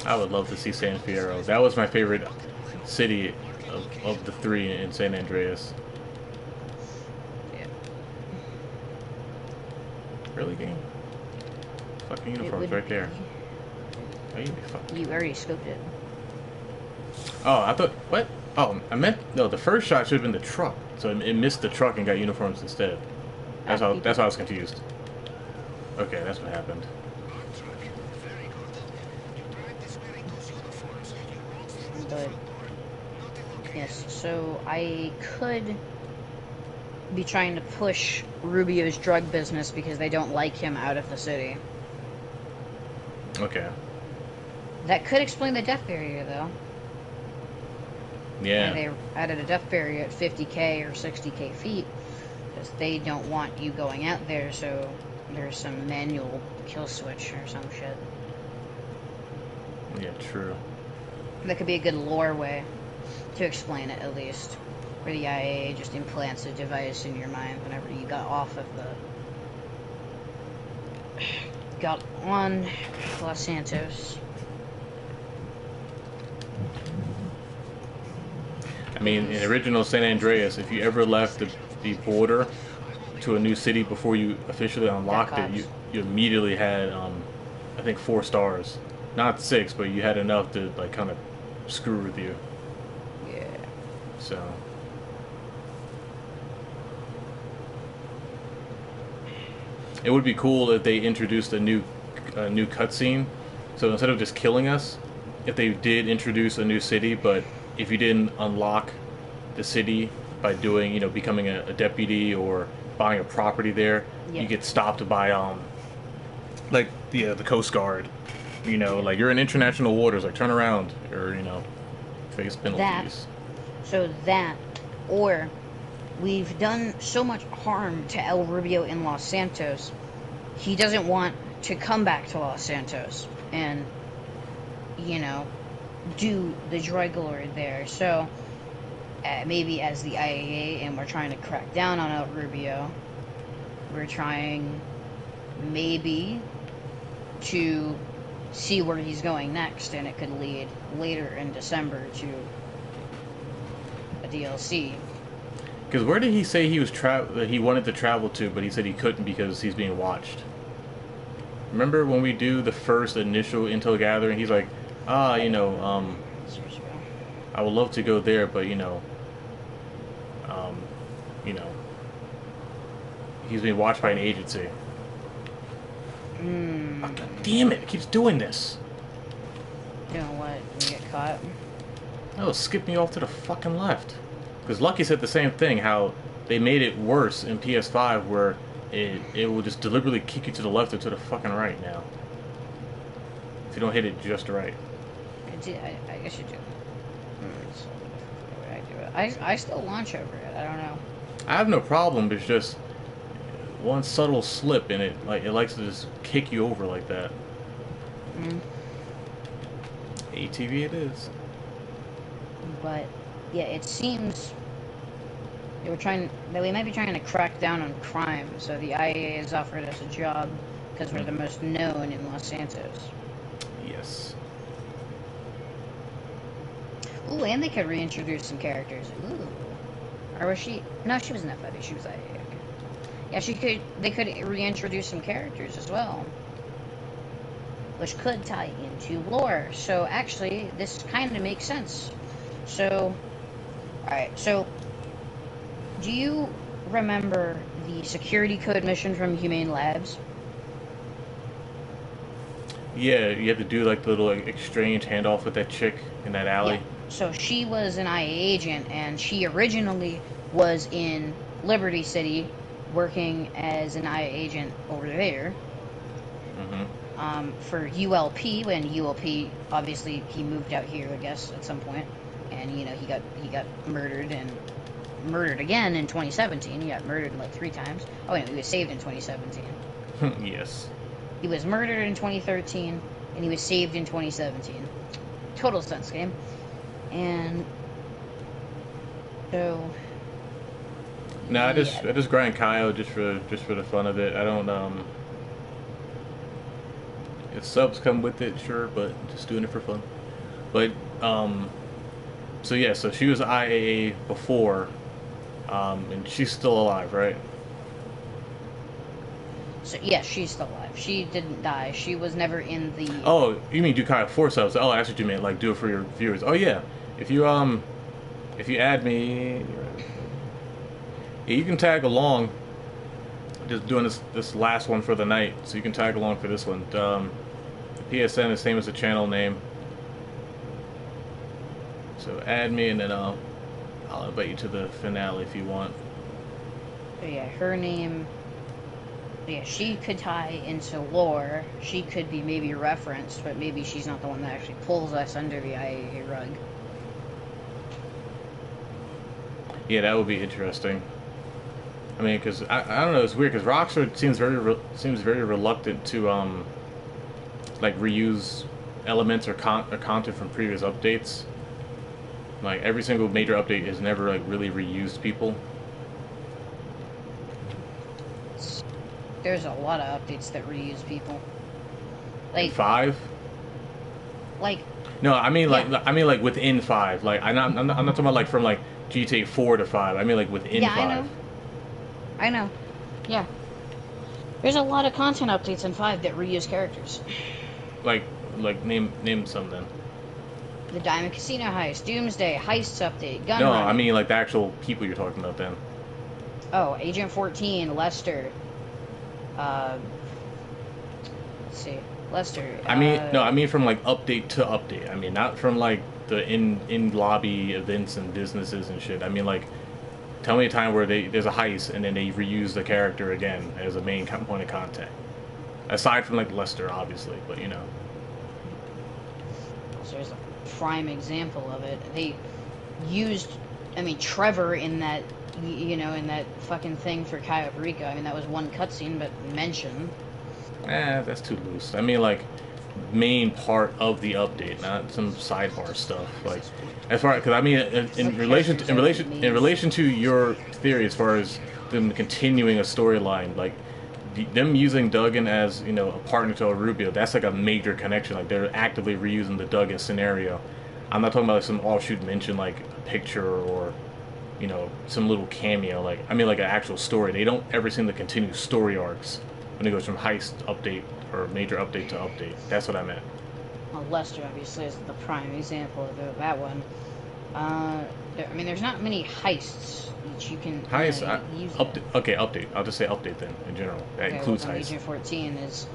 I would love to see San Fierro. That was my favorite city of the three in San Andreas. Yeah. Really, game? Fucking uniforms right there. Oh, you be fucking. You already scoped it. Oh, I thought what? Oh, I meant no. The first shot should have been the truck, so it missed the truck and got uniforms instead. That's how I was confused. Okay, that's what happened. But yes, so I could be trying to push Rubio's drug business because they don't like him out of the city. Okay. That could explain the death barrier, though. Yeah. And they added a death barrier at 50k or 60k feet because they don't want you going out there, so there's some manual kill switch or some shit. Yeah, true. That could be a good lore way to explain it, at least. Where the IAA just implants a device in your mind whenever you got off of got on Los Santos. I mean, in original San Andreas, if you ever left the border to a new city before you officially unlocked it, you immediately had, I think, 4 stars. Not 6, but you had enough to, like, kind of screw with you. Yeah. So. It would be cool if they introduced a new cutscene. So instead of just killing us, if they did introduce a new city, but if you didn't unlock the city by doing, becoming a deputy or buying a property there, Yeah. you get stopped by, like the Coast Guard. Like you're in international waters, like turn around, or face penalties. Or we've done so much harm to El Rubio in Los Santos, he doesn't want to come back to Los Santos and, you know, do the drug lord there. So maybe as the IAA, and we're trying to crack down on El Rubio, we're trying maybe to see where he's going next, and it could lead later in December to a DLC. Because where did he say he was he wanted to travel to, but he said he couldn't because he's being watched? Remember when we do the first initial intel gathering? He's like, you know, I would love to go there, but you know, he's being watched by an agency. Oh, God damn it! It keeps doing this. Doing what? You get caught? Oh, skip me off to the fucking left. Because Lucky said the same thing, how they made it worse in PS5 where it will just deliberately kick you to the left or to the fucking right now. If you don't hit it just right. I guess you do. So, the way I do it. I still launch over it. I don't know. I have no problem, but it's just one subtle slip and it likes to just kick you over like that. ATV it is. But yeah, it seems we might be trying to crack down on crime. So the IAA has offered us a job because we're the most known in Los Santos. Yes. Ooh, and they could reintroduce some characters. Ooh. Or was she? No, she was in FIB. She was IAA. Yeah, they could reintroduce some characters as well, which could tie into lore. So actually, this kind of makes sense. So, alright, so do you remember the security code mission from Humane Labs? Yeah, you have to do like the little exchange handoff with that chick in that alley. Yeah. So she was an IA agent, and she originally was in Liberty City working as an IA agent over there. For ULP, when ULP, obviously, he moved out here, I guess, at some point. And, you know, he got murdered and murdered again in 2017. He got murdered like 3 times. Oh, wait, he was saved in 2017. Yes. He was murdered in 2013, and he was saved in 2017. Total sense game. And so... No, I just grind Kyle just for the fun of it. I don't if subs come with it, sure, but just doing it for fun. But so yeah, so she was IAA before, and she's still alive, right? So yes, she's still alive. She didn't die. She was never in the. Oh, you mean do Kyle 4 subs? Oh, that's what you meant. Like do it for your viewers. Oh yeah, if you add me. Yeah, you can tag along. Just doing this last one for the night, so you can tag along for this one. The PSN is same as the channel name. So add me, and then I'll invite you to the finale if you want. So yeah, her name. Yeah, she could tie into lore. She could be maybe referenced, but maybe she's not the one that actually pulls us under the IAA rug. Yeah, that would be interesting. I mean, because I don't know, it's weird because Rockstar seems very reluctant to like reuse elements or content from previous updates. Like every single major update has never like really reused people. There's a lot of updates that reuse people. Like 5. Like. No, I mean like yeah. I mean like within 5. Like I'm not talking about like from like GTA 4 to 5. I mean like within 5. I know. Yeah. There's a lot of content updates in 5 that reuse characters. Like name some then. The Diamond Casino heist, Doomsday, Heists update, Gun No, Running. I mean like the actual people you're talking about then. Oh, Agent 14, Lester. Let's see. Lester. I mean, no, I mean from like update to update. I mean not from like the in lobby events and businesses and shit. I mean like, tell me a time where there's a heist and then they reuse the character again as a main point of contact. Aside from like Lester, obviously, but you know. So there's a prime example of it. They used, I mean, Trevor in that, you know, in that fucking thing for Cayo Perico. I mean, that was one cutscene, but mentioned. That's too loose. I mean, like, main part of the update, not some sidebar stuff. Like, as far because I mean, in relation to, in relation to your theory, as far as them continuing a storyline, like them using Duggan as a partner to El Rubio, that's like a major connection. Like they're actively reusing the Duggan scenario. I'm not talking about like some offshoot mention, like a picture or some little cameo. Like I mean, like an actual story. They don't ever seem to continue story arcs when it goes from heist update or major update to update. That's what I meant. Well, Lester obviously is the prime example of that one. I mean, there's not many heists that you can Heist, use. okay, update. I'll just say update then in general. That includes heist. Agent 14 is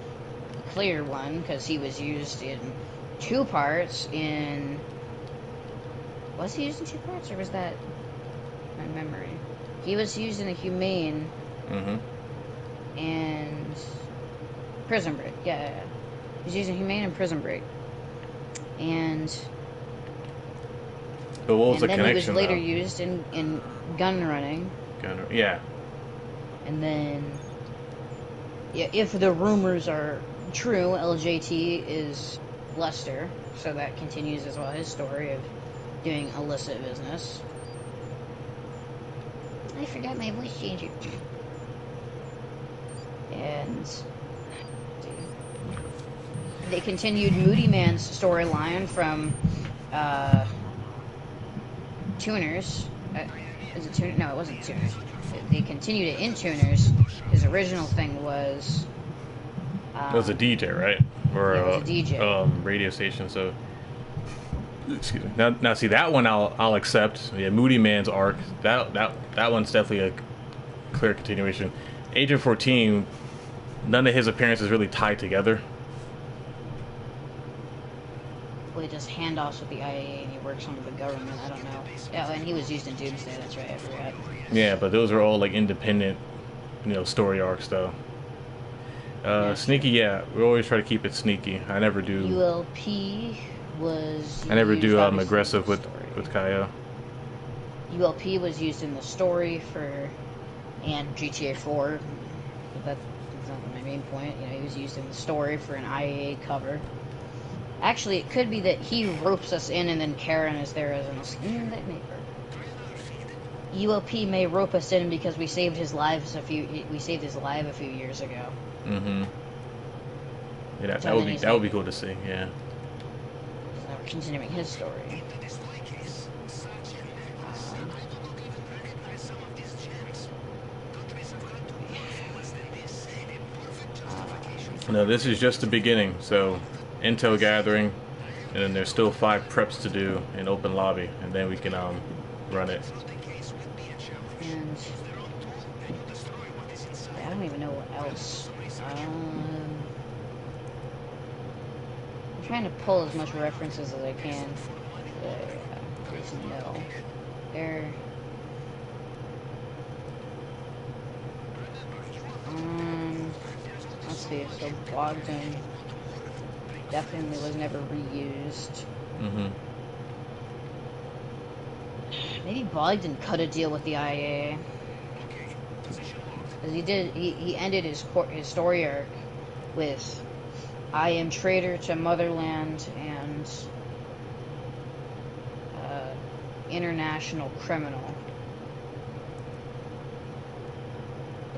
a clear one because he was used in 2 parts. Was he used in 2 parts, or was that my memory? He was used in a Humane. And Prison Break. Yeah. He was using Humane and Prison Break. But what was the connection? Then he was later used in Gun Running. Yeah. And then, yeah, if the rumors are true, LJT is Lester, so that continues as well his story of doing illicit business. I forgot my voice changer. And they continued Moody Man's storyline from Tuners. Is it Tuners? No, it wasn't Tuners. They continued it in Tuners. His original thing was... it was a DJ, right? Or it was a DJ. Radio station, so... Excuse me. Now, see, that one I'll accept. Yeah, Moody Man's arc. That one's definitely a clear continuation. Agent 14, none of his appearances really tied together. Well, he does handoffs with the IAA and he works under the government. I don't know. Yeah, and he was used in Doomsday. That's right. I forgot. Yeah, but those are all like independent, story arcs though. Sneaky, yeah, we always try to keep it sneaky. I never do. ULP was. I never do aggressive with Kaio. ULP was used in the story and GTA 4. But that's not my main point. He was used in the story for an IAA cover. Actually, it could be that he ropes us in, and then Karen is there as an ULP may rope us in because we saved his life a few years ago. Yeah, that would be cool to see. Yeah. So we're continuing his story. No, this is just the beginning. So, intel gathering, and then there's still 5 preps to do in open lobby, and then we can run it. And I don't even know what else. I'm trying to pull as much references as I can. There's no. There. Let's see. So Bogdan definitely was never reused. Maybe Bogdan cut a deal with the IAA. Because he ended his story arc with I am traitor to motherland and international criminal.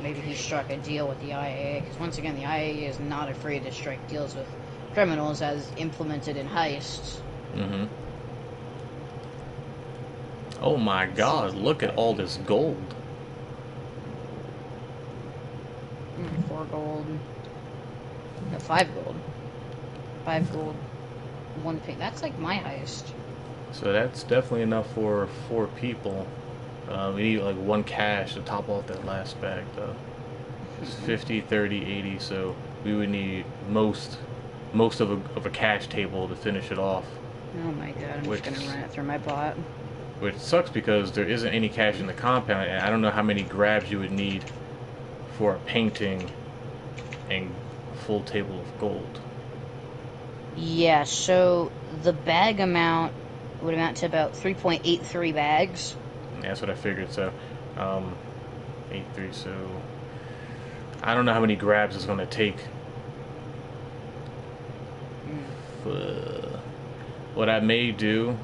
Maybe he struck a deal with the IAA, because once again the IAA is not afraid to strike deals with criminals as implemented in Heists. Oh my god, look at all this gold. 4 gold. No, 5 gold. 5 gold. 1 pink. That's like my heist. So that's definitely enough for 4 people. We need like 1 cash to top off that last bag though. It's 50, 30, 80, so we would need most of a cash table to finish it off. Oh my god, I'm just gonna run it through my bot. Which sucks because there isn't any cash in the compound, and I don't know how many grabs you would need for a painting and full table of gold. Yeah, so the bag amount would amount to about 3.83 bags. Yeah, that's what I figured. So, 83. So, I don't know how many grabs it's going to take what I may do.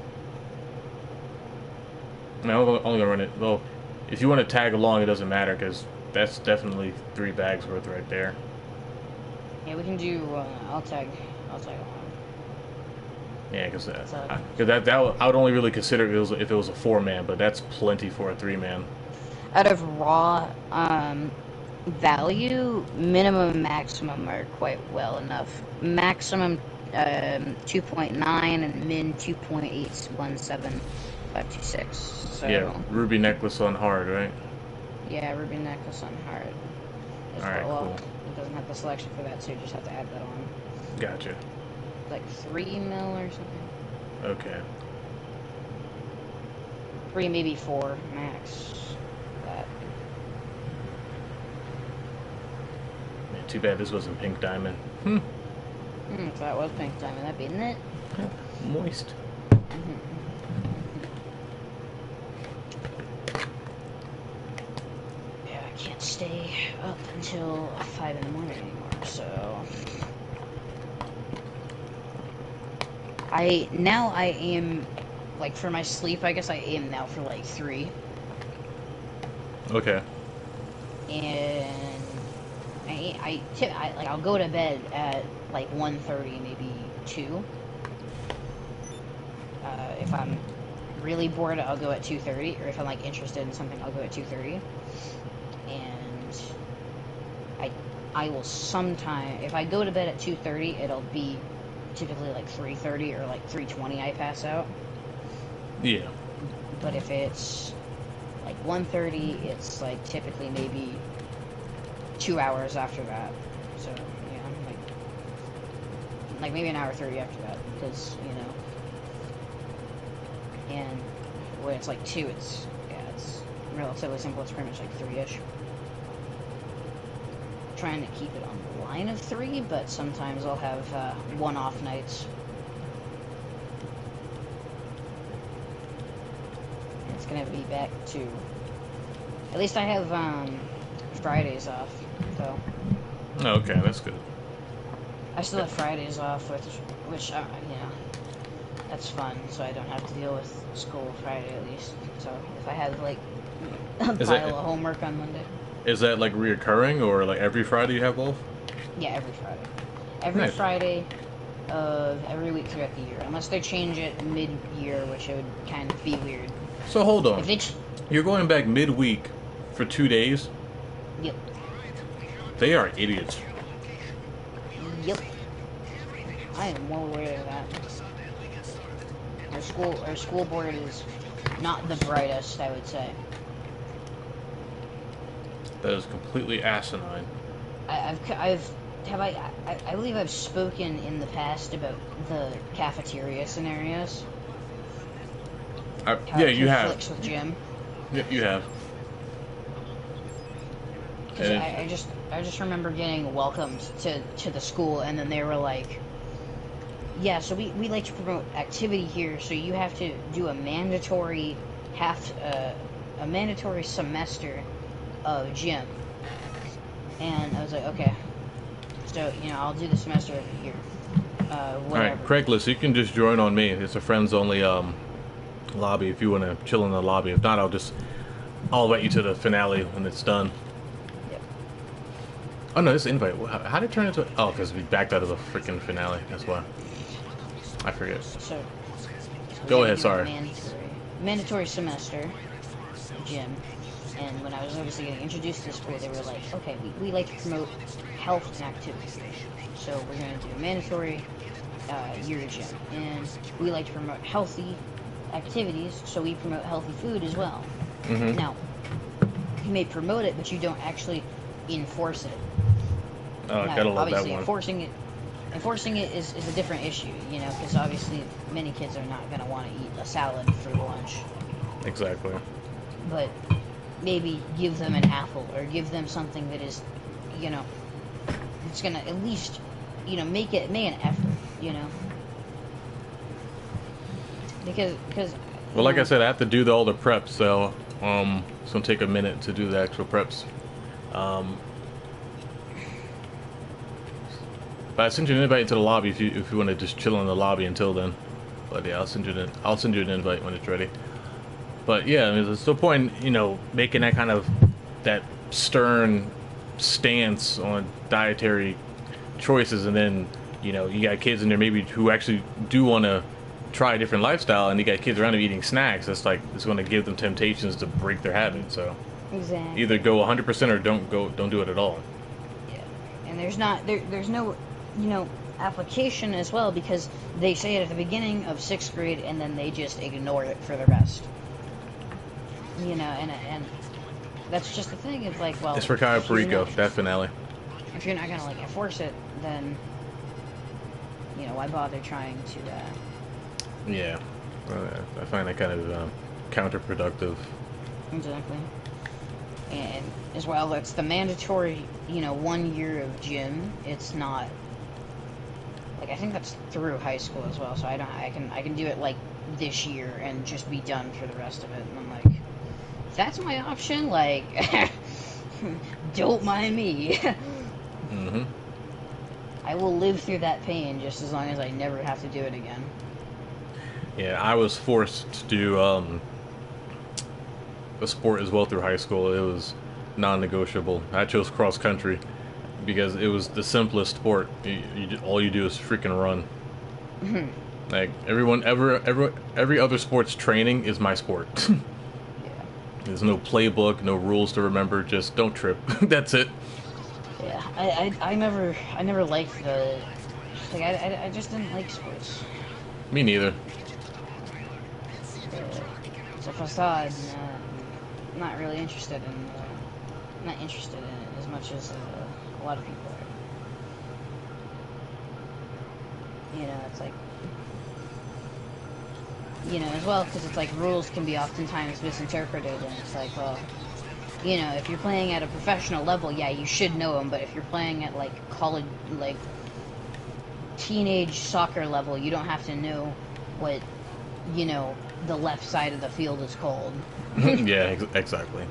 I'm only gonna run it. Well, if you want to tag along, it doesn't matter because that's definitely 3 bags worth right there. Yeah, we can do. I'll tag along. Yeah, because I would only really consider it if it was a 4-man, but that's plenty for a 3-man. Out of raw value, minimum and maximum are quite well enough. Maximum 2.9 and min 2.817526. So Yeah, ruby necklace on hard, right? yeah, ruby necklace on hard. All right, cool. It doesn't have the selection for that, so you just have to add that on. Gotcha. Like 3 mil or something. Okay. 3, maybe 4 max. That. Man, too bad this wasn't pink diamond. If that was pink diamond, that'd be it. Moist. Yeah, I can't stay up until 5 in the morning anymore, so I aim, like, for my sleep, I guess I aim now for like 3. Okay. And I'll go to bed at like 1:30, maybe 2. If I'm really bored, I'll go at 2:30, or if I'm like interested in something, I'll go at 2:30. And I will sometime, if I go to bed at 2:30, it'll be typically like 3:30 or like 3:20 I pass out. Yeah. But if it's like 1:30, it's like typically maybe 2 hours after that. So yeah, like maybe an hour 30 after that, because and when it's like 2, it's relatively simple. It's pretty much like 3-ish. Trying to keep it on the line of 3, but sometimes I'll have one-off nights. And it's gonna be back to, at least I have Fridays off, so. Okay, that's good. I still have Fridays off, which that's fun, so I don't have to deal with school Friday at least. So if I have like a pile of homework on Monday. Is that like reoccurring, or like every Friday you have off? Yeah, every Friday. Every Friday of every week throughout the year, unless they change it mid-year, which it would kind of be weird. So hold on. If You're going back midweek for 2 days? Yep. They are idiots. Yep. I am well aware of that. Our school board is not the brightest, I would say. That is completely asinine. I believe I've spoken in the past about the cafeteria scenarios. Yeah, you have. Conflicts with gym. Yeah, you have. I just remember getting welcomed to the school, and then they were like, yeah, so we like to promote activity here, so you have to do a mandatory semester of gym. And I was like, okay, so I'll do the semester every year. Whatever. Alright, Craigslist, you can just join on me. It's a friends only lobby if you want to chill in the lobby. If not, I'll invite you to the finale when it's done. Yep. Oh no, this invite. How did it turn into? Oh, because we backed out of the freaking finale. That's why. I forget. So Go ahead. Sorry. Mandatory semester gym. And when I was obviously getting introduced to the school, they were like, okay, we like to promote health and activity. So we're going to do a mandatory year gym. And we like to promote healthy activities, so we promote healthy food as well. Mm-hmm. Now, you may promote it, but you don't actually enforce it. Oh, now, gotta love that one. Enforcing it is a different issue, because obviously many kids are not going to want to eat a salad for lunch. Exactly. But maybe give them an apple, or give them something that is, it's gonna at least, make an effort, because. Well, like I said, I have to do all the preps, so it's gonna take a minute to do the actual preps. But I sent you an invite into the lobby if you want to just chill in the lobby until then. But yeah, I'll send you an invite when it's ready. But yeah, I mean, there's no point, making that kind of that stern stance on dietary choices, and then you got kids in there maybe who actually do want to try a different lifestyle, and you got kids around them eating snacks. That's like it's going to give them temptations to break their habit. So Exactly. either go 100% or don't do it at all. Yeah. And there's no, application as well, because they say it at the beginning of 6th grade and then they just ignore it for the rest. And that's just the thing. It's like, well, It's for Cayo Perico, that finale. if you're not gonna like enforce it, then why bother trying to? Yeah, I find that kind of counterproductive. Exactly. And as well, it's the mandatory, 1 year of gym. It's not like, I think that's through high school as well. So I can do it like this year and just be done for the rest of it. And I'm like, if that's my option, like, don't mind me. Mm-hmm. I will live through that pain just as long as I never have to do it again. Yeah, I was forced to do a sport as well through high school. It was non-negotiable. I chose cross country because it was the simplest sport. All you do is freaking run. Mm-hmm. Like every other sport's training is my sport. Yeah. There's no playbook, no rules to remember. Just don't trip. That's it. Yeah. I never liked the, like, I just didn't like sports. Me neither. It's a facade. Not really interested in. Not interested in it as much as a lot of people are. It's like, as well, because it's like rules can be oftentimes misinterpreted, and it's like, well, if you're playing at a professional level, yeah, you should know them, but if you're playing at like college, like teenage soccer level, you don't have to know what, the left side of the field is called. Yeah, exactly.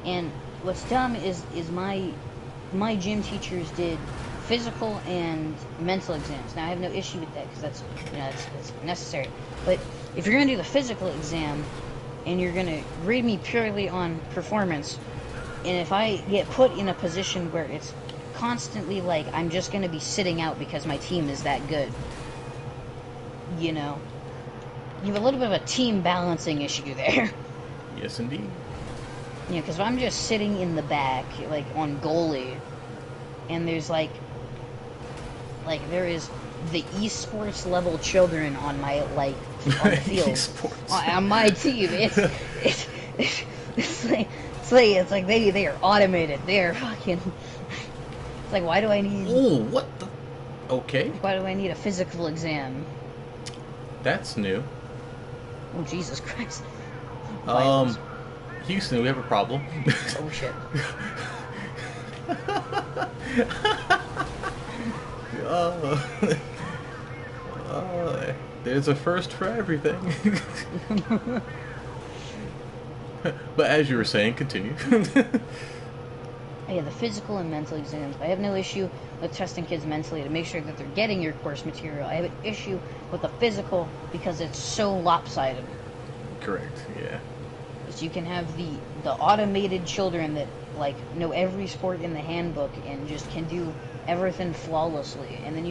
And what's dumb is my gym teachers did physical and mental exams. Now I have no issue with that because that's necessary. But if you're gonna do the physical exam and you're gonna grade me purely on performance, and if I get put in a position where it's constantly like I'm just gonna be sitting out because my team is that good, you have a little bit of a team balancing issue there. Yes, indeed. Because if I'm just sitting in the back, like, on goalie, and there's, like, there is the esports level children on my, like, on the field. On my team. It's like they are automated. They are fucking... It's like, why do I need... Oh, what the... Okay. Why do I need a physical exam? That's new. Oh, Jesus Christ. Houston, we have a problem. Oh, shit. There's a first for everything. But as you were saying, continue. Yeah, the physical and mental exams. I have no issue with testing kids mentally to make sure that they're getting your course material. I have an issue with the physical because it's so lopsided. Correct, yeah. So you can have the automated children that, like, know every sport in the handbook and just can do everything flawlessly. And then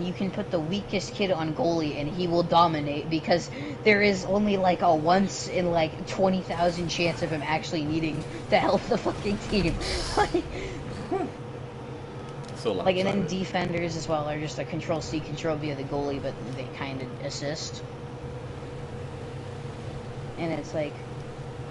you can put the weakest kid on goalie and he will dominate because there is only like a once in like 20,000 chance of him actually needing to help the fucking team. So like, and then defenders as well are just a Control-C, Control-V of the goalie, but they kind of assist. And it's like,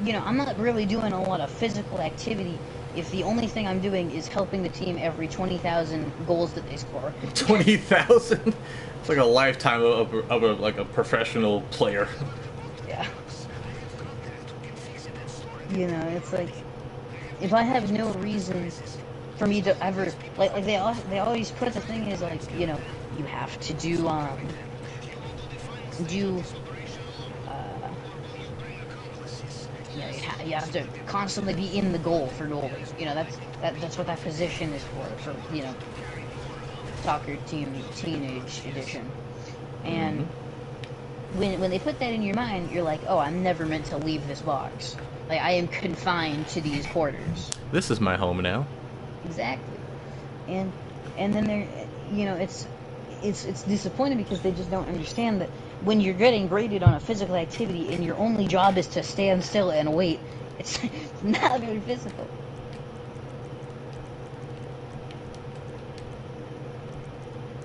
I'm not really doing a lot of physical activity if the only thing I'm doing is helping the team every 20,000 goals that they score. 20,000? It's like a lifetime of a professional player. Yeah. It's like, if I have no reason for me to ever, like they always put the thing is like, you have to do you have to constantly be in the goal for goalies. You know, that's what that position is for you know, soccer team teenage edition. And when they put that in your mind, you're like, oh, I'm never meant to leave this box. Like, I am confined to these quarters. This is my home now. Exactly. And then they're, you know, it's disappointing because they just don't understand that when you're getting graded on a physical activity and your only job is to stand still and wait, it's not very physical.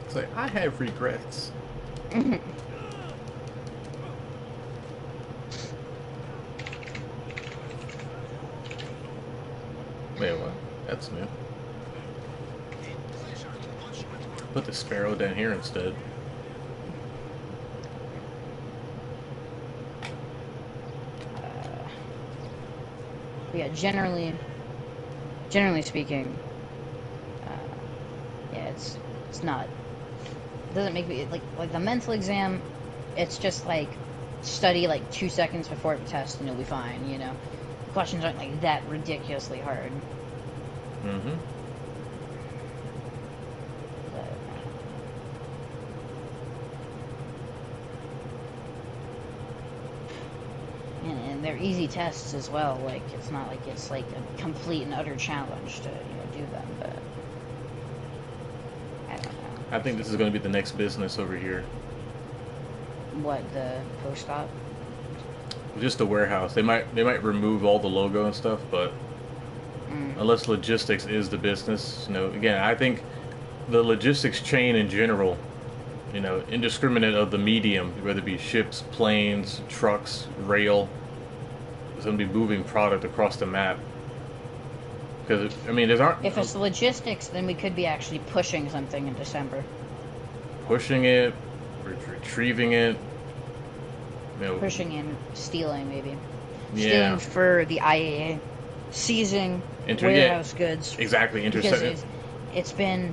It's like, I have regrets. Wait, what? That's new. Put the sparrow down here instead. Yeah, generally speaking, yeah, it's not. It doesn't make me like the mental exam. It's just like study like 2 seconds before the test and you'll be fine. You know, the questions aren't like that ridiculously hard. And they're easy tests as well. Like, it's not like it's like a complete and utter challenge to, you know, do them. But I don't know. I think this is going to be the next business over here. What, the post-op? Just a warehouse. They might remove all the logo and stuff, but unless logistics is the business, you know, again, I think the logistics chain in general, you know, indiscriminate of the medium, whether it be ships, planes, trucks, rail, is going to be moving product across the map. Because, I mean, there's aren't... If it's logistics, then we could be actually pushing something in December. Pushing it, retrieving it, you know... Pushing and stealing, maybe. Yeah. Stealing for the IAA. Seizing warehouse goods. Exactly, because it's been...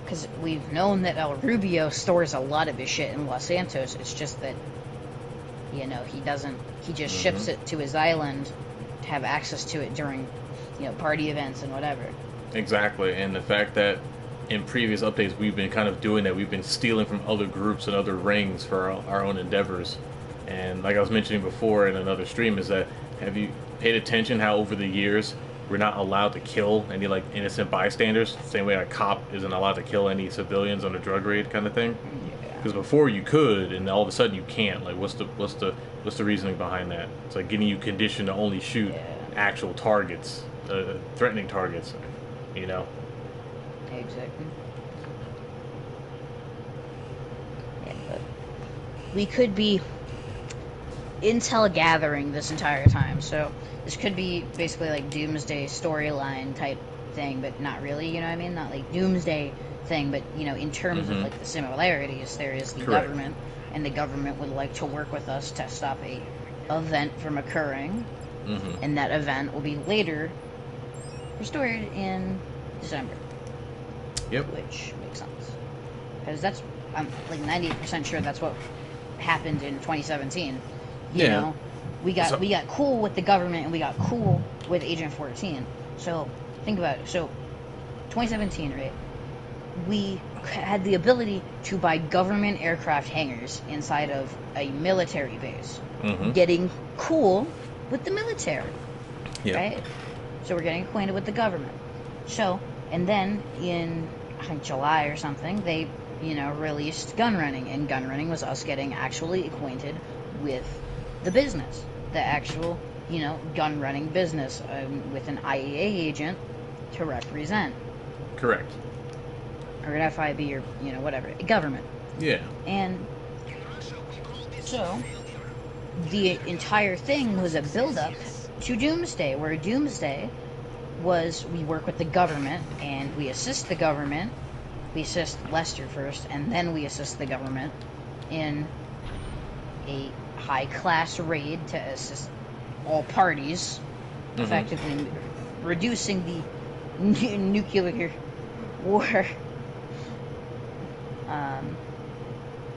Because we've known that El Rubio stores a lot of his shit in Los Santos. It's just that, you know, he doesn't... He just ships it to his island to have access to it during, you know, party events and whatever. Exactly, and the fact that in previous updates we've been kind of doing that. We've been stealing from other groups and other rings for our own endeavors. And like I was mentioning before in another stream, is that have you paid attention how over the years we're not allowed to kill any like innocent bystanders? Same way a cop isn't allowed to kill any civilians on a drug raid kind of thing. Because before you could, and all of a sudden you can't. Like, what's the reasoning behind that? It's like getting you conditioned to only shoot actual targets, threatening targets. You know. Exactly. Yeah, but we could be intel gathering this entire time, so this could be basically like Doomsday storyline type thing, but not really, you know what I mean? Not like Doomsday thing, but, you know, in terms of like the similarities, there is the government, and the government would like to work with us to stop a event from occurring, and that event will be later restored in December. Yep. Which makes sense. Because that's, I'm like 98% sure that's what happened in 2017. You know, we got cool with the government and we got cool with Agent 14. So think about it. So 2017, right? We had the ability to buy government aircraft hangars inside of a military base, getting cool with the military, right? So we're getting acquainted with the government. So, and then in I think July or something, they, you know, released gun running, and gun running was us getting actually acquainted with the business, the actual, you know, gun running business, with an IAA agent to represent. Correct. Or an FIB or, you know, whatever, government. Yeah. And so the entire thing was a build-up to Doomsday, where Doomsday was we work with the government and we assist the government. We assist Lester first, and then we assist the government in a high-class raid to assist all parties, effectively reducing the nuclear war.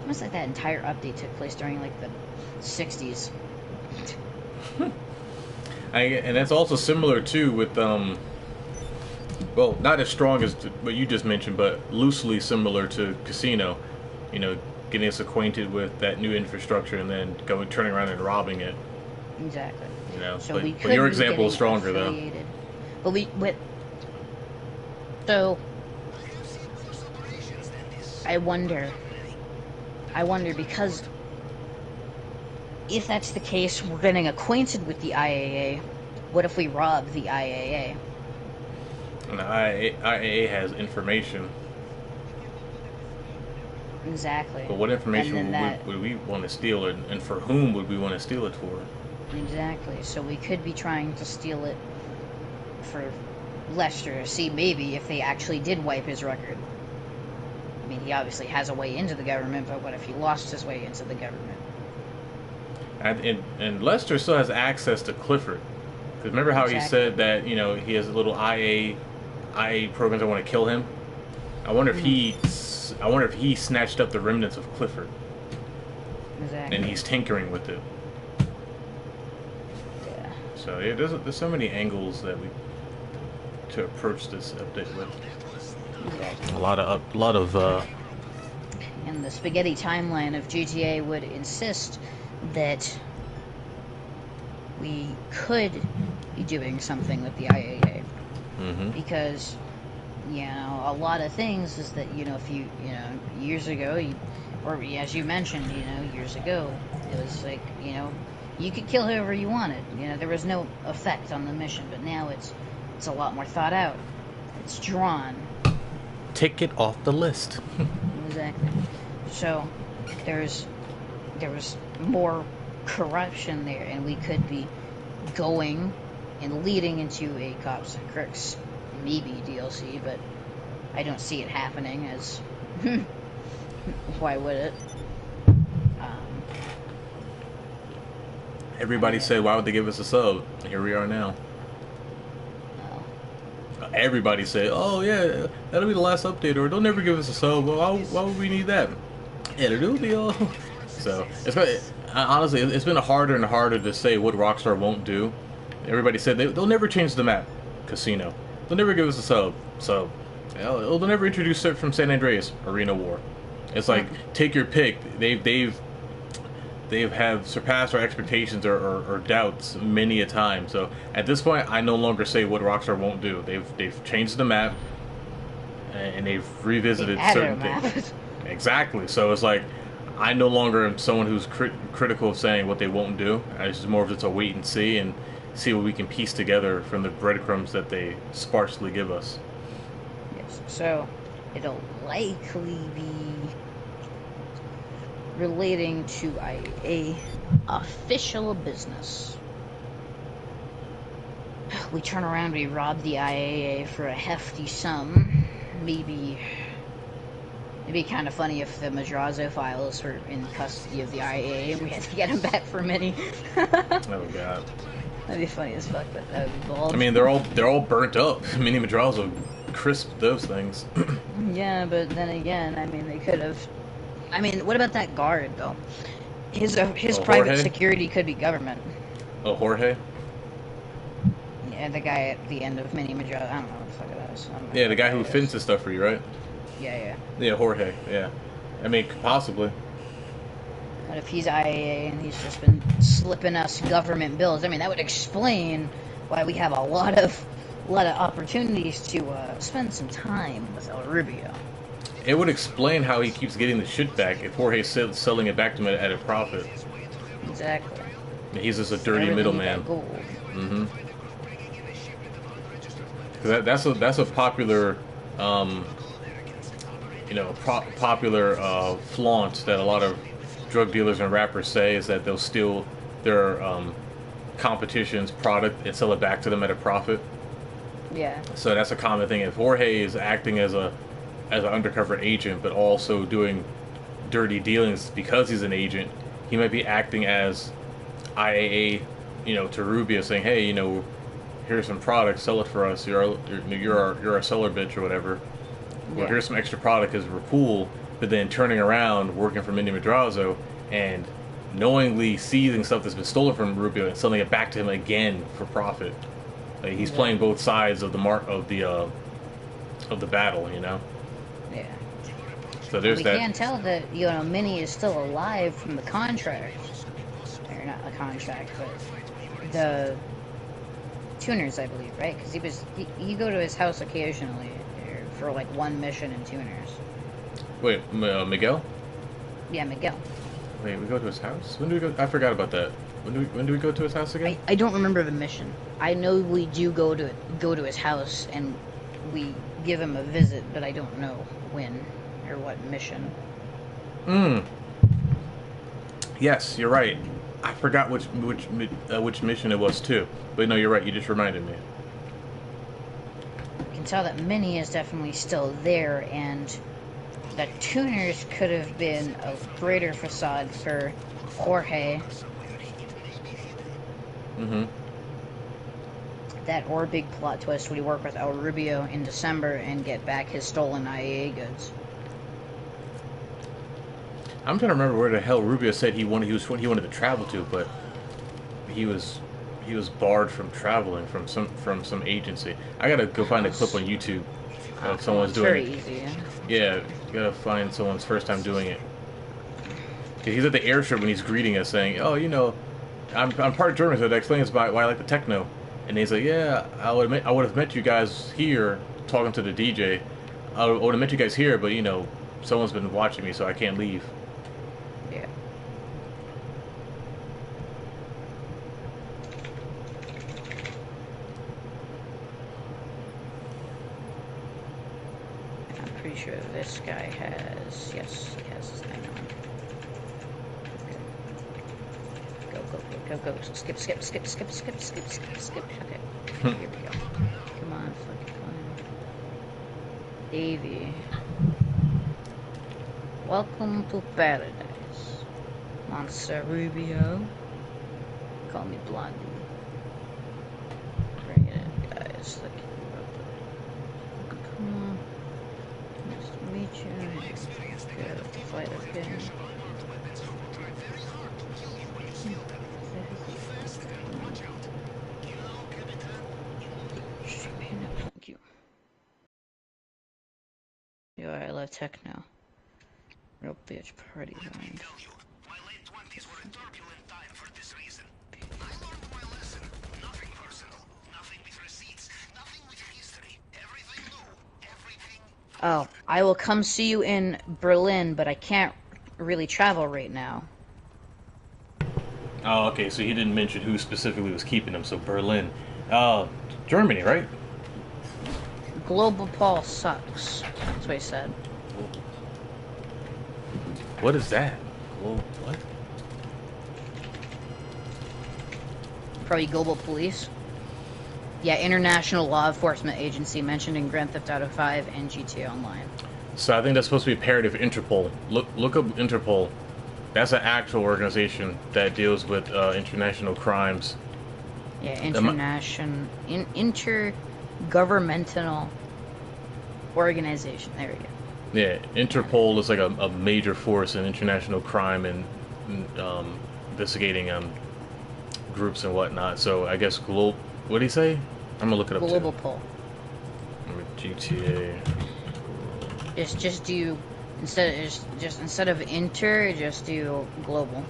Almost like that entire update took place during like the 60s. And that's also similar too with well, not as strong as what you just mentioned, but loosely similar to Casino. You know, getting us acquainted with that new infrastructure and then turning around and robbing it. Exactly. You know, So but, we but could your be example is getting stronger affiliated. But so I wonder because if that's the case, we're getting acquainted with the IAA. What if we rob the IAA? though. And the IAA has information. Exactly. But what information And then would we want to steal, and for whom would we want to steal it for? Exactly. So we could be trying to steal it for Lester. See, maybe if they actually did wipe his record. I mean, he obviously has a way into the government, but what if he lost his way into the government? And Lester still has access to Clifford. Because remember how he said that, you know, he has a little IA programs that want to kill him? I wonder if he snatched up the remnants of Clifford. Exactly. And he's tinkering with it. Yeah. So yeah, there's so many angles that we to approach this update with. Exactly. A lot of And the spaghetti timeline of GTA would insist that we could be doing something with the IAA. Because, you know, a lot of things is that, you know, if you know, years ago, or as you mentioned, you know, years ago, it was like, you know, you could kill whoever you wanted. You know, there was no effect on the mission, but now it's a lot more thought out. It's drawn. Take it off the list. Exactly. So there was more corruption there, and we could be going and leading into a Cops and Crooks maybe DLC, but I don't see it happening. As why would it? Everybody said, why would they give us a sub? Here we are now. Everybody said, oh yeah, that'll be the last update, or they'll never give us a sub. Well, why would we need that? Yeah, it'll be all. So honestly, it's been harder and harder to say what Rockstar won't do. Everybody said they'll never change the map. Casino. They'll never give us a sub. So they'll never introduce it from San Andreas. Arena War. It's like, take your pick. They have surpassed our expectations or doubts many a time. So at this point, I no longer say what Rockstar won't do. They've changed the map, and they've revisited certain things. Exactly. So it's like, I no longer am someone who's critical of saying what they won't do. It's just more of just a wait and see what we can piece together from the breadcrumbs that they sparsely give us. Yes. So it'll likely be relating to a official business. We turn around, we rob the IAA for a hefty sum. Maybe it'd be kind of funny if the Madrazo files were in custody of the IAA and we had to get them back for many. Oh god, that'd be funny as fuck. But that would be bold. I mean, they're all burnt up. Mini Madrazo crisped those things. Yeah, but then again, I mean, they could have. I mean, what about that guard though? His private Jorge? security could be government. Oh, Jorge? Yeah, the guy at the end of Mini Madrazo. I don't know what the fuck it is. Yeah, the guy who fences stuff for you, right? Yeah. Yeah, Jorge. Yeah. I mean, possibly. What if he's IAA and he's just been slipping us government bills? I mean, that would explain why we have a lot of opportunities to spend some time with El Rubio. It would explain how he keeps getting the shit back if Jorge's selling it back to him at a profit. Exactly. He's just a dirty middleman. Mm-hmm. That's a popular, popular flaunt that a lot of drug dealers and rappers say, is that they'll steal their competition's product and sell it back to them at a profit. Yeah. So that's a common thing. If Jorge is acting as an undercover agent, but also doing dirty dealings because he's an agent, he might be acting as IAA, to Rubio, saying, "Hey, here's some product, sell it for us. You're our seller bitch or whatever. Yeah. Or here's some extra product because we're cool." But then turning around, working for Mini Madrazo, and knowingly seizing stuff that's been stolen from Rubio and selling it back to him again for profit. Like, he's playing Exactly. both sides of the battle, you know. Yeah. So And there's we that. can tell that, you know, Minnie is still alive from the contract. Or not a contract, but the tuners, I believe, right? Because you go to his house occasionally for like one mission in tuners. Wait, Miguel? Yeah, Miguel. Wait, we go to his house? When do we go? I forgot about that. When do we go to his house again? I don't remember the mission. I know we do go to his house and we give him a visit, but I don't know when or what mission. Yes, you're right. I forgot which mission it was too. But no, you're right. You just reminded me. You can tell that Minnie is definitely still there, and the tuners could have been a greater facade for Jorge. Mm-hmm. That or big plot twist would he work with El Rubio in December and get back his stolen IAA goods. I'm trying to remember where the hell Rubio said he wanted to travel to, but he was barred from traveling from some agency. I gotta go find a clip on YouTube of someone's It's doing very it. easy. Yeah, you gotta find someone's first time doing it. 'Cause he's at the airstrip when he's greeting us, saying, "Oh, you know, I'm part German, so that explains why I like the techno." And he's like, "Yeah, I would have met you guys here talking to the DJ. I would have met you guys here, but you know, someone's been watching me, so I can't leave." Yeah. I'm pretty sure this guy has... Yes, he has his thing on. Go. Skip. Okay. Here we go. Come on, fucking fine. Davey. Welcome to paradise. Monster Rubio. Call me Blondie. Bring it in, guys. Come on. Nice to meet you. Good fight again. Thank you. Yo, I love techno. Real bitch party vibes. My late 20s were a turbulent time for this reason. I learned my lesson. Nothing personal. Nothing with receipts. Nothing with history. Everything new. Everything... Oh, I will come see you in Berlin, but I can't really travel right now. Oh, okay. So he didn't mention who specifically was keeping him. So Berlin, Germany, right? Global Paul sucks. That's what he said. What is that? What? Probably Global Police. Yeah, International Law Enforcement Agency mentioned in Grand Theft Auto 5 and GTA Online. So I think that's supposed to be a parody of Interpol. Look up Interpol. That's an actual organization that deals with international crimes. Yeah, intergovernmental organization. There we go. Yeah, Interpol is like a major force in international crime and investigating groups and whatnot. So I guess what did he say? I'm gonna look it up Global too. Pol. GTA. Just do instead of inter, just do global.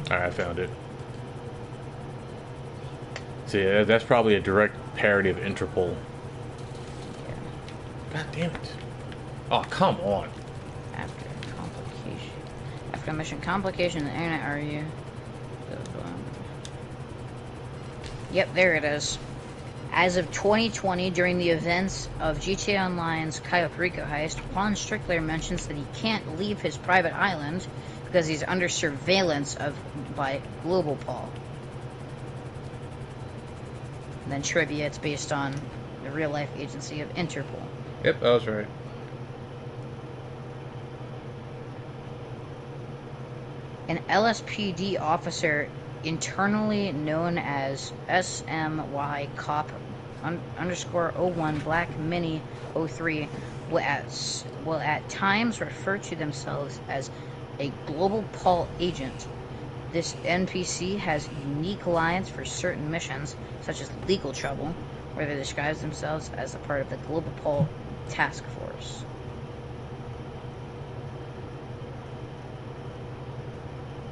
Alright, I found it. See, that's probably a direct parody of Interpol. God damn it. Oh, come on. After mission complication, the internet are you? Yep, there it is. As of 2020, during the events of GTA Online's Cayo Perico heist, Juan Strickler mentions that he can't leave his private island because he's under surveillance by Global Paul. And then trivia, it's based on the real-life agency of Interpol. Yep, that was right. An LSPD officer internally known as SMY Cop underscore 01 Black Mini 03 will at times refer to themselves as a global Paul agent. This NPC has unique lines for certain missions, such as legal trouble, where they disguise themselves as a part of the Global Paul task force.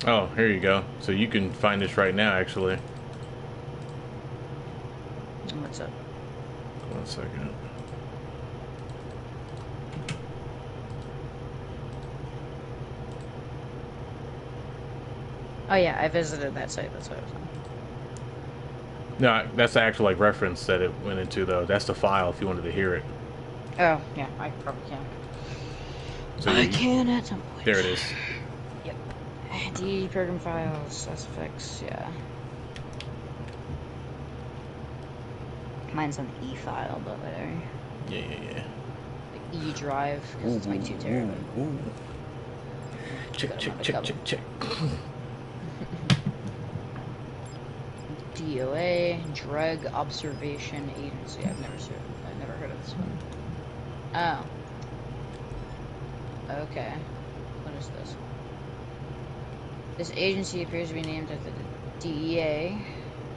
Oh, here you go. So you can find this right now, actually. What's up? 1 second. Oh yeah, I visited that site. That's what I was on. No, that's the actual like reference that it went into, though. That's the file if you wanted to hear it. Oh yeah, I probably can. So I can at some point. there it is. Yep. D program files, SFX, yeah. Mine's on the E file, but whatever. Yeah. The E drive, because it's like 2 terabyte. Ooh. Check. DOA, Drug Observation Agency. I've never heard of this one. Oh. Okay. What is this? This agency appears to be named after the DEA.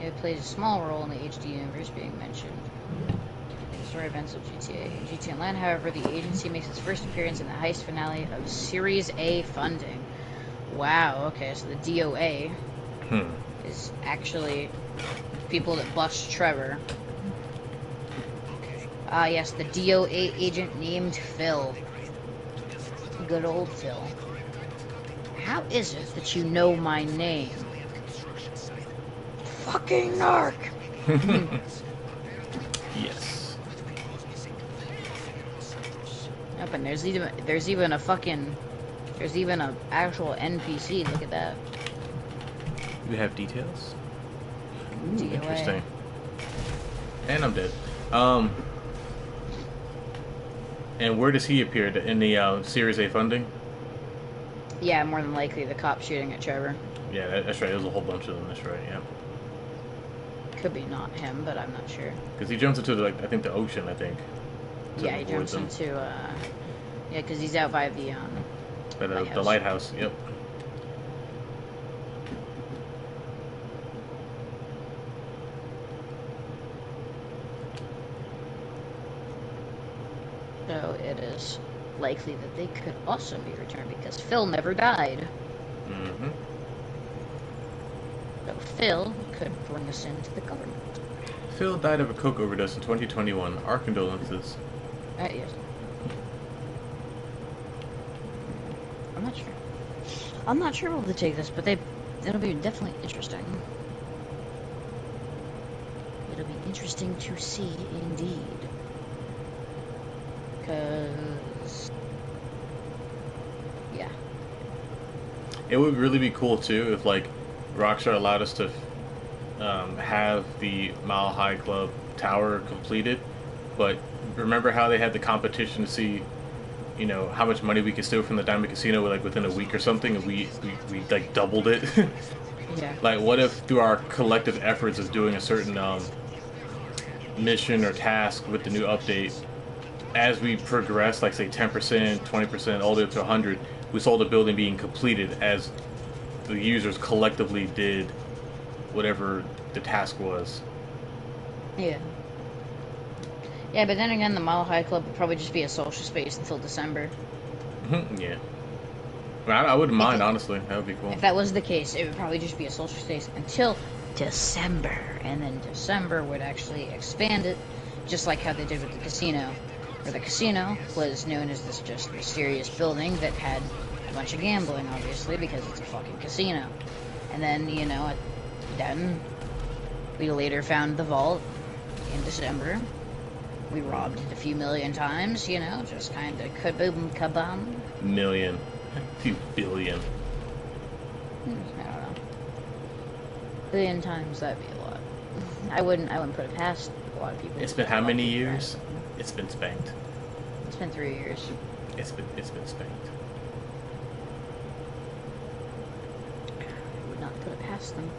It plays a small role in the HD universe being mentioned in the story events of GTA. In GTA Online, however, the agency makes its first appearance in the heist finale of Series A funding. Wow, okay, so the DOA is actually people that bust Trevor. Yes, the DOA agent named Phil. Good old Phil. How is it that you know my name? Fucking narc! Yes. Yep, and there's even a actual NPC. Look at that. You have details? Ooh, DOA. interesting. And I'm dead. And where does he appear? In the Series A funding? Yeah, more than likely the cop shooting at Trevor. Yeah, that's right. There's a whole bunch of them. That's right. Yeah. Could be not him, but I'm not sure. Because he jumps into I think the ocean. I think. Yeah, he jumps into yeah, because he's out by the lighthouse. The lighthouse. Yep. So it is likely that they could also be returned because Phil never died. Mm-hmm. So Phil could bring us into the government. Phil died of a coke overdose in 2021. Our condolences. Yes. I'm not sure how to take this, but it'll be definitely interesting. It'll be interesting to see, indeed. Because, yeah. It would really be cool too if like Rockstar allowed us to have the Mile High Club tower completed, but remember how they had the competition to see, you know, how much money we could steal from the Diamond Casino like within a week or something, and we like doubled it. Yeah. Like, what if through our collective efforts of doing a certain mission or task with the new update, as we progress, like say 10%, 20%, all the way up to 100, we saw the building being completed as the users collectively did whatever the task was. Yeah. Yeah, but then again, the Mile High Club would probably just be a social space until December. Yeah. Well, I wouldn't mind, honestly. That would be cool. If that was the case, it would probably just be a social space until December. And then December would actually expand it, just like how they did with the casino. Where the casino was known as this just mysterious building that had a bunch of gambling, obviously, because it's a fucking casino. And then, you know, then we later found the vault in December. We robbed it a few million times, you know, just kind of kaboom, kabam. Million. A few billion. I don't know. Billion times, that'd be a lot. I wouldn't put it past a lot of people. It's been how many years? It's been spanked. It's been 3 years. It's been spanked. I would not put it past them.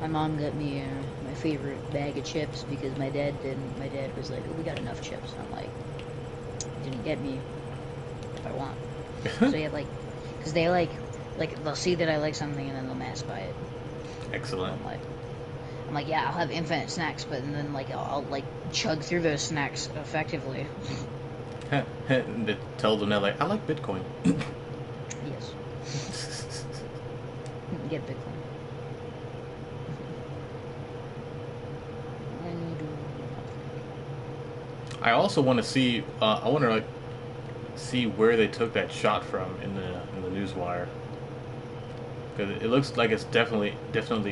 My mom got me my favorite bag of chips because my dad didn't. My dad was like, "Oh, we got enough chips." And I'm like, "Didn't get me if I want." So yeah, like, because they like they'll see that I like something and then they'll mass buy it. Excellent. I'm like, yeah, I'll have infinite snacks, but then like I'll like chug through those snacks effectively. They tell them that like I like Bitcoin. Yes. Get Bitcoin. I also want to see. I want to like see where they took that shot from in the news wire, because it looks like it's definitely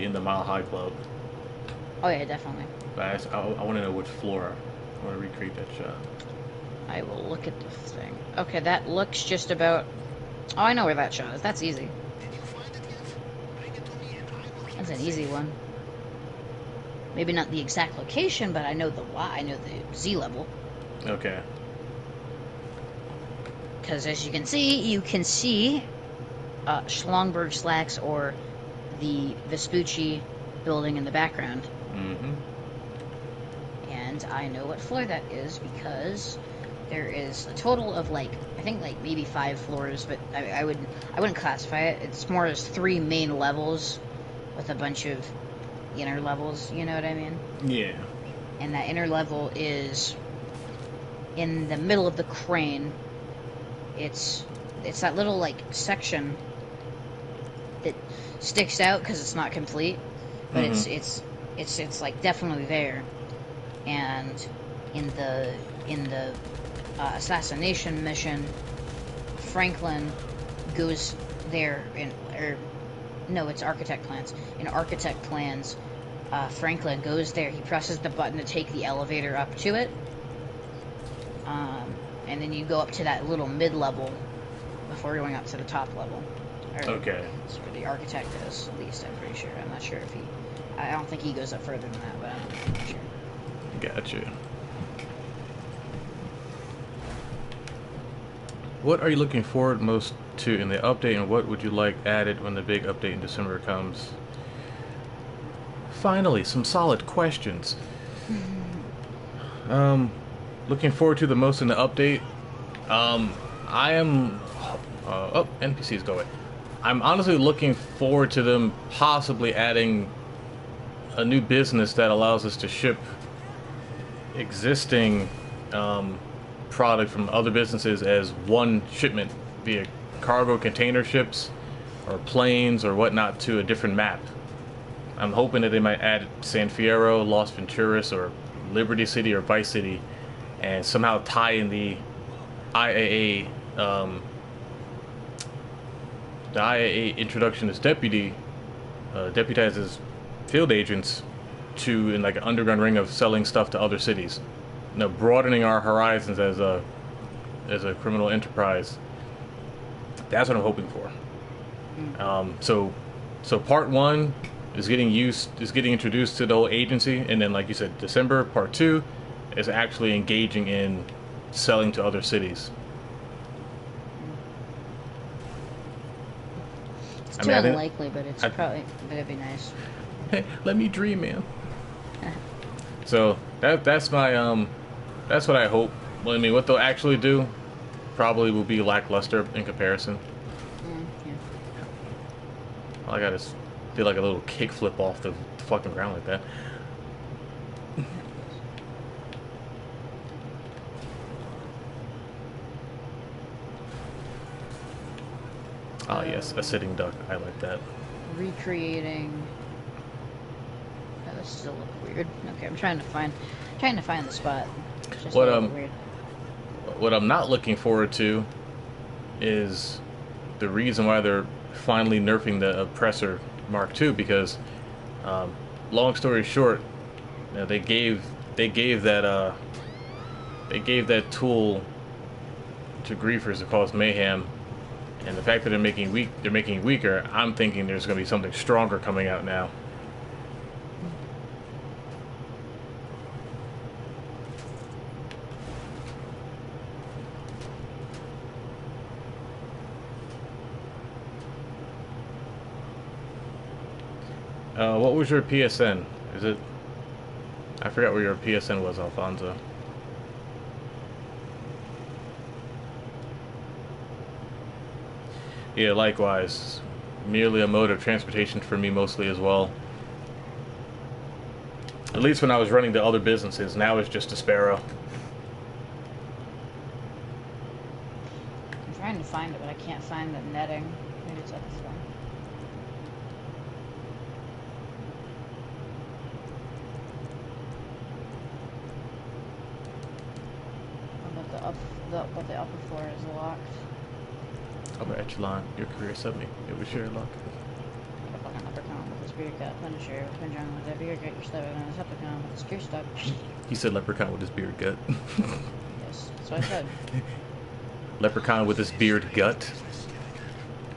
in the Mile High Club. Oh yeah, definitely. But I want to know which floor. I want to recreate that shot. I will look at the thing. Okay, that looks just about. Oh, I know where that shot is. That's easy. Did you find it yet? Bring it to me and I will That's an easy one. Maybe not the exact location, but I know the Y. I know the Z level. Okay. Because as you can see Schlongberg Slacks or the Vespucci building in the background. Mm-hmm. And I know what floor that is because there is a total of like I think like maybe 5 floors, but I wouldn't classify it. It's more as 3 main levels with a bunch of inner levels. You know what I mean? Yeah. And that inner level is in the middle of the crane. It's that little like section that sticks out because it's not complete, but it's like definitely there. And in the assassination mission, Franklin goes there it's Architect Plans. In Architect Plans, Franklin goes there. He presses the button to take the elevator up to it, and then you go up to that little mid-level before going up to the top level. Okay. That's where the architect is, at least I'm pretty sure. I'm not sure if I don't think he goes up further than that, but I'm not sure. Gotcha. What are you looking forward most to in the update, and what would you like added when the big update in December comes? Finally, some solid questions. Looking forward to the most in the update. I am. NPCs go away. I'm honestly looking forward to them possibly adding a new business that allows us to ship existing product from other businesses as one shipment via cargo container ships or planes or whatnot to a different map. I'm hoping that they might add San Fierro, Los Venturas, or Liberty City or Vice City, and somehow tie in the IAA introduction as deputizes field agents to in like an underground ring of selling stuff to other cities. Broadening our horizons as a criminal enterprise. That's what I'm hoping for. So part 1 is getting introduced to the whole agency, and then like you said, December part 2 is actually engaging in selling to other cities. It's too unlikely, but it'd be nice. Hey, let me dream, man. So that's my that's what I hope. Well, I mean, what they'll actually do probably will be lackluster in comparison. Yeah. All I got is do like a little kickflip off the fucking ground like that. Oh yes, a sitting duck. I like that. Recreating. Oh, this still look weird. Okay, I'm trying to find the spot. It's just a little weird. What I'm not looking forward to is the reason why they're finally nerfing the Oppressor Mark II, because long story short, they gave that tool to griefers to cause mayhem, and the fact that they're making it weaker, I'm thinking there's going to be something stronger coming out now. What was your PSN? Is it? I forgot where your PSN was, Alfonso. Yeah, likewise. Merely a mode of transportation for me mostly as well. At least when I was running the other businesses. Now it's just a Sparrow. I'm trying to find it, but I can't find the netting. Maybe it's up this way. But the upper floor is locked. Upper echelon, your career suddenly. It was shared lock. Got a fucking uppercut with his beard cut. Punisher, Pinjong with that beard cut. You're stepping on his uppercut with his gear stuck. He said leprechaun with his beard gut. Yes, that's what I said. Leprechaun with his beard gut.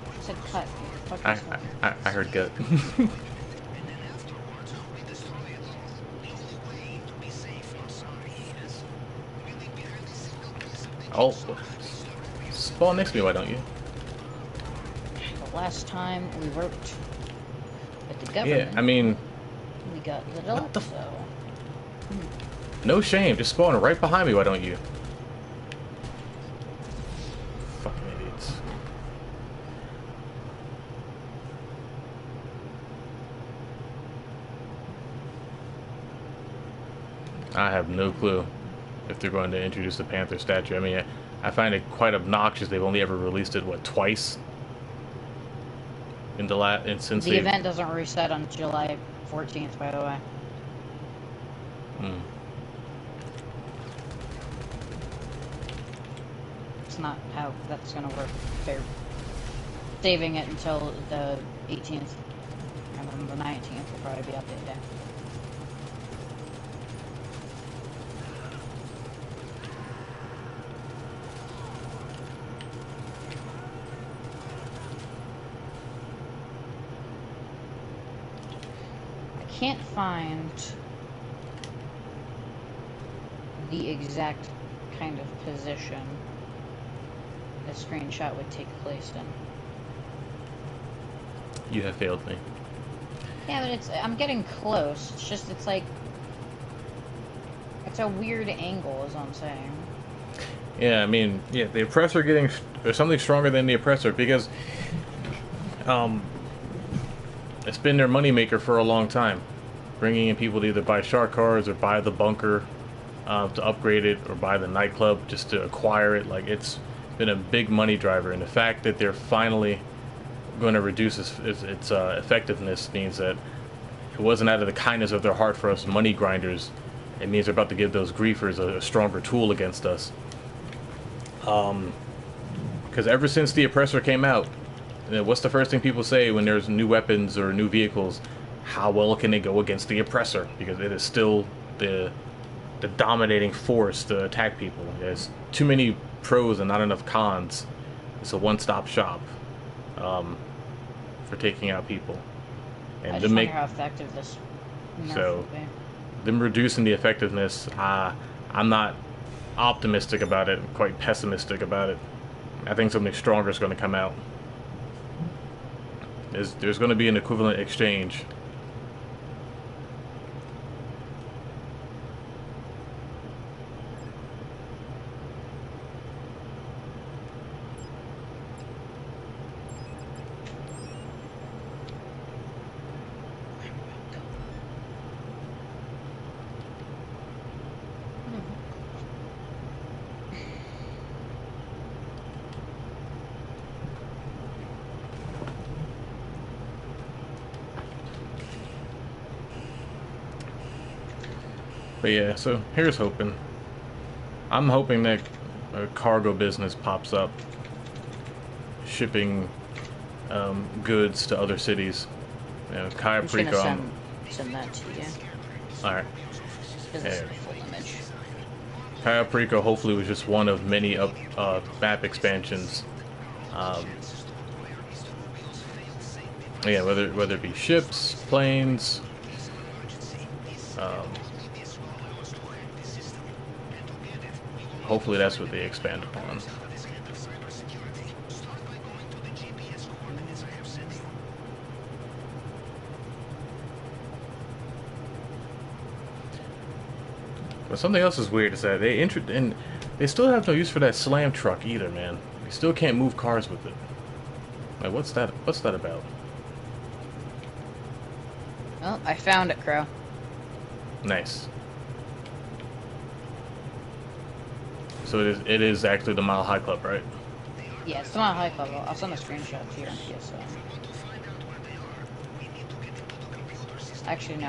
I said cut. Fuck this one. I heard gut. And then afterwards, we destroy it all. The only way to be safe and sorry is really behind a single piece of the Oh, spawn next to me, why don't you? The last time we worked at the government, Yeah, I mean, we got the What the deluxe, so... no shame, just spawn right behind me, why don't you? Fucking idiots. I have no clue if they're going to introduce the Panther statue. I mean, I find it quite obnoxious. They've only ever released it, what, twice? Since The event doesn't reset on July 14th, by the way. Hmm. It's not how that's gonna work. They're saving it until the 18th. And then the 19th will probably be update day. I can't find the exact kind of position the screenshot would take place in. You have failed me. Yeah, but I'm getting close. It's just, it's like, it's a weird angle is what I'm saying. Yeah, I mean, yeah, the oppressor there's something stronger than the oppressor because it's been their moneymaker for a long time. Bringing in people to either buy shark cards or buy the bunker to upgrade it or buy the nightclub just to acquire it. Like, it's been a big money driver. And the fact that they're finally going to reduce its effectiveness means that it wasn't out of the kindness of their heart for us money grinders. It means they're about to give those griefers a stronger tool against us. Because ever since the oppressor came out, what's the first thing people say when there's new weapons or new vehicles? How well can they go against the oppressor? Because it is still the dominating force to attack people. There's too many pros and not enough cons. It's a one-stop shop for taking out people. And I just wonder how effective this nerf will be. Them reducing the effectiveness, I'm not optimistic about it. I'm quite pessimistic about it. I think something stronger is going to come out. There's going to be an equivalent exchange. But yeah, so here's hoping. I'm hoping that a cargo business pops up, shipping goods to other cities. You know, Kaya I'm just gonna Prico. send that to you. Alright. Because it's a full image. Kaya Prico hopefully was just one of many map expansions. Yeah, whether it be ships, planes, hopefully that's what they expand upon. But something else is weird is that they still have no use for that slam truck either, man. You still can't move cars with it. Like, what's that? What's that about? Oh, I found it, Crow. Nice. So it is actually the Mile High Club, right? Yeah, it's not a high club. I'll send a screenshot to you on PSN. Actually, no.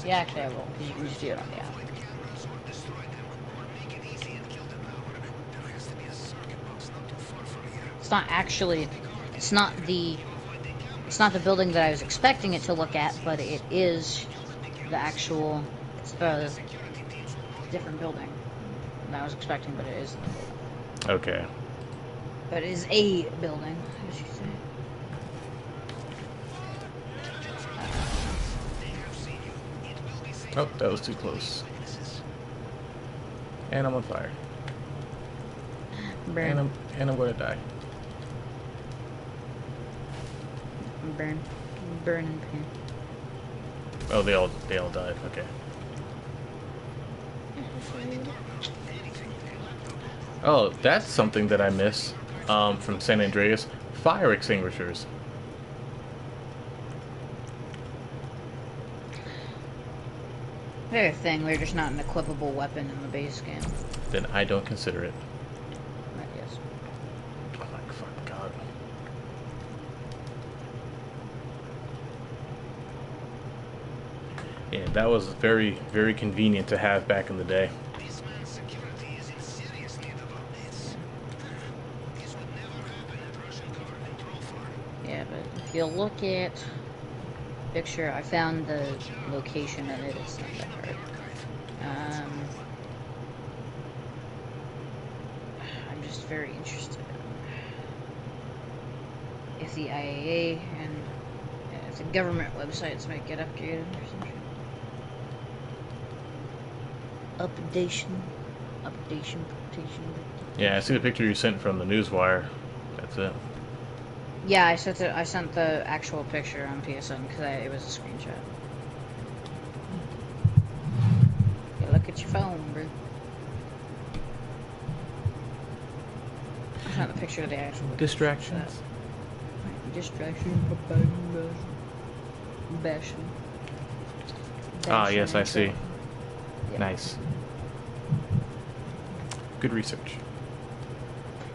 Yeah, actually, I will. Because you can just do it on the app. It's not actually. It's not the. It's not the building that I was expecting it to look at, but it is the actual. It's the different building than I was expecting, but it is the building. Okay. But it is a building, as you say. Oh, that was too close. And I'm on fire. Burn. And I'm gonna die. Burn. Burn and pain. Oh, they all died. Okay. Oh, that's something that I miss from San Andreas. Fire extinguishers. They're a thing. They're just not an equipable weapon in the base game. Then I don't consider it. Right, yes. Oh my fucking god. Yeah, that was very, very convenient to have back in the day. This man's security is in serious need of updates. This would never happen at Russian government troll farm. Yeah, but if you look at picture, I found the location and it is not that hard. I'm just very interested in if the IAA and if the government websites might get updated or something. Updation. Yeah, I see the picture you sent from the newswire. That's it. Yeah, I sent the actual picture on PSN because it was a screenshot. Yeah, look at your phone, bro. I sent the picture of the actual Distractions. Distraction. Bashing. Ah, yes, I see. Yeah. Nice. Good research.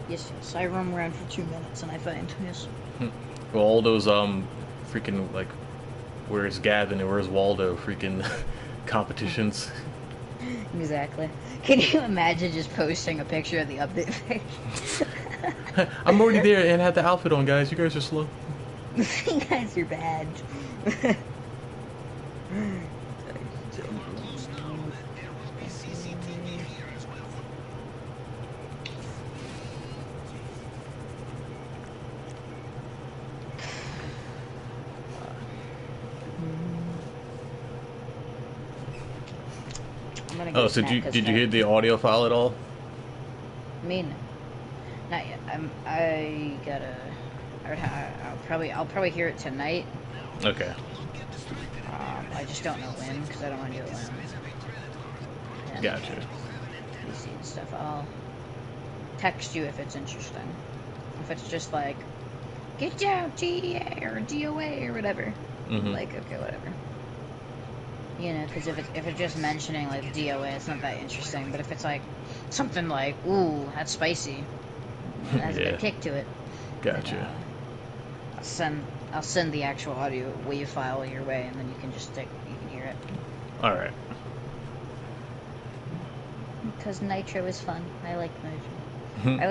Yes. I roam around for 2 minutes and I find yes. Well, all those freaking like, where's Gavin and where's Waldo freaking competitions. Exactly. Can you imagine just posting a picture of the update page? I'm already there and have the outfit on, guys. You guys are slow. You guys are bad. Oh, so did you hear the audio file at all? I mean, not yet. I'll probably hear it tonight. Okay. I just don't know when because I don't want to do it when. Gotcha. PC and stuff. I'll text you if it's interesting. If it's just like, get down, TDA or DOA or whatever. Mm-hmm. Like, okay, whatever. You know, because if it's just mentioning like DOA, it's not that interesting. But if it's like something like, ooh, that's spicy, it has a Yeah. good kick to it. Gotcha. I'll send the actual audio wave file your way, and then you can hear it. All right. Because Nitro is fun. I like Nitro. I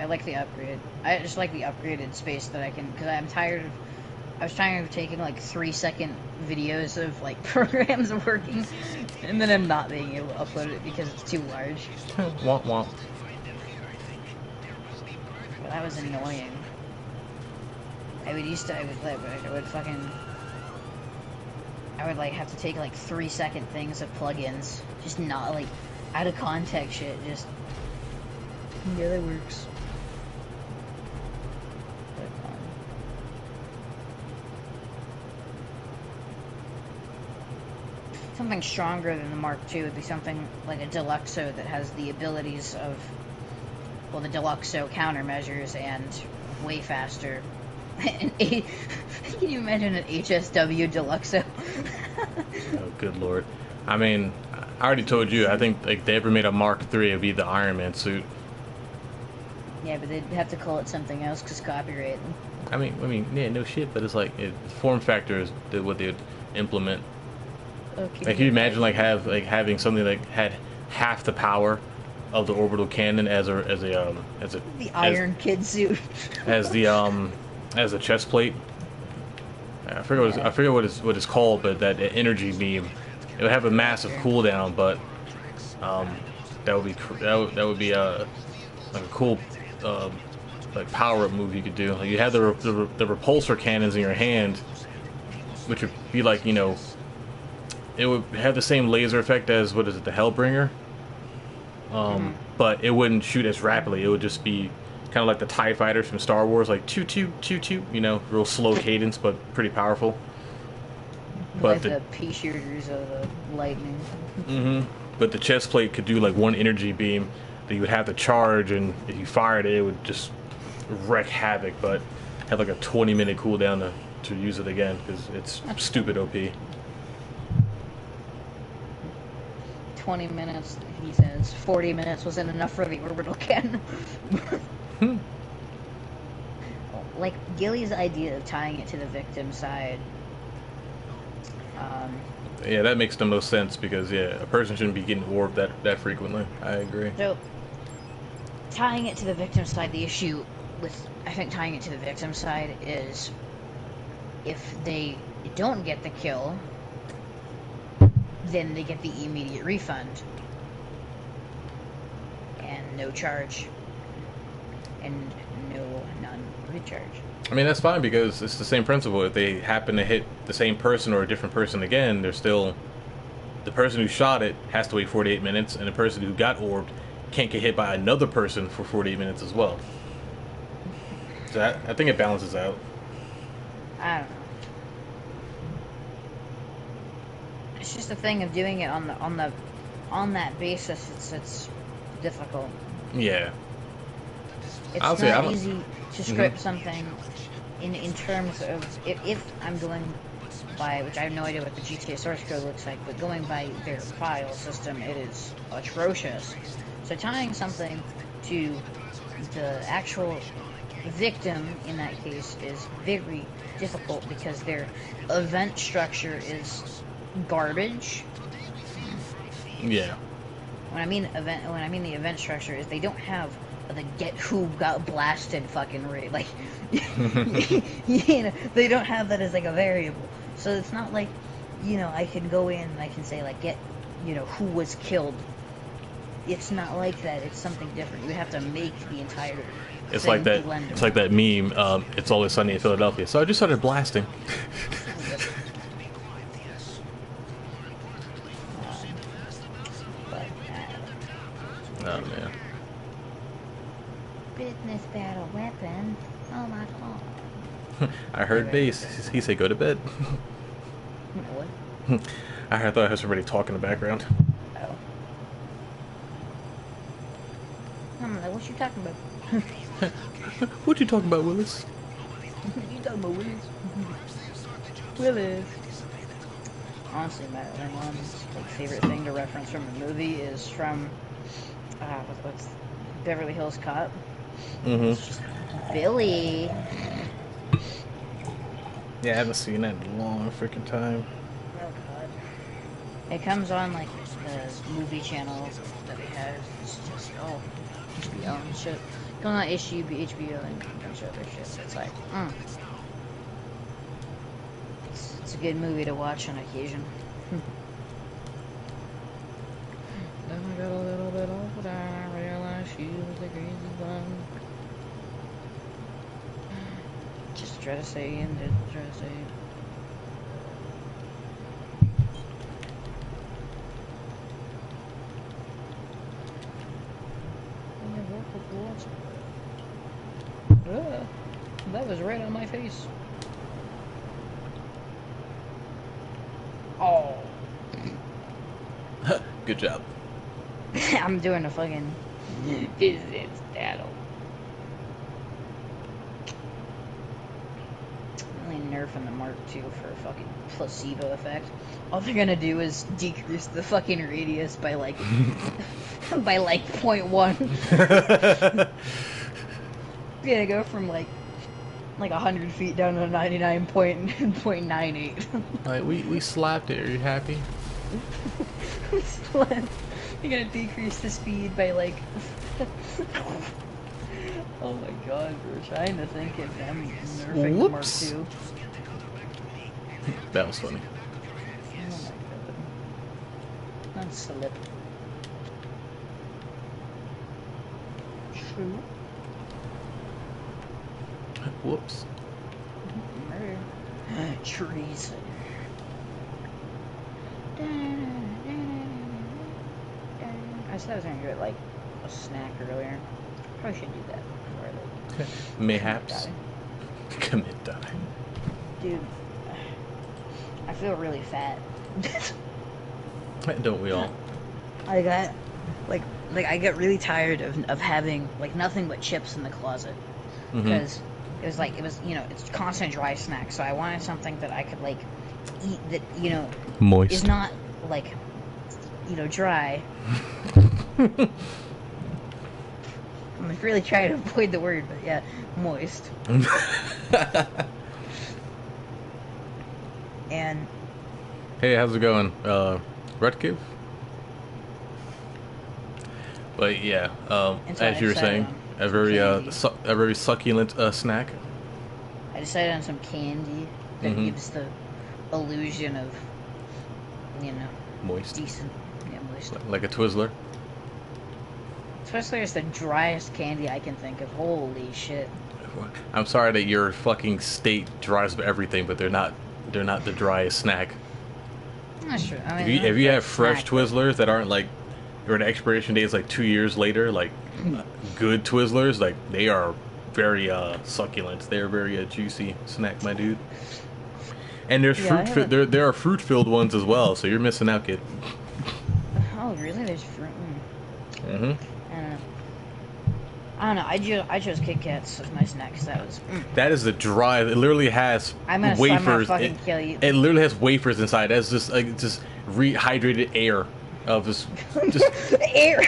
like the upgrade. I just like the upgraded space that I can, because I was tired of taking like 3-second videos of like programs working, and then I'm not being able to upload it because it's too large. Womp womp. Well, that was annoying. I would like have to take like 3-second things of plugins, just not like out of context shit. Just yeah, that works. something stronger than the Mark II would be something like a Deluxo that has the abilities of, well, the Deluxo countermeasures and way faster. Can you imagine an HSW Deluxo? Oh, good lord. I mean, I already told you, I think like they ever made a Mark III, it'd be the Iron Man suit. Yeah, but they'd have to call it something else because copyright. I mean, yeah, no shit, but it's like form factor is what they would implement. Okay. Like, can you imagine having something that had half the power of the orbital cannon as a The Iron Kid suit. as a chest plate? I forget what it's called, but that energy beam, it would have a massive cooldown, but that would be like a cool like power up move you could do. Like you have the repulsor cannons in your hand, which would be like, you know, it would have the same laser effect as, what is it, the Hellbringer, but it wouldn't shoot as rapidly. It would just be kind of like the TIE fighters from Star Wars, like toot toot toot toot, you know, real slow cadence but pretty powerful. But like the pea shooters of the lightning. But the chest plate could do like one energy beam that you would have to charge, and if you fired it, it would just wreak havoc, but have like a 20-minute cooldown to use it again because it's stupid OP. 20 minutes, he says. 40 minutes wasn't enough for the orbital cannon. Like, Gilly's idea of tying it to the victim side. Yeah, that makes the most sense because, yeah, a person shouldn't be getting orbed that frequently. I agree. So, tying it to the victim side, the issue with, I think, tying it to the victim side is if they don't get the kill, then they get the immediate refund and no charge and none recharge. I mean, that's fine because it's the same principle. If they happen to hit the same person or a different person again, they're still, the person who shot it has to wait 48 minutes, and the person who got orbed can't get hit by another person for 48 minutes as well. So I think it balances out. I don't know. It's just a thing of doing it on that basis. It's difficult. Yeah. It's I'll not easy to script something in terms of if I'm going by, which I have no idea what the GTA source code looks like, but going by their file system, it is atrocious. So tying something to the actual victim in that case is very difficult because their event structure is garbage. Yeah. When I mean the event structure is they don't have the get who got blasted fucking rate. Like, you know, they don't have that as like a variable. So it's not like, you know, I can go in and I can say like get, you know, who was killed. It's not like that. It's something different. You have to make the entire. It's like that. Blender. It's like that meme. It's always sunny in Philadelphia. So I just started blasting. Oh man. Business battle weapon. Oh my god. I heard bass. He said go to bed. What? I thought I heard somebody talking in the background. Oh. I'm like, what you talking about? What you talking about, Willis? What you talking about, Willis? Willis. Honestly, my mom's like favorite thing to reference from a movie is from what's Beverly Hills Cop. Billy. Yeah, I haven't seen that in a long freaking time. Oh god. It comes on like the movie channel that we have. It's just HBO and shit. Going on HBO and a bunch of other shit. It's like, it's a good movie to watch on occasion. Then I got a little bit older, I realized she was the crazy one. Just try to say and didn't try to say. That was right on my face. Oh. Good job. I'm doing a fucking business battle. Really nerfing the Mark II for a fucking placebo effect. All they're gonna do is decrease the fucking radius by like by like 0.1. Gonna go from like 100 feet down to 99.98. Like we slapped it. Are you happy? You're gonna decrease the speed by like. Oh my god, we're trying to think if I'm nerfing the Mark Whoops. II. That was funny. Oh my god. Not slip. True. Whoops. Murder. Treason. I said I was gonna get like a snack earlier. Probably should do that before I like Mayhaps. die. Commit die. Dude, I feel really fat. Don't we all? I got like I get really tired of having like nothing but chips in the closet because it was it's constant dry snack, so I wanted something that I could like eat that Moist. is not like dry. I'm really trying to avoid the word, but yeah, moist. And Hey, how's it going? Rutkiv? But yeah, And so as I you were saying, decided a very candy. a very succulent snack. I decided on some candy that gives the illusion of Moist. decent, moist. Like a Twizzler. Especially it's the driest candy I can think of. Holy shit. I'm sorry that your fucking state dries up everything, but they're not the driest snack. Not sure. I mean, If you they're have fresh snack, but- Twizzlers that aren't like, or an expiration date is like 2 years later, like good Twizzlers, like they are very succulent. They're very juicy snack, my dude. And there's Yeah, I there are fruit filled ones as well, so you're missing out, kid. Oh, really? There's fruit. Mm-hmm. I don't know. I chose Kit Kats as my snack because that was. That is the dry. It literally has I'm gonna wafers. fucking kill you. It literally has wafers inside. That's just like just rehydrated air of just Air.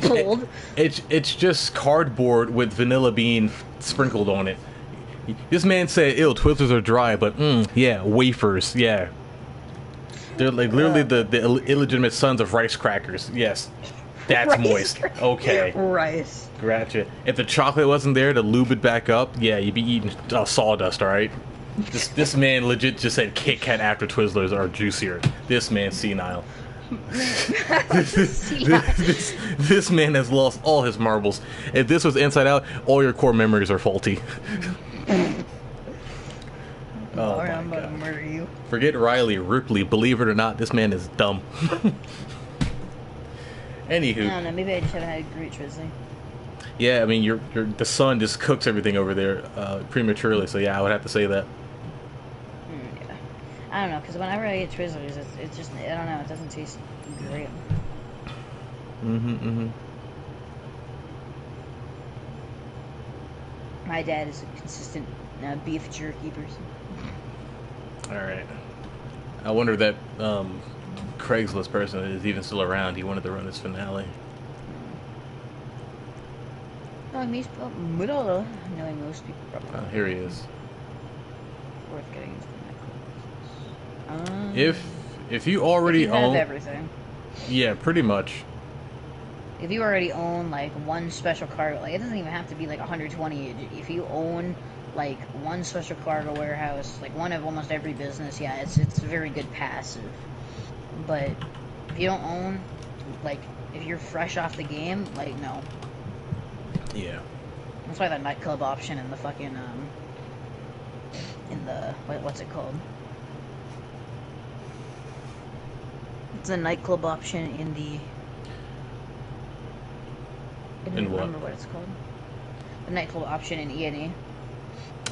Cold. It's just cardboard with vanilla bean sprinkled on it. This man said, "Ew, Twizzlers are dry," but yeah, wafers. Yeah, they're like literally the illegitimate sons of rice crackers. Yes, that's Rice moist. Okay. Rice. Gotcha. If the chocolate wasn't there to lube it back up, yeah, you'd be eating sawdust, all right? This man legit just said Kit Kat after Twizzlers are juicier. This man's senile. This man has lost all his marbles. If this was Inside Out, all your core memories are faulty. Oh Or my I'm about to god. murder you. Forget Riley, Ripley. Believe it or not, this man is dumb. I Anywho. don't know. Maybe I just haven't had a great Twizzler. Yeah, I mean, the sun just cooks everything over there prematurely. So yeah, I would have to say that. Yeah. I don't know, because whenever I get Twizzlers, it's just, I don't know, it doesn't taste great. My dad is a consistent beef jerky person. All right. I wonder if that Craigslist person is even still around. He wanted to run his finale. Knowing most people probably Here he is. worth getting into the If you already you have own, everything. yeah, pretty much. If you already own like one special cargo, like it doesn't even have to be like 120. If you own like one special cargo warehouse, like one of almost every business, yeah, it's a very good passive. But if you don't own, like, if you're fresh off the game, like, no. Yeah. That's why the nightclub option and the fucking in the what's it called? It's a nightclub option in the. I don't In what? remember what it's called. The nightclub option in E&E.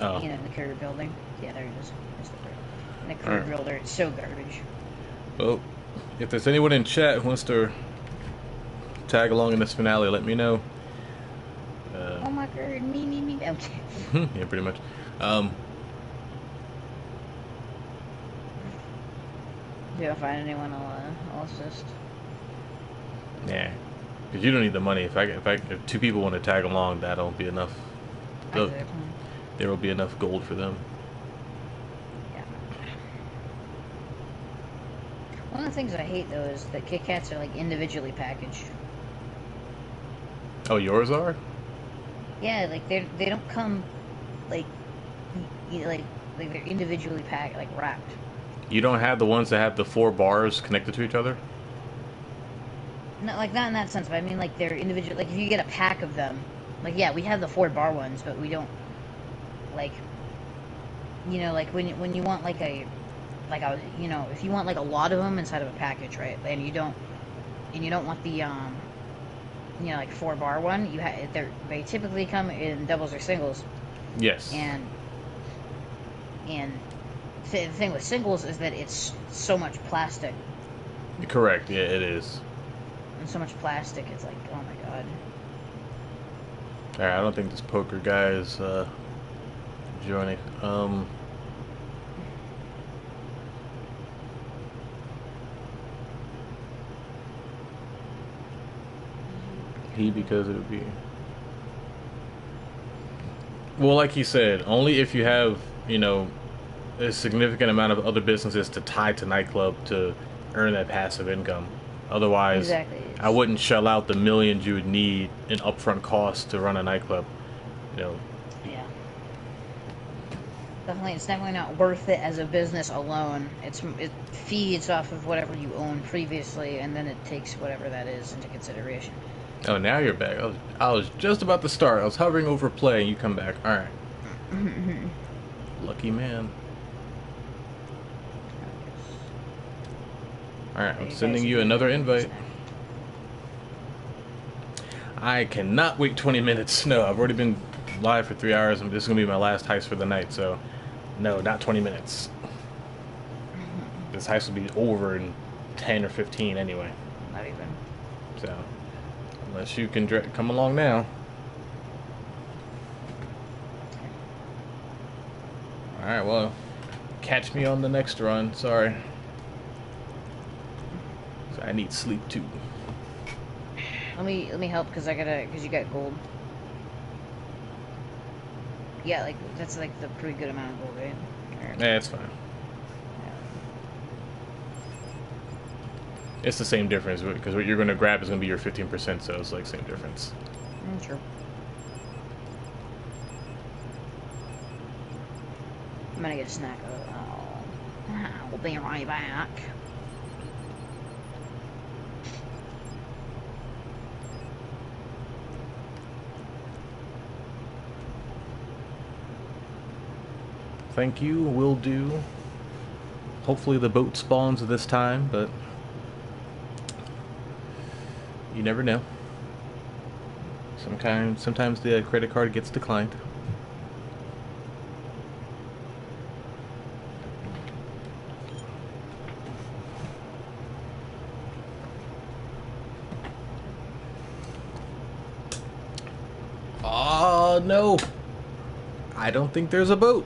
Oh. You know, in the career building. Yeah, there it is. That's the word. In the career Alright. builder, it's so garbage. Well, if there's anyone in chat who wants to tag along in this finale, let me know. Oh my god, me. Okay. Yeah, pretty much. If you don't find anyone, I'll assist. Yeah, because you don't need the money. If two people want to tag along, that'll be enough. Exactly. There will be enough gold for them. Yeah. One of the things I hate though is that Kit Kats are like individually packaged. Oh, yours are? Yeah, like they don't come like like they're individually packed, like wrapped. You don't have the ones that have the 4 bars connected to each other? Not like not in that sense, but I mean like they're individual. Like if you get a pack of them, like yeah, we have the 4-bar ones, but we don't like like when you want like a if you want like a lot of them inside of a package, right? And you don't want the like 4-bar one. They typically come in doubles or singles. Yes. And the thing with singles is that it's so much plastic. Correct. Yeah, it is. And so much plastic, it's like, oh my god. Alright, I don't think this poker guy is joining. Because it would be, well, like he said, only if you have a significant amount of other businesses to tie to nightclub to earn that passive income. Otherwise, Exactly. I wouldn't shell out the millions you would need in upfront costs to run a nightclub. Yeah. It's definitely not worth it as a business alone. It feeds off of whatever you owned previously, and then it takes whatever that is into consideration. Oh, now you're back. I was just about to start. I was hovering over play, and you come back. All right. Lucky man. All right, I'm sending you another invite. I cannot wait 20 minutes. No, I've already been live for 3 hours. This is going to be my last heist for the night, so no, not 20 minutes. This heist will be over in 10 or 15 anyway. Not even. So, unless you can come along now. Alright, well, catch me on the next run. Sorry. So I need sleep too. Let me help because you got gold. Yeah, like that's like the pretty good amount of gold, right? Yeah, it's fine. It's the same difference because what you're going to grab is going to be your 15%, so it's like same difference. True. I'm gonna get a snack. We'll be right back. Thank you, will do. Hopefully the boat spawns this time, but you never know. Sometimes the credit card gets declined. Oh no! I don't think there's a boat.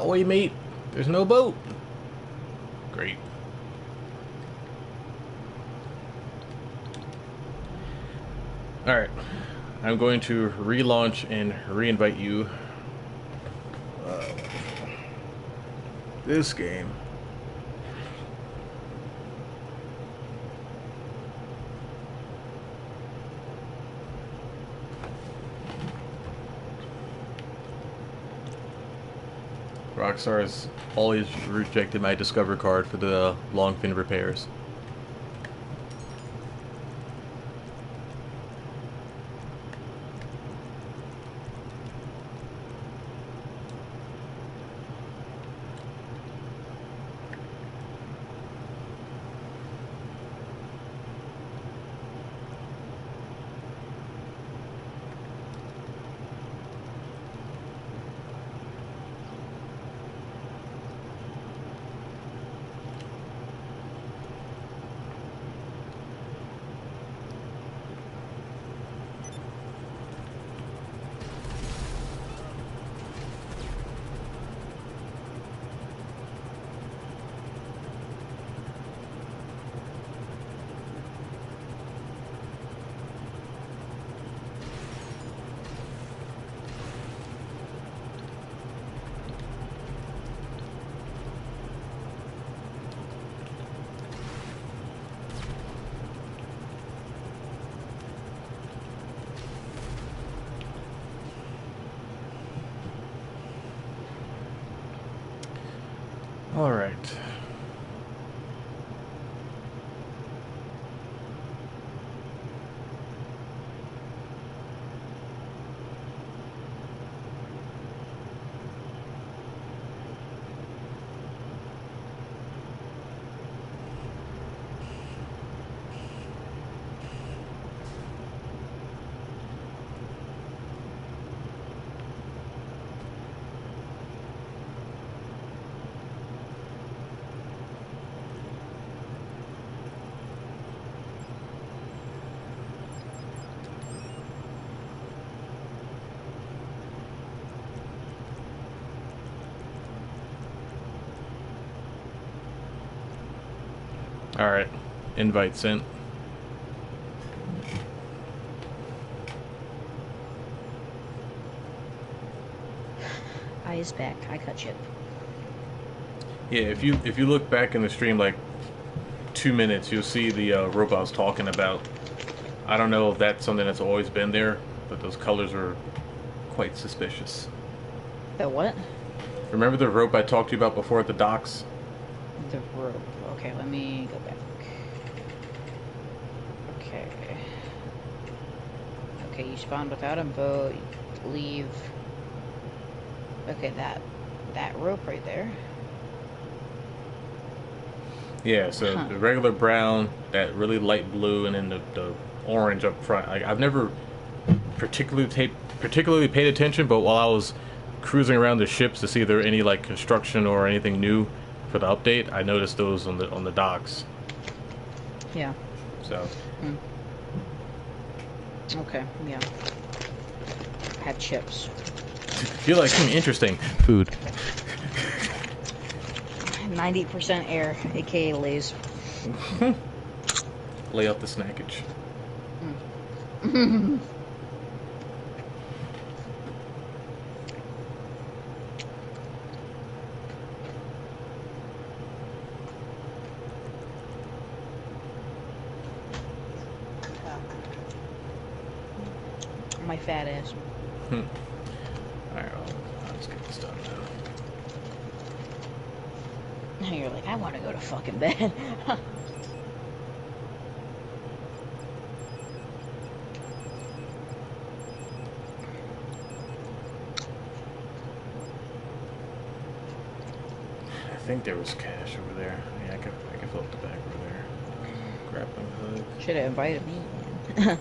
Oi mate, there's no boat. Great. Alright, I'm going to relaunch and re-invite you. This game. Rockstar has always rejected my Discover card for the long fin repairs. All right. All right. Invite sent. I is back. I cut chip. Yeah, if you look back in the stream like 2 minutes, you'll see the rope I was talking about. I don't know if that's something that's always been there, but those colors are quite suspicious. The what? Remember the rope I talked to you about before at the docks? The rope. Okay, let me go back. Okay. Okay, you spawned without a boat. Leave. Okay, that rope right there. Yeah, so the regular brown, that really light blue, and then the orange up front. I've never particularly paid attention, but while I was cruising around the ships to see if there were any like construction or anything new for the update, I noticed those on the docks. Yeah. So. Okay. Yeah. Had chips. Feel like interesting food. 90% air, aka Lay's. Lay out the snackage. My fat ass. Alright, I'll just get this done now. And you're like, I want to go to fucking bed. I think there was cash over there. Yeah, I can fill up the bag over there. Grappling hook. Should have invited me, man.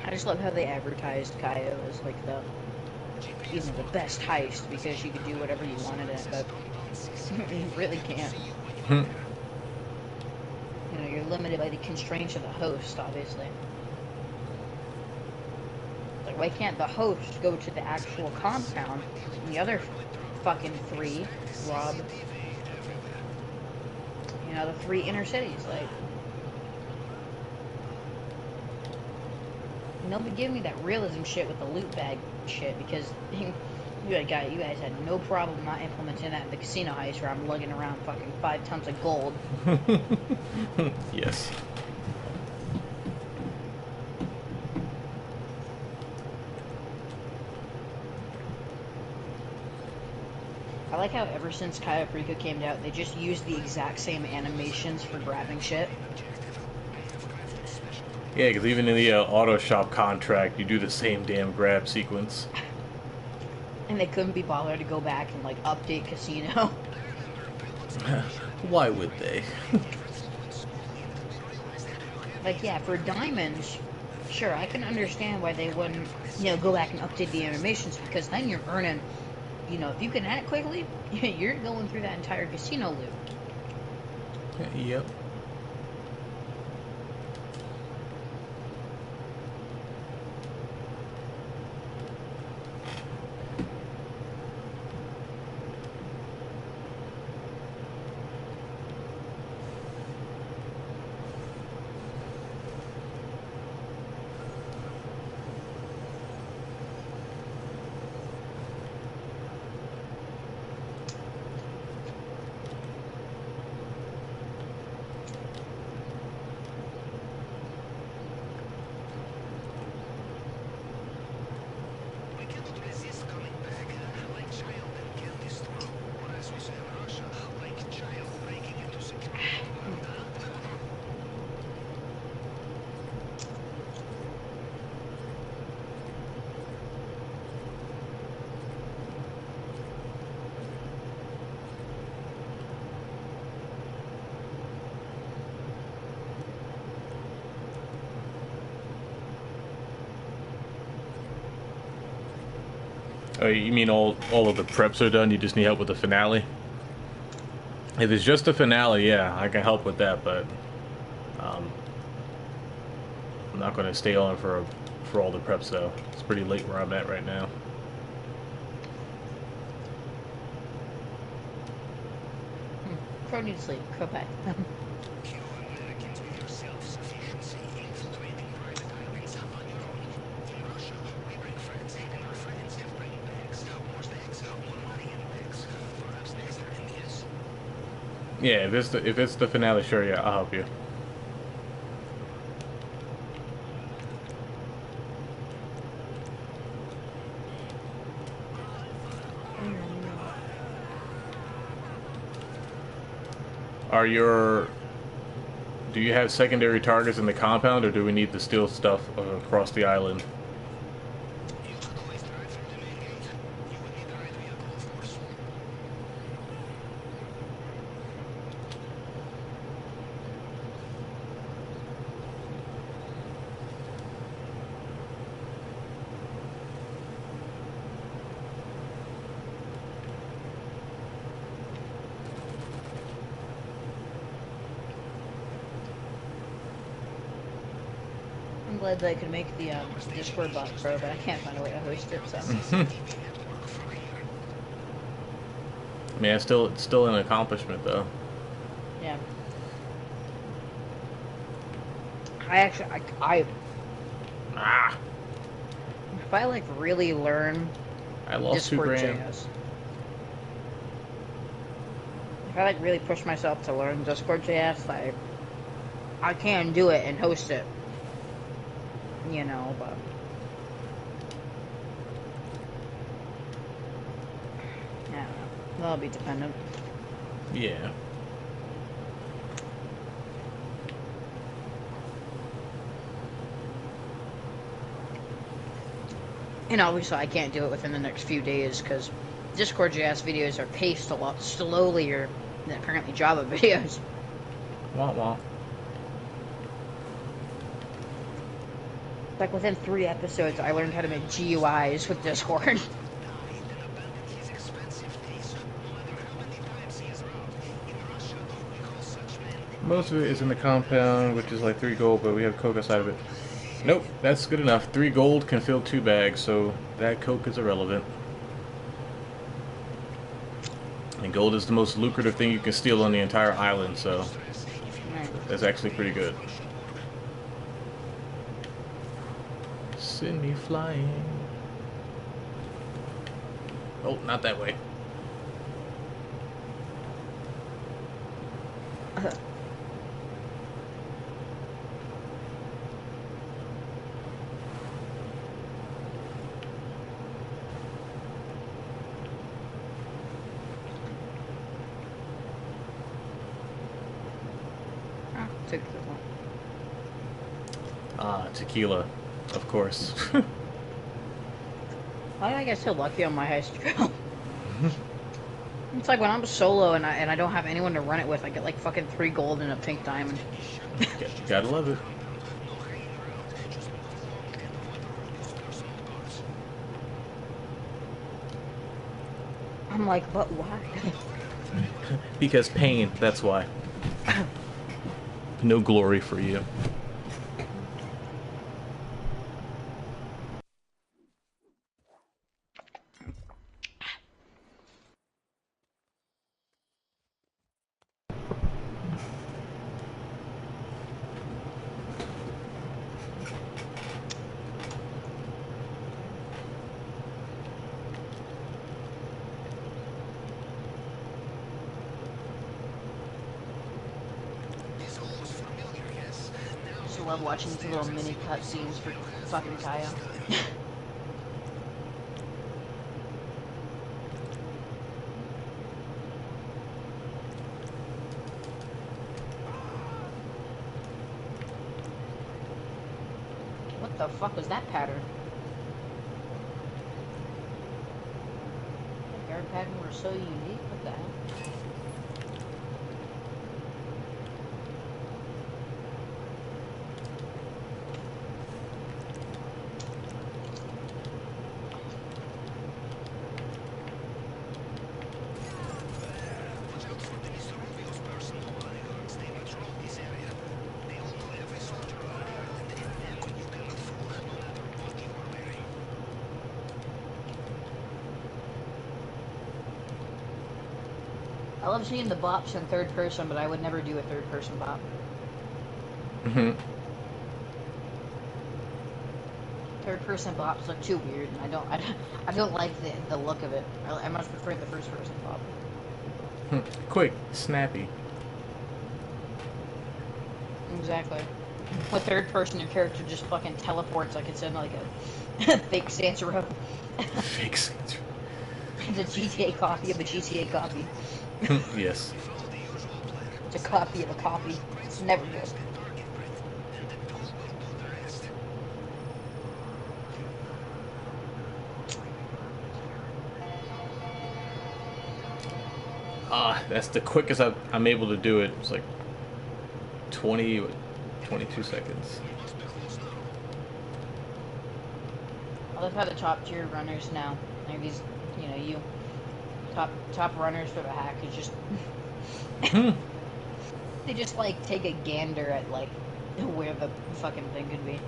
I just love how they advertised Kaio as like the best heist because you could do whatever you wanted it, but you really can't. You know, you're limited by the constraints of the host, obviously. Like, why can't the host go to the actual compound and the other fucking three rob, you know, the three inner cities? Like, and they'll be giving me that realism shit with the loot bag shit because you guys had no problem not implementing that in the casino heist where I'm lugging around fucking 5 tons of gold. Yes. I like how ever since Cayo Perico came out, they just used the exact same animations for grabbing shit. Yeah, because even in the auto shop contract, you do the same damn grab sequence. And they couldn't be bothered to go back and like update casino. Why would they? Like, yeah, for diamonds, sure, I can understand why they wouldn't, go back and update the animations, because then you're earning, if you can act quickly, you're going through that entire casino loop. Yep. We cannot resist coming back. Like child in candy store. Or as we say in Russia, like child breaking into security guard, huh? Oh, you mean all of the preps are done? You just need help with the finale? If it's just the finale, yeah, I can help with that, but I'm not going to stay on for all the preps though. It's pretty late where I'm at right now. Crow needs sleep. Go back. Kill Americans with your self-sufficiency, infiltrating private islands on your own. In Russia, we bring friends, and our friends have bring bags. More bags, more money in bags. Perhaps next time is. Yeah, if it's the finale, sure, yeah, I'll help you. Do you have secondary targets in the compound, or do we need to steal stuff across the island? You could always drive through the main gate. You would need the right vehicle, of course. I'm glad that I could make the Discord bot pro, but I can't find a way to host it, so. I mean, it's still an accomplishment though. Yeah. I Ah, if I like really learn I lost Discord $2,000. JS. If I like really push myself to learn Discord JS, like I can do it and host it. But I don't know. That'll be dependent. Yeah. And obviously I can't do it within the next few days because Discord JS videos are paced a lot slower than apparently Java videos. Wah wah. Like within 3 episodes, I learned how to make GUIs with Discord. Most of it is in the compound, which is like 3 gold, but we have coke outside of it. Nope, that's good enough. 3 gold can fill 2 bags, so that coke is irrelevant. And gold is the most lucrative thing you can steal on the entire island, so that's actually pretty good. Send me flying. Oh, not that way. Took too long. Ah, tequila, of course. I think I get so lucky on my heist trail. It's like when I'm solo and I don't have anyone to run it with, I get like fucking 3 gold and a pink diamond. Gotta love it. I'm like, but why? Because pain, that's why. No glory for you. I love watching these little mini cutscenes for fucking Kaya. What the fuck was that pattern? The guard pattern were so unique. What the hell? I love seeing the bops in third person, but I would never do a third person bop. Third person bops look too weird, and I don't like the look of it. I much prefer the first person bop. Quick, snappy. Exactly. With third person, your character just fucking teleports like it's in like a fake Saints Row. Fake Saints Row. It's a GTA copy of a GTA copy. Yes. It's a copy of a copy. It's never good. That's the quickest I'm able to do it. It's like 22 seconds. I love how the top tier runners now, like these, you top runners for the hack is just they just like take a gander at like where the fucking thing could be.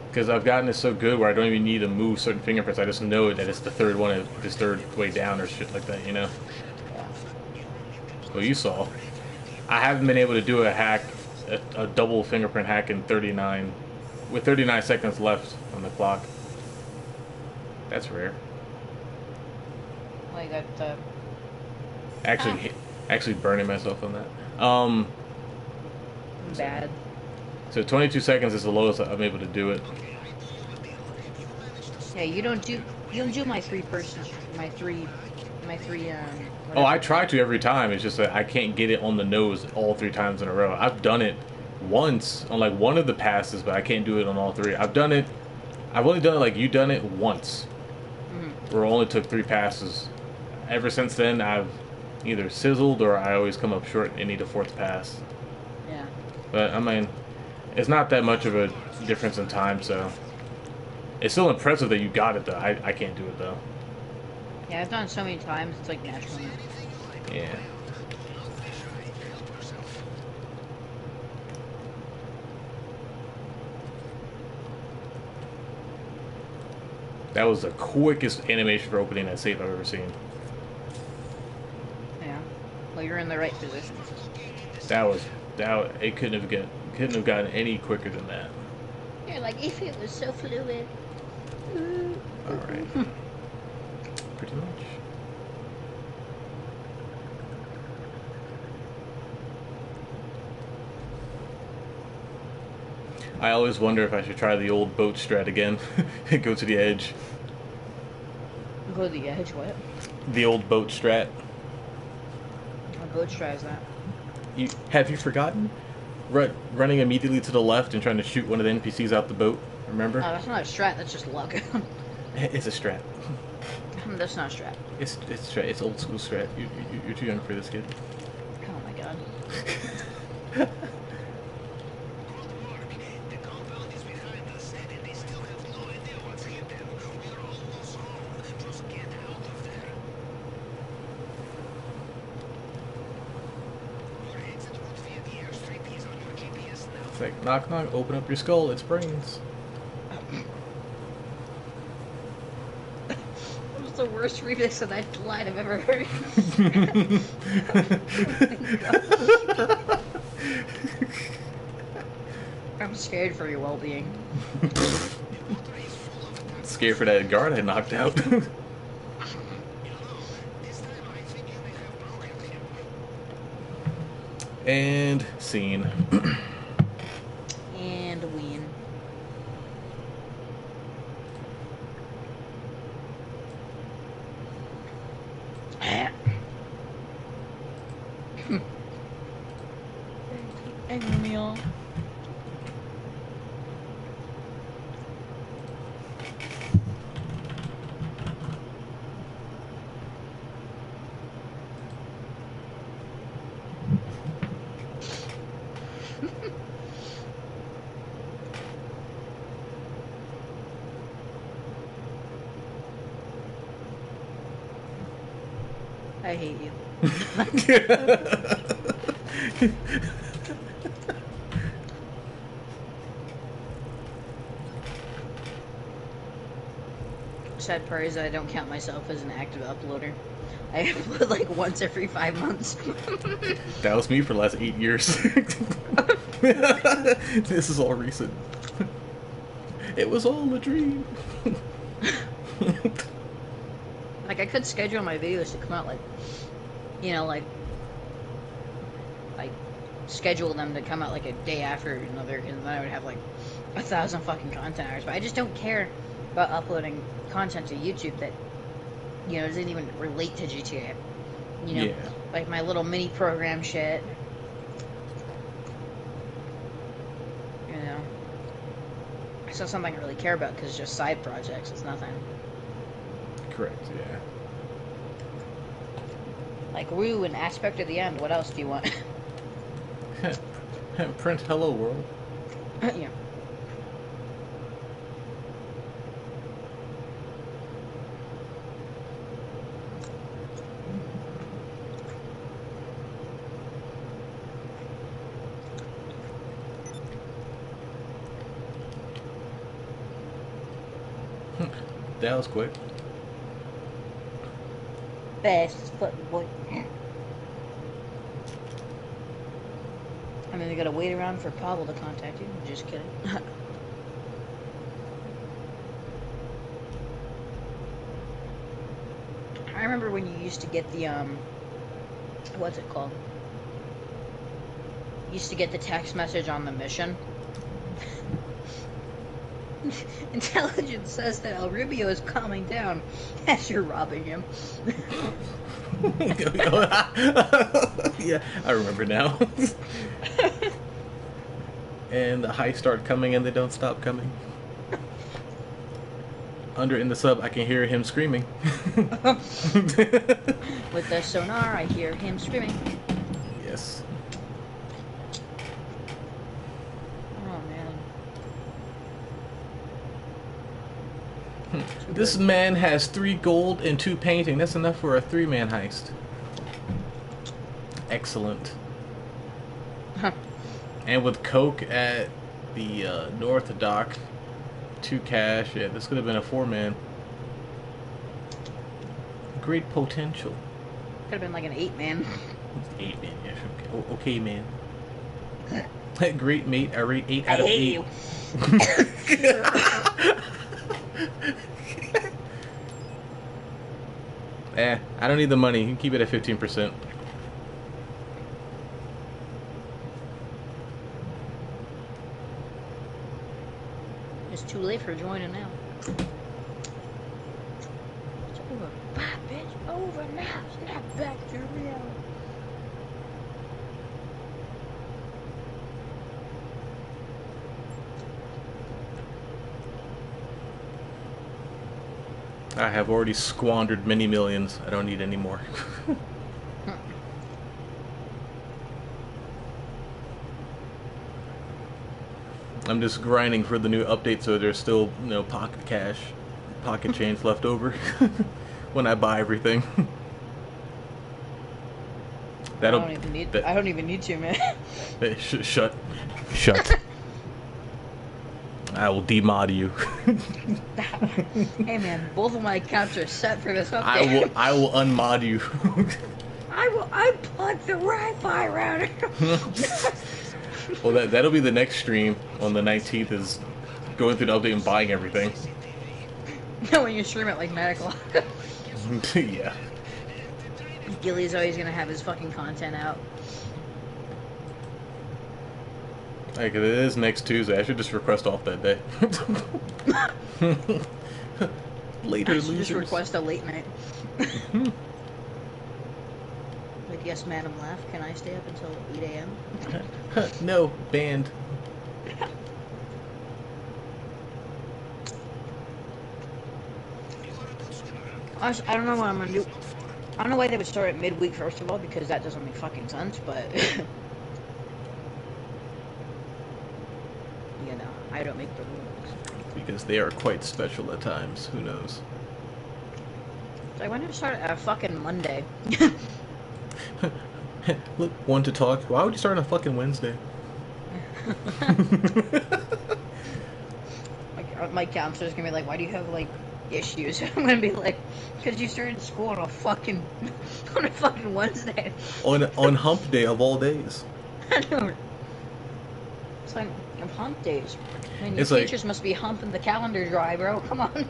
Because I've gotten it so good where I don't even need to move certain fingerprints. I just know that it's the third one, this third way down or shit like that, Yeah. Well, you saw. I haven't been able to do a hack, a double fingerprint hack in 39, with 39 seconds left on the clock. That's rare. Like that. Actually burning myself on that. Bad. So 22 seconds is the lowest I'm able to do it. Yeah, you don't do my three. Oh, I try to every time. It's just that I can't get it on the nose all 3 times in a row. I've done it once on like one of the passes, but I can't do it on all 3. I've only done it like you done it once. Where it only took 3 passes. Ever since then, I've either sizzled or I always come up short and need a 4th pass. Yeah. But I mean, it's not that much of a difference in time, so it's still impressive that you got it though. I can't do it though. Yeah, I've done it so many times. It's like natural. Yeah. That was the quickest animation for opening that safe I've ever seen. Yeah. Well, you're in the right position. It couldn't have gotten any quicker than that. You're like, if it was so fluid. All right. Pretty much. I always wonder if I should try the old boat strat again. Go to the edge. Go to the edge, what? The old boat strat. What boat strat is that? Have you forgotten? Running immediately to the left and trying to shoot one of the NPCs out the boat. Remember? Oh, that's not a strat. That's just luck. It's a strat. That's not strap. It's strat. It's old school strat. You're too young for this, kid. Oh my god. Good work. The compound is behind us, and they still have no idea what's hit them. We're almost home. Just get out of there. Your exit route via the airstrip is on your GPS now. It's like knock knock. Open up your skull. It's brains. That was the worst remix of that line I've ever heard. I'm scared for your well-being. Scared for that guard I knocked out. This time I think you may have broken him. And scene. And ween. Angry meal. I hate you. Sad part is I don't count myself as an active uploader. I upload like once every 5 months. That was me for the last 8 years. This is all recent. It was all a dream. Like I could schedule my videos to come out like, you know, like schedule them to come out like a day after another, and then I would have like 1,000 fucking content hours. But I just don't care about uploading content to YouTube that, you know, doesn't even relate to GTA. You know, Yeah. like my little mini program shit. You know, it's not something I really care about because it's just side projects. It's nothing. Correct, yeah. Like Rue and Aspect of the End. What else do you want? Print hello world. Yeah. That was quick. Fastest fucking boy. I mean, we gotta wait around for Pavel to contact you. I'm just kidding. I remember when you used to get the, what's it called? You used to get the text message on the mission. Intelligence says that El Rubio is calming down as you're robbing him. Yeah, I remember now. And the heists start coming and they don't stop coming. Under in the sub, I can hear him screaming. With the sonar, I hear him screaming. Yes. Oh man. This man has 3 gold and 2 painting. That's enough for a 3-man heist. Excellent. Huh. And with coke at the north dock, 2 cash. Yeah, this could have been a 4-man. Great potential. Could have been like an 8-man. 8-man, yeah. Okay, man. Great mate. I rate 8 out of 8. You. I don't need the money. You can keep it at 15%. It's too late for joining now. It's over. Bye, bitch. Over now. Snap back to reality. I have already squandered many millions. I don't need any more. I'm just grinding for the new update so there's still, you know, pocket cash, pocket change left over when I buy everything. That'll. I don't even need to, man. Hey, shut. I will demod you. Hey, man, both of my accounts are set for this update. I will unmod you. I will unplug the Wi-Fi router. Well, that'll be the next stream on the 19th, is going through the update and buying everything. When you stream at like 9 o'clock. Yeah. Gilly's always gonna have his fucking content out. Hey, 'cause it is next Tuesday. I should just request off that day. Later, losers. Just request a late night. Like, yes, madam, laugh. Can I stay up until 8 a.m.? No, banned. I don't know what I'm gonna do. I don't know why they would start at midweek, first of all, because that doesn't make fucking sense, but... you know, I don't make the rules. Because they are quite special at times. Who knows? So I want to start at a fucking Monday. Look, one to talk. Why would you start on a fucking Wednesday? My counselor's gonna be like, why do you have, like, issues? I'm gonna be like, because you started school on a fucking Wednesday. On hump day of all days. I know. It's like hump days. And your It's like- teachers must be humping the calendar dry, bro. Come on.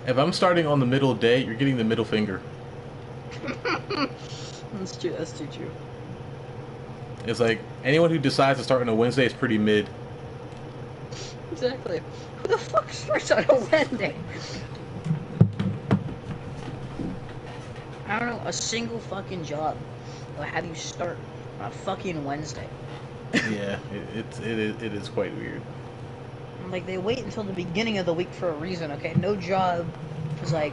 If I'm starting on the middle day, you're getting the middle finger. That's true. That's too true. It's like, anyone who decides to start on a Wednesday is pretty mid. Exactly. Who the fuck starts on a Wednesday? I don't know, a single fucking job will have you start on a fucking Wednesday. Yeah, it is quite weird. Like, they wait until the beginning of the week for a reason, okay? No job is like,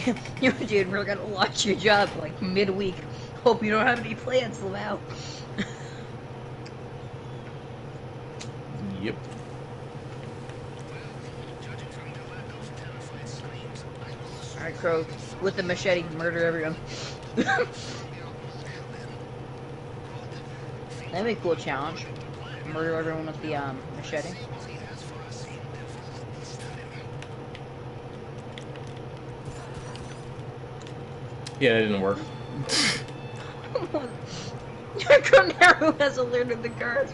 you know, dude, we're gonna watch your job, like, midweek. Hope you don't have any plans, Lamau. Yep. Alright, Crow, with the machete, murder everyone. That'd be a cool challenge. Murder everyone with the, machete. Yeah, that didn't work. Kroneru has alerted the guards.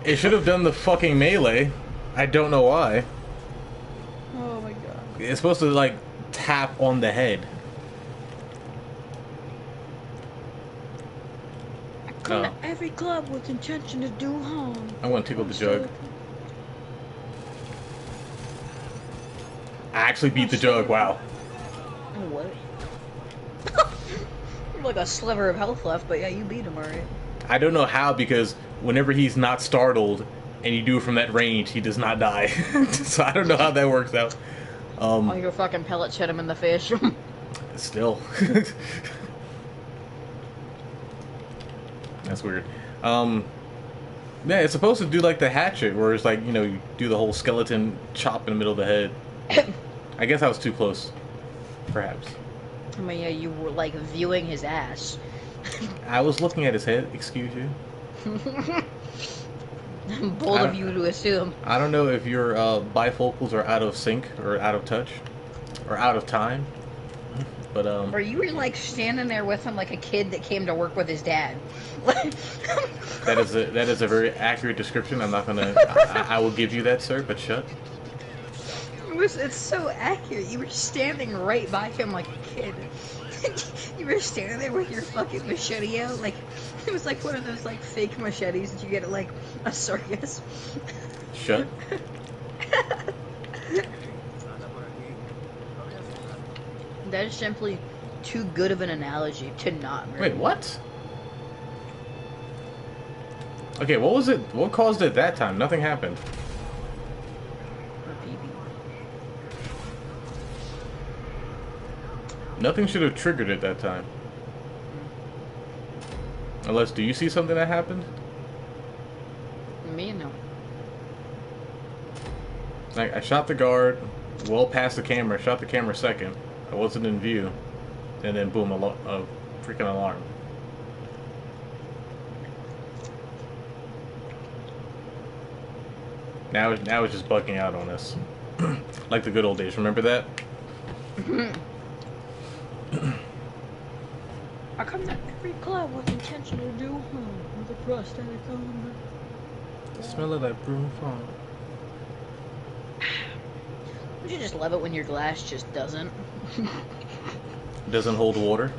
It should have done the fucking melee. I don't know why. Oh my god. It's supposed to, like, tap on the head. I come to every club with intention to do harm. I want to tickle the jug. I actually beat the jug, wow. Oh, what? Like a sliver of health left, but yeah, you beat him alright. I don't know how, because whenever he's not startled and you do it from that range, he does not die. So I don't know how that works out. All your fucking pellets hit him in the face. Still. That's weird. Yeah, it's supposed to do like the hatchet, where it's like, you know, you do the whole skeleton chop in the middle of the head. I guess I was too close. Perhaps. I mean, yeah, you were like viewing his ass. I was looking at his head, excuse you. Bold of you to assume. I don't know if your bifocals are out of sync, or out of touch, or out of time. But, Or you were like standing there with him like a kid that came to work with his dad. that is a very accurate description. I'm not gonna... I will give you that, sir, but shut. It's so accurate. You were standing right by him like a kid. You were standing there with your fucking machete out. Like, it was like one of those like fake machetes that you get at like a circus. Shut. That is simply too good of an analogy to not murder. Wait, what? Okay, what was it? What caused it that time? Nothing happened. Nothing should have triggered it that time. Unless, do you see something that happened? Me, no. Like, I shot the guard, well past the camera, shot the camera second. I wasn't in view. And then boom, a freaking alarm. Now it's just bugging out on us. Like the good old days, remember that? I come to every club with intention to do harm with a prosthetic arm. Smell of that broom farm. Would you just love it when your glass just doesn't? Doesn't hold water.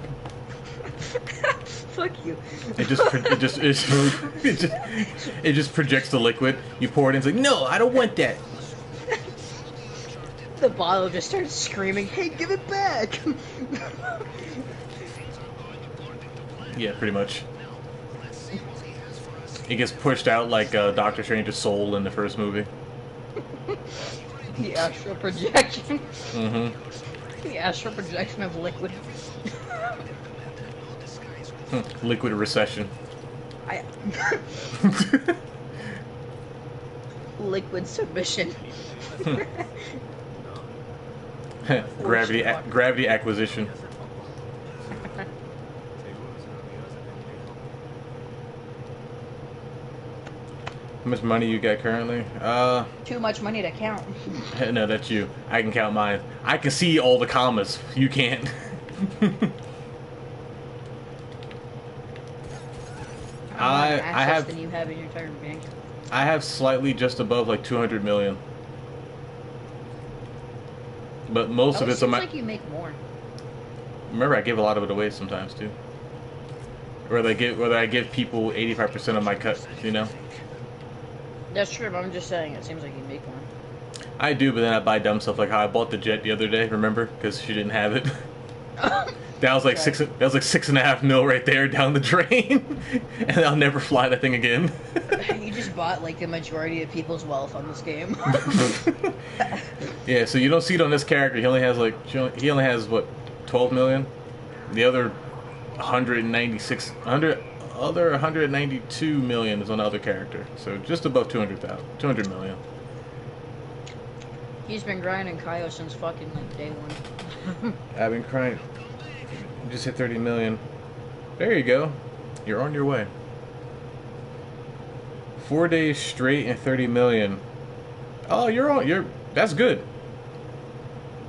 Fuck you. It just projects the liquid. You pour it in. It's like, no, I don't want that. The bottle just starts screaming, "Hey, give it back!" Yeah, pretty much. It gets pushed out like Doctor Strange's soul in the first movie. The astral projection. Mm-hmm. The astral projection of liquid. Liquid recession. Liquid submission. Gravity acquisition. How much money you got currently? Too much money to count. No, that's you. I can count mine. I can see all the commas. You can't. I have than you have in your entire bank. I have slightly just above like 200 million. But most of it's on my. Seems like you make more. Remember, I give a lot of it away sometimes too. Whether I give people 85% of my cut, you know. That's true, but I'm just saying, it seems like you make more. I do, but then I buy dumb stuff like how I bought the jet the other day. Remember, because she didn't have it. That was like Right. That was like $6.5 million right there down the drain, and I'll never fly that thing again. You just bought like the majority of people's wealth on this game. Yeah, so you don't see it on this character. He only has what, 12 million. The other 192 million is on the other character. So just above 200 million. He's been grinding Kaio since fucking like day one. I've been crying. You just hit 30 million. There you go. You're on your way. 4 days straight and 30 million. Oh, that's good.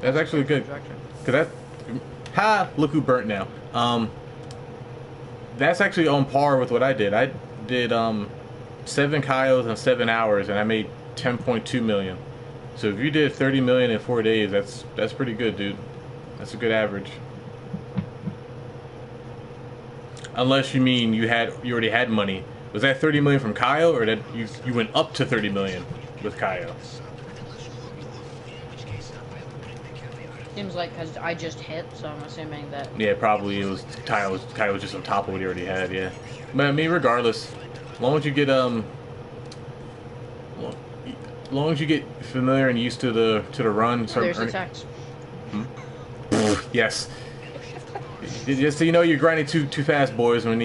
That's actually good. Cause look who burnt now. That's actually on par with what I did. I did 7 Kaios in 7 hours and I made 10.2 million. So if you did 30 million in 4 days, that's pretty good, dude. That's a good average. Unless you mean you already had money. Was that 30 million from Kaio, or that you went up to 30 million with Kaio? Seems like because I just hit, so I'm assuming that. Yeah, probably it was Kaio was just on top of what he already had. Yeah, but I mean, regardless, as long as you get long as you get familiar and used to the run, There's the text. Yes. Just so you know, you're grinding too fast, boys. When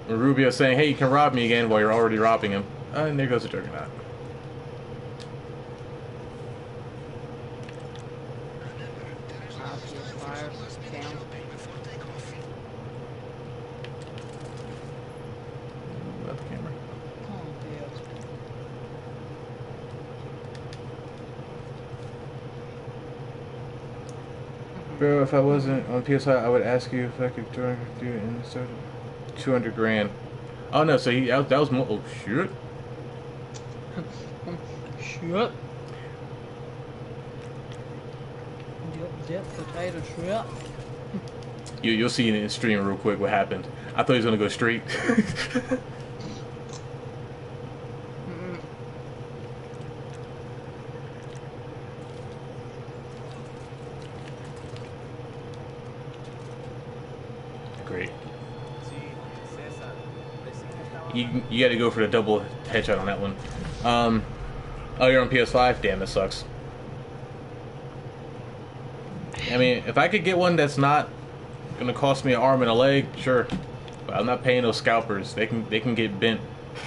Rubio's saying, "Hey, you can rob me again," while you're already robbing him. And there goes the Juggernaut. About the camera. Bro, if I wasn't on PSI, I would ask you if I could join you in the start. 200 grand. Oh no, so that was more. Oh shit. Shit. Dip potato shit. You'll see in the stream real quick what happened. I thought he was gonna go straight. Great. You got to go for the double headshot on that one. Oh, you're on PS5? Damn, that sucks. I mean, if I could get one that's not gonna cost me an arm and a leg, sure. But I'm not paying those scalpers. They can get bent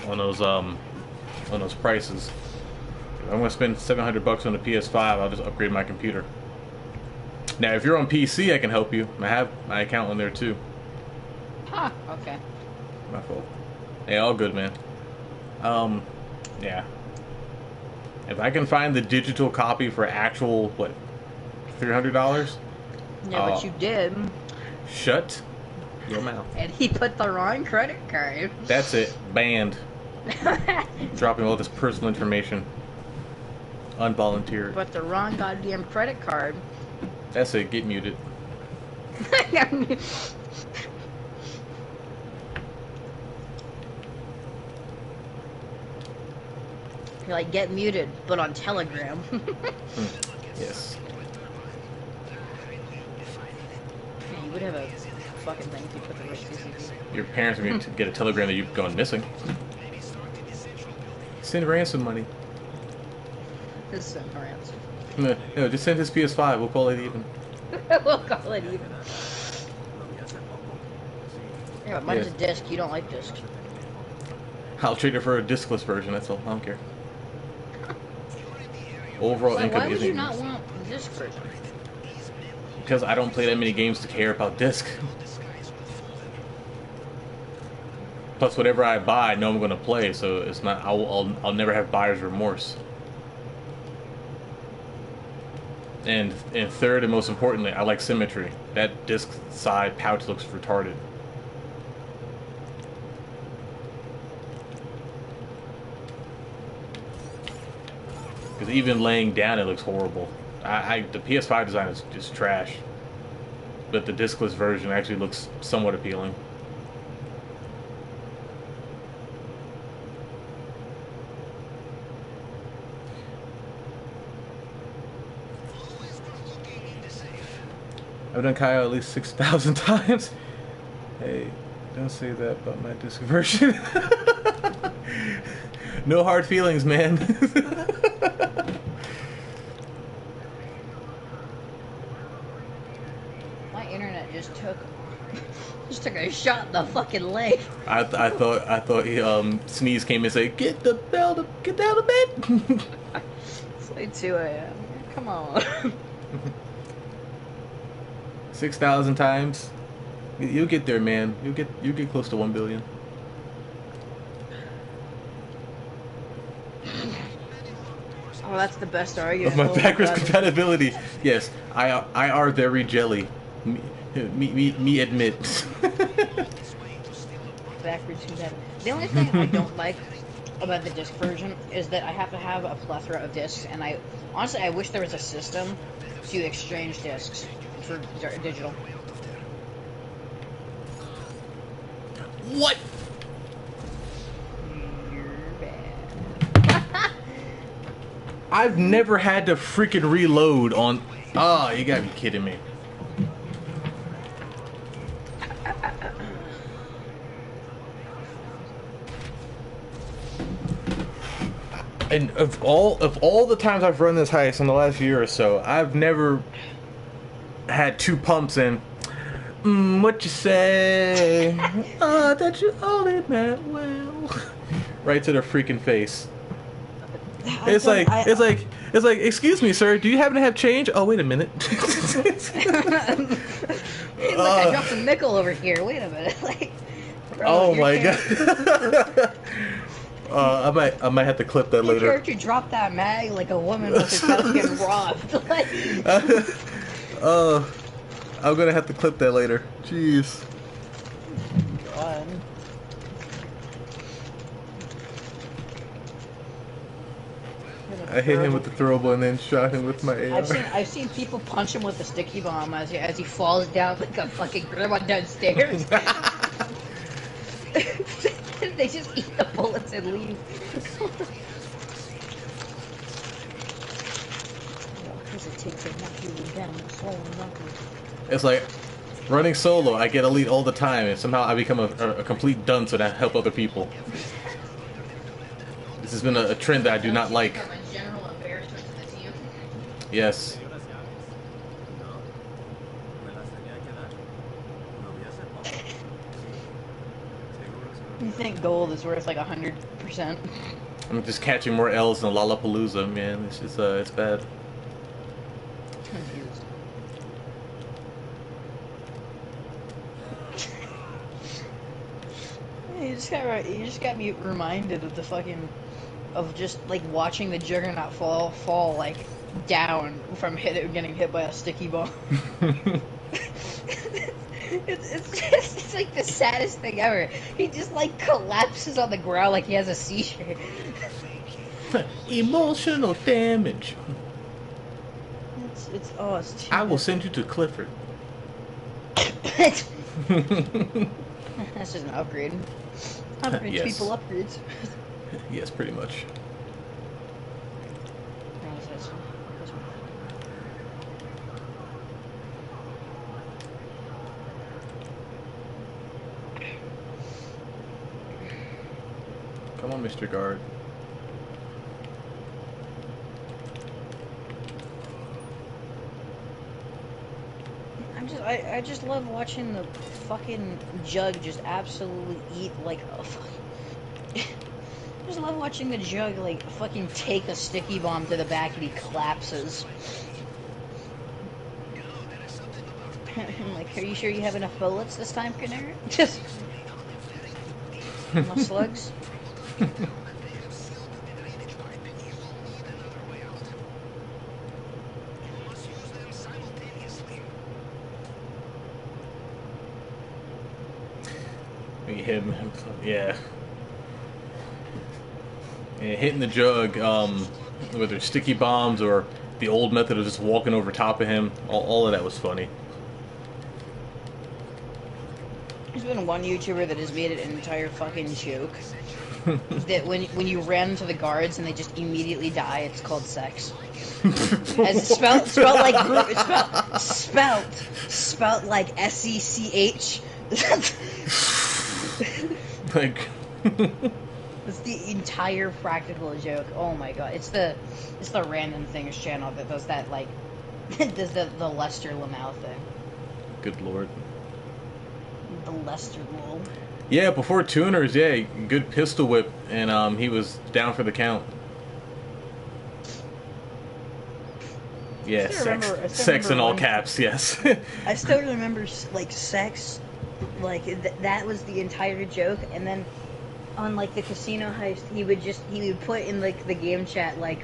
on those prices. If I'm gonna spend $700 on a PS5, I'll just upgrade my computer. Now, if you're on PC, I can help you. I have my account on there too. Huh, okay. My fault. Hey, all good, man. Yeah. If I can find the digital copy for actual, what, $300? Yeah, but you did. Shut your mouth. And he put the wrong credit card. That's it. Banned. Dropping all this personal information. Unvolunteered. But the wrong goddamn credit card. That's it. Get muted. You're like, get muted, but on Telegram. Yes. Yeah, you would have a fucking thing if you put the right CCTV. Your parents are going to get a telegram that you've gone missing. Send ransom money. This is ransom. No, just send his PS5. We'll call it even. We'll call it even. Yeah, but mine's Yes. a disc. You don't like discs. I'll trade it for a discless version. That's all. I don't care. Overall So income why would isn't you not want the disc version? because I don't play that many games to care about disc. Plus, whatever I buy, I know I'm going to play, so it's not. I'll never have buyer's remorse. And third, and most importantly, I like symmetry. That disc side pouch looks retarded. Because even laying down, it looks horrible. The PS5 design is just trash. But the discless version actually looks somewhat appealing. I've done Kyle at least 6,000 times. Hey, don't say that about my disc version. No hard feelings, man. My internet just took a shot in the fucking leg. I thought he, Sneeze came and said, get down to bed. It's like 2 a.m. Come on. 6,000 times. You'll get there, man. You'll get close to 1 billion. Oh, that's the best argument. Of my Oh backwards God. compatibility. Yes, I are very jelly. Me admit. Backwards compatible. The only thing I don't like about the disc version is that I have to have a plethora of discs, and I wish there was a system to exchange discs for digital. What? You're bad. I've never had to freaking reload on. Oh, you gotta be kidding me. And of all the times I've run this heist in the last year or so, I've never had 2 pumps in. What you say? Oh, that you own it, man. Well, right to their freaking face. It's like, excuse me, sir, do you happen to have change? Oh, wait a minute. Look, I dropped a nickel over here. Wait a minute. Like, bro, Oh your my character- god. I might have to clip that Your later. character dropped that mag like a woman with her house getting robbed. Like, I'm gonna have to clip that later. Jeez. God. I hit him with the throwable and then shot him with my AR. I've seen people punch him with the sticky bomb as he falls down like a fucking grandma downstairs. They just eat the bullets and leave. It's like running solo. I get elite all the time, and somehow I become a complete dunce when I help other people. This has been a trend that I do not like. Yes. think gold is worth like 100%. I'm just catching more L's than Lollapalooza, man. It's just, it's bad. Confused. You just got me reminded of the fucking, of just like watching the Juggernaut fall like down from getting hit by a sticky bomb. It's like the saddest thing ever. He just like collapses on the ground like he has a seizure. Emotional damage. It's too I will send you to Clifford. That's just an upgrade. Upgrades Yes. people upgrades. Yes, pretty much. Come on, Mr. Guard. I just love watching the fucking Jug just absolutely eat like a fucking... I just love watching the Jug like fucking take a sticky bomb to the back and he collapses. I'm like, are you sure you have enough bullets this time, Kroneru? Just enough slugs? Him, yeah. Yeah, hitting the Jug, whether it's sticky bombs or the old method of just walking over top of him, all of that was funny. There's been one YouTuber that has made it an entire fucking joke that when you ran into the guards and they just immediately die, it's called sex. As spelt like spelt like SECH. Like, It's the entire practical joke. Oh my god, it's the Random Things channel that does that, like does the Lester Lamau thing. good lord. The Lester lol. Yeah, before tuners, yeah, good pistol whip, and he was down for the count. Yeah, sex in all caps, yes. I still remember like sex, like that was the entire joke, and then on like the casino heist, he would put in like the game chat like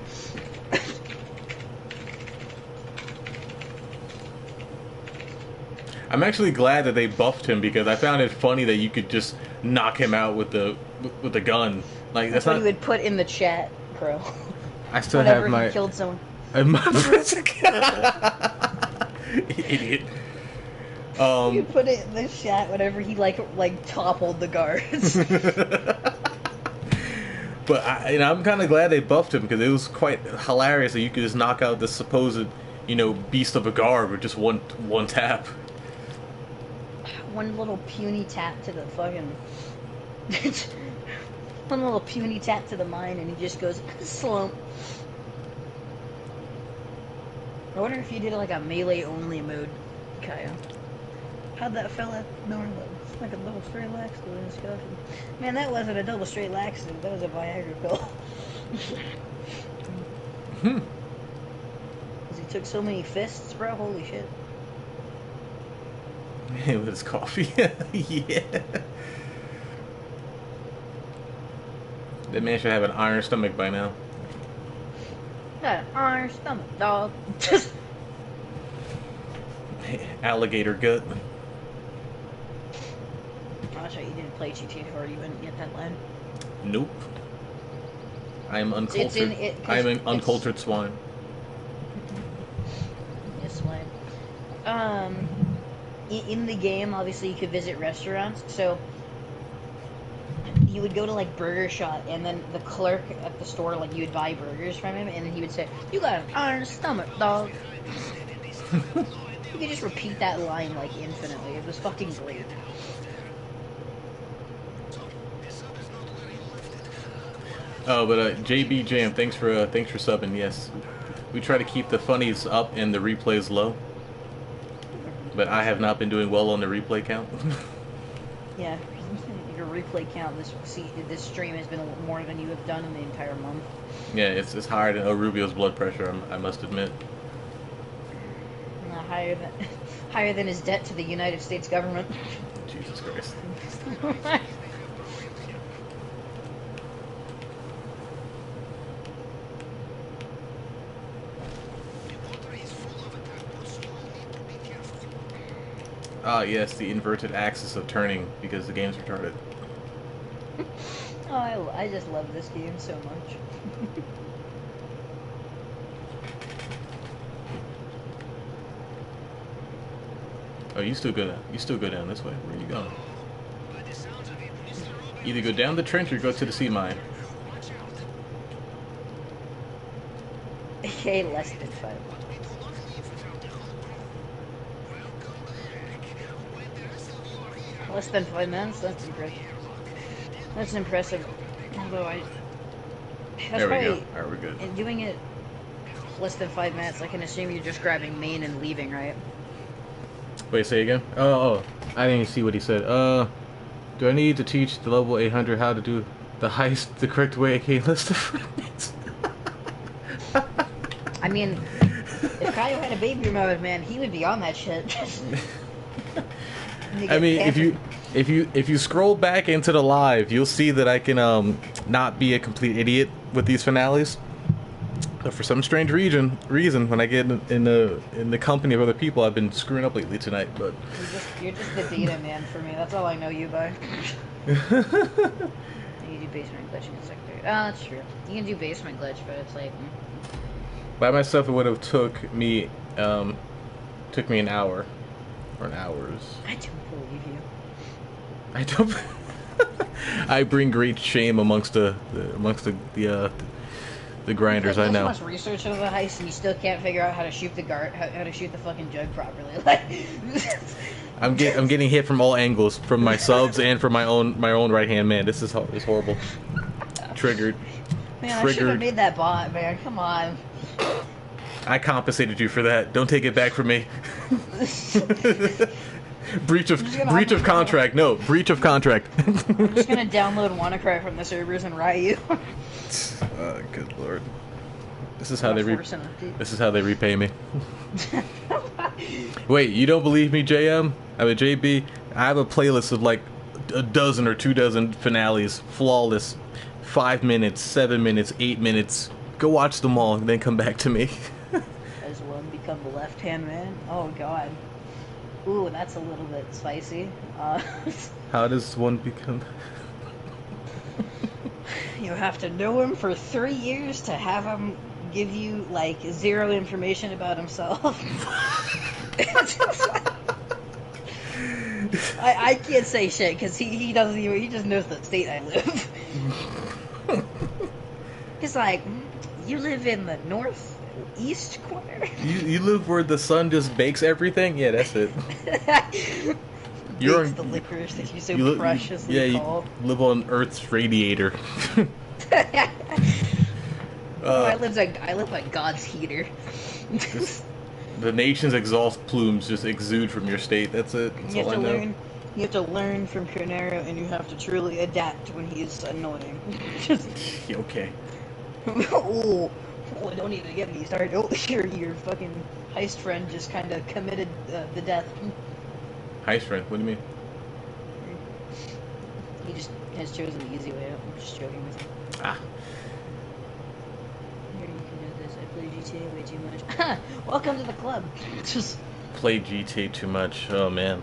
I'm actually glad that they buffed him because I found it funny that you could just knock him out with the gun. Like that's what not. he would put in the chat, bro. I still Whenever have my. he killed someone. Idiot. You put it in the chat whenever he like toppled the guards. But I'm kind of glad they buffed him because it was quite hilarious that you could just knock out this supposed, beast of a guard with just one tap. One little puny tap to the fucking. One little puny tap to the mind, and he just goes slump. I wonder if you did like a melee only mode, Kaya. How'd that fella know like a double straight laxative and stuff? Man, that wasn't a double straight laxative. That was a Viagra pill. Cause he took so many fists, bro. Holy shit. With his coffee. Yeah. That man should have an iron stomach by now. Got an iron stomach, dog. Alligator gut. I thought you didn't play GT hard. You wouldn't get that line. Nope. I am uncultured. I am an uncultured swine. Yes, swine. In the game, obviously, you could visit restaurants. So you would go to like Burger Shot, and then the clerk at the store, like you would buy burgers from him, and then he would say, "You got an iron stomach, dog." You could just repeat that line like infinitely. It was fucking great. Oh, but JB Jam, thanks for subbing. Yes, we try to keep the funnies up and the replays low, but I have not been doing well on the replay count. Yeah, your replay count, this stream has been more than you have done in the entire month. Yeah, it's higher than Rubio's blood pressure. I must admit. Higher than his debt to the United States government. Jesus Christ. Ah, yes, the inverted axis of turning because the game's retarded. Oh, I just love this game so much. Oh, you still go down this way. Where are you going? Either go down the trench or go to the sea mine. Okay, less than 5. Less than 5 minutes? That's impressive. That's impressive. Although there we go. Alright, we're good. And doing it less than 5 minutes, I can assume you're just grabbing main and leaving, right? Wait, say again? Oh, I didn't even see what he said. Do I need to teach the level 800 how to do the heist the correct way, aka list of friends? I mean, if Kyle had a baby mode, man, he would be on that shit. I mean, if you scroll back into the live, you'll see that I can not be a complete idiot with these finales. But for some strange reason, when I get in the company of other people, I've been screwing up lately tonight. But you're just the data man for me. That's all I know you by. You do basement glitching in sector. Oh, that's true. You can do basement glitch, but it's like. By myself, it would have took me an hour or an hours. I don't believe you. I don't. I bring great shame amongst the grinders. I know. So much research of the heist, and you still can't figure out how to shoot the how to shoot the fucking jug properly. Like, I'm getting hit from all angles, from my subs and from my own right hand man. This is horrible. Triggered. Man, I should have made that bot, man. Come on. I compensated you for that. Don't take it back from me. breach of contract. No, breach of contract. I'm just gonna download WannaCry from the servers and riot you. Good lord. This is how they repay me. Wait, you don't believe me, JM? I mean, JB. I have a playlist of like a dozen or 2 dozen finales, flawless. 5 minutes, 7 minutes, 8 minutes. Go watch them all and then come back to me. As one become the left-hand man? Oh god. Ooh, that's a little bit spicy. How does one become... You have to know him for 3 years to have him give you, like, 0 information about himself. I can't say shit, because he doesn't even... He just knows the state I live. He's like, you live in the northeast corner? You live where the sun just bakes everything? Yeah, that's it. You're the licorice that you so preciously call. You live on Earth's radiator. I live like God's heater. The nation's exhaust plumes just exude from your state. That's it. That's all I know. You have to learn from Kroneru, and you have to truly adapt when he's annoying. Okay. Oh, don't even get me started. Oh, your fucking heist friend just kind of committed the death. Heist friend? What do you mean? He just has chosen the easy way out. I'm just joking with you. Ah. Here, you can do this. I play GTA way too much. Welcome to the club. Just play GTA too much. Oh man.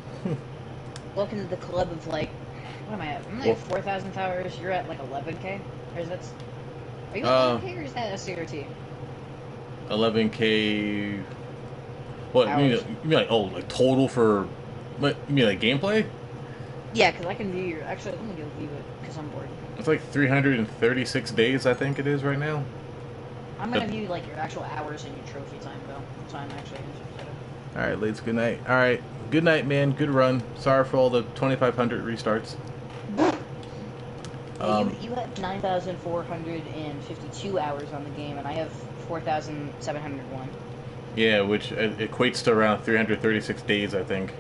Welcome to the club of like, what am I at? I'm like 4,000 towers. You're at like 11k, or is that? Are you 11k or is that a CRT? 11k. What? You mean like total for? What? You mean like gameplay? Yeah, because I can view your. Actually, let me go view it because I'm bored. It's like 336 days, I think it is right now. I'm gonna view like your actual hours and your trophy time though. So I'm actually interested. All right, ladies. Good night. All right. Good night, man. Good run. Sorry for all the 2,500 restarts. You have 9,452 hours on the game, and I have 4,701. Yeah, which equates to around 336 days, I think.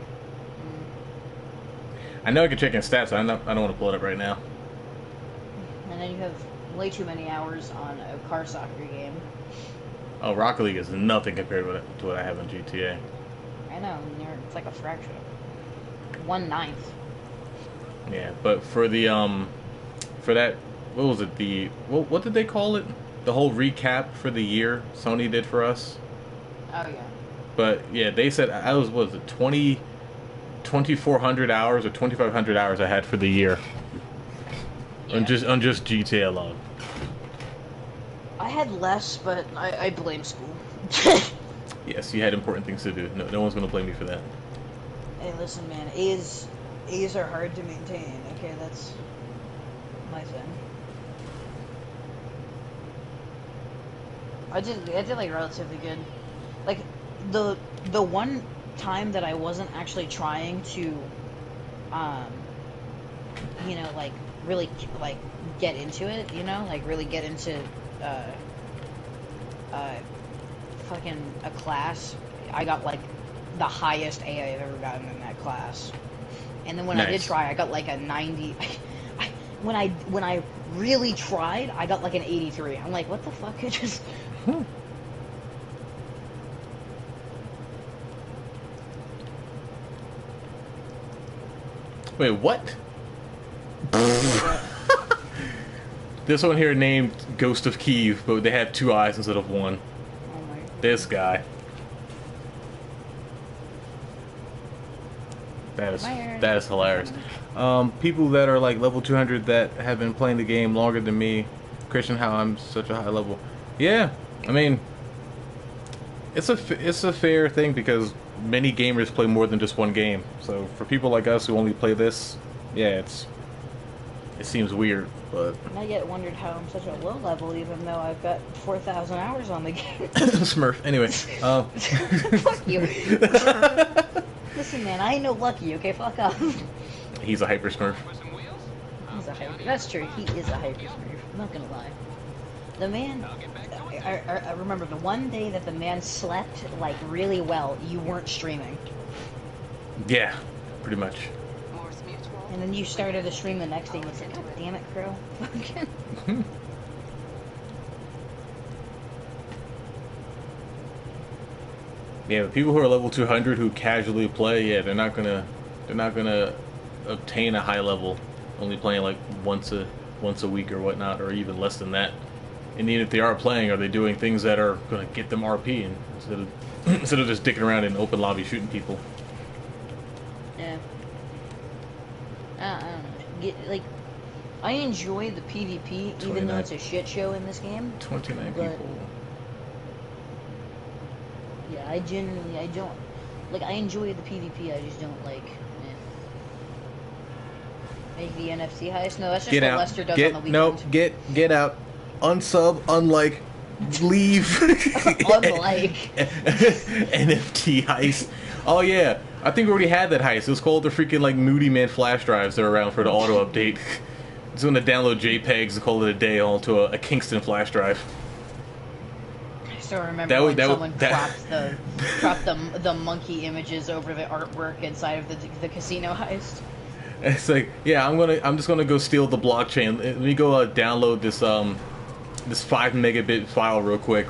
I know I can check in stats. I don't want to pull it up right now. And then you have way too many hours on a car soccer game. Oh, Rocket League is nothing compared to what I have in GTA. I know, it's like a fraction. 1/9. Yeah, but for the for that, what was it? What did they call it? The whole recap for the year Sony did for us. Oh yeah. But yeah, they said I was, what was it, 2,400 hours or 2,500 hours I had for the year. Yeah. On just GTA alone. I had less, but I blame school. Yes, you had important things to do. No one's gonna blame you for that. Hey, listen, man. A's are hard to maintain. Okay, that's my thing. I did like relatively good. Like the one time that I wasn't actually trying to, you know, like really like get into it. You know, like really get into fucking a class. I got like the highest A I've ever gotten in that class. And then when I did try, I got like a 90. When I really tried, I got like an 83. I'm like, what the fuck? It just. Wait, what? This one here named Ghost of Kiev, but they have 2 eyes instead of 1. Oh my. This guy. That is hilarious. People that are like level 200 that have been playing the game longer than me, Christian, how I'm such a high level. Yeah, I mean, it's a fair thing because many gamers play more than just one game. So for people like us who only play this, yeah, it seems weird, but And I yet wondered how I'm such a low level, even though I've got 4,000 hours on the game. Smurf. Anyway, Fuck you. Listen, man, I ain't no lucky. Okay, fuck off. He's a hyper Smurf. He's a hyper. That's true. He is a hyper smurf. I'm not gonna lie. The man. I remember the one day that the man slept like really well. You weren't streaming, Yeah, pretty much. and then you started to stream the next day. And it's like, God damn it, Crow. Yeah, the people who are level 200 who casually play, yeah, they're not gonna obtain a high level, only playing like once a week or whatnot, or even less than that. And even if they are playing, are they doing things that are gonna get them RP and instead of just dicking around in open lobby shooting people? Yeah. I don't know. I enjoy the PvP, even though it's a shit show in this game. 29 but, people. Yeah, I don't. Like, I enjoy the PvP, I just don't like. Make the NFT heist? No, that's just what Lester does on the weekend. No, get out. Unsub, unlike, leave. Unlike. NFT heist. Oh yeah, I think we already had that heist. It was called the freaking like Moody Man flash drives that are around for the auto update. It's going to download JPEGs and call it a day onto a Kingston flash drive. I still remember when someone cropped the monkey images over the artwork inside of the casino heist. It's like, yeah, I'm just gonna go steal the blockchain. Let me go download this 5 megabit file real quick.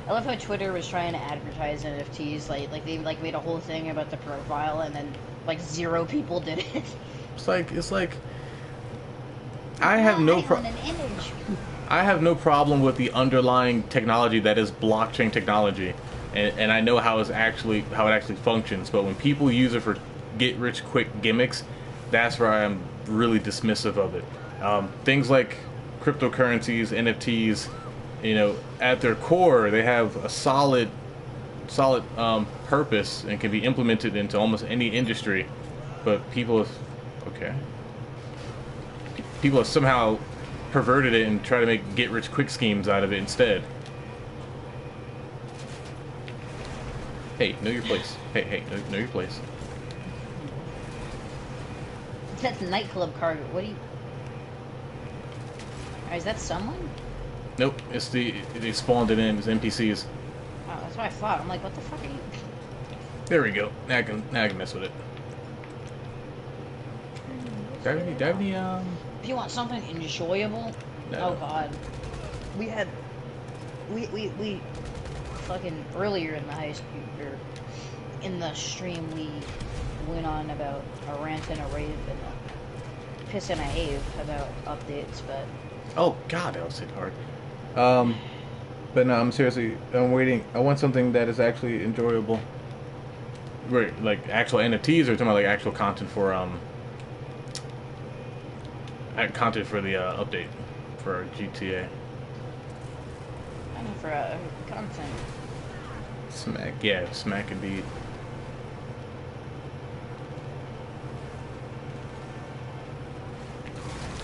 I love how Twitter was trying to advertise NFTs. Like they made a whole thing about the profile, and then like 0 people did it. It's like I have no problem with the underlying technology that is blockchain technology, and I know how it actually functions. But when people use it for get rich quick gimmicks, that's where I'm really dismissive of it. Things like cryptocurrencies, NFTs, you know, at their core, they have a solid purpose and can be implemented into almost any industry. But people have somehow perverted it and try to make get rich quick schemes out of it instead. Hey, know your place. Hey, know your place. That's a nightclub card. What do you? Is that someone? Nope, it's they spawned it in as NPCs. Oh, that's what I thought. I'm like, what the fuck are you? There we go. Now I can mess with it. Do I have any If you want something enjoyable, No. oh god, we fucking earlier in the heist or in the stream we went on about a rant and a rave and a piss and a have about updates, but Oh god, that was hit hard. But no, I'm seriously. I'm waiting. I want something that is actually enjoyable. Right, like actual NFTs, or talking about like actual content for content for the update for GTA. I mean for content. Smack, yeah, smack indeed.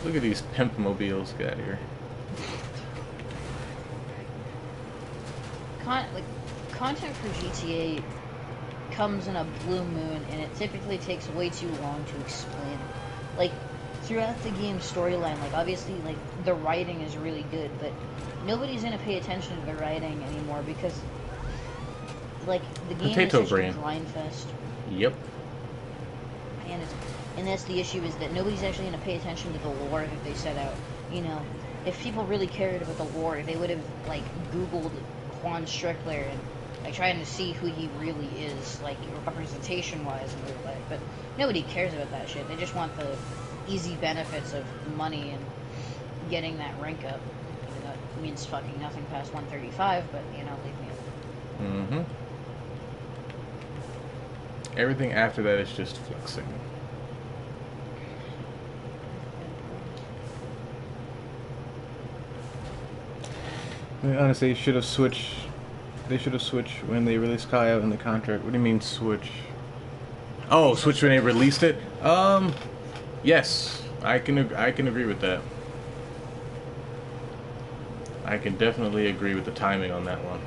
Look at these pimp mobiles. Get out of here. Content for GTA comes in a blue moon, and it typically takes way too long to explain. Like throughout the game's storyline, like obviously, like the writing is really good, but nobody's gonna pay attention to the writing anymore because, like, the game Potato is such brain. a grind fest. Yep. And that's the issue, is that nobody's actually going to pay attention to the lore that they set out. You know, if people really cared about the lore, they would have, like, Googled Juan Strickler and, like, trying to see who he really is, like, representation-wise in real life. But nobody cares about that shit. They just want the easy benefits of money and getting that rank up. Even though it means fucking nothing past 135, but, you know, leave me alone. Mm-hmm. Everything after that is just flexing. I mean, honestly, they should have switched. They should have switched when they released Kai out in the contract. What do you mean switch? Oh, switch when they released it. Yes, I can agree with that. I can definitely agree with the timing on that one.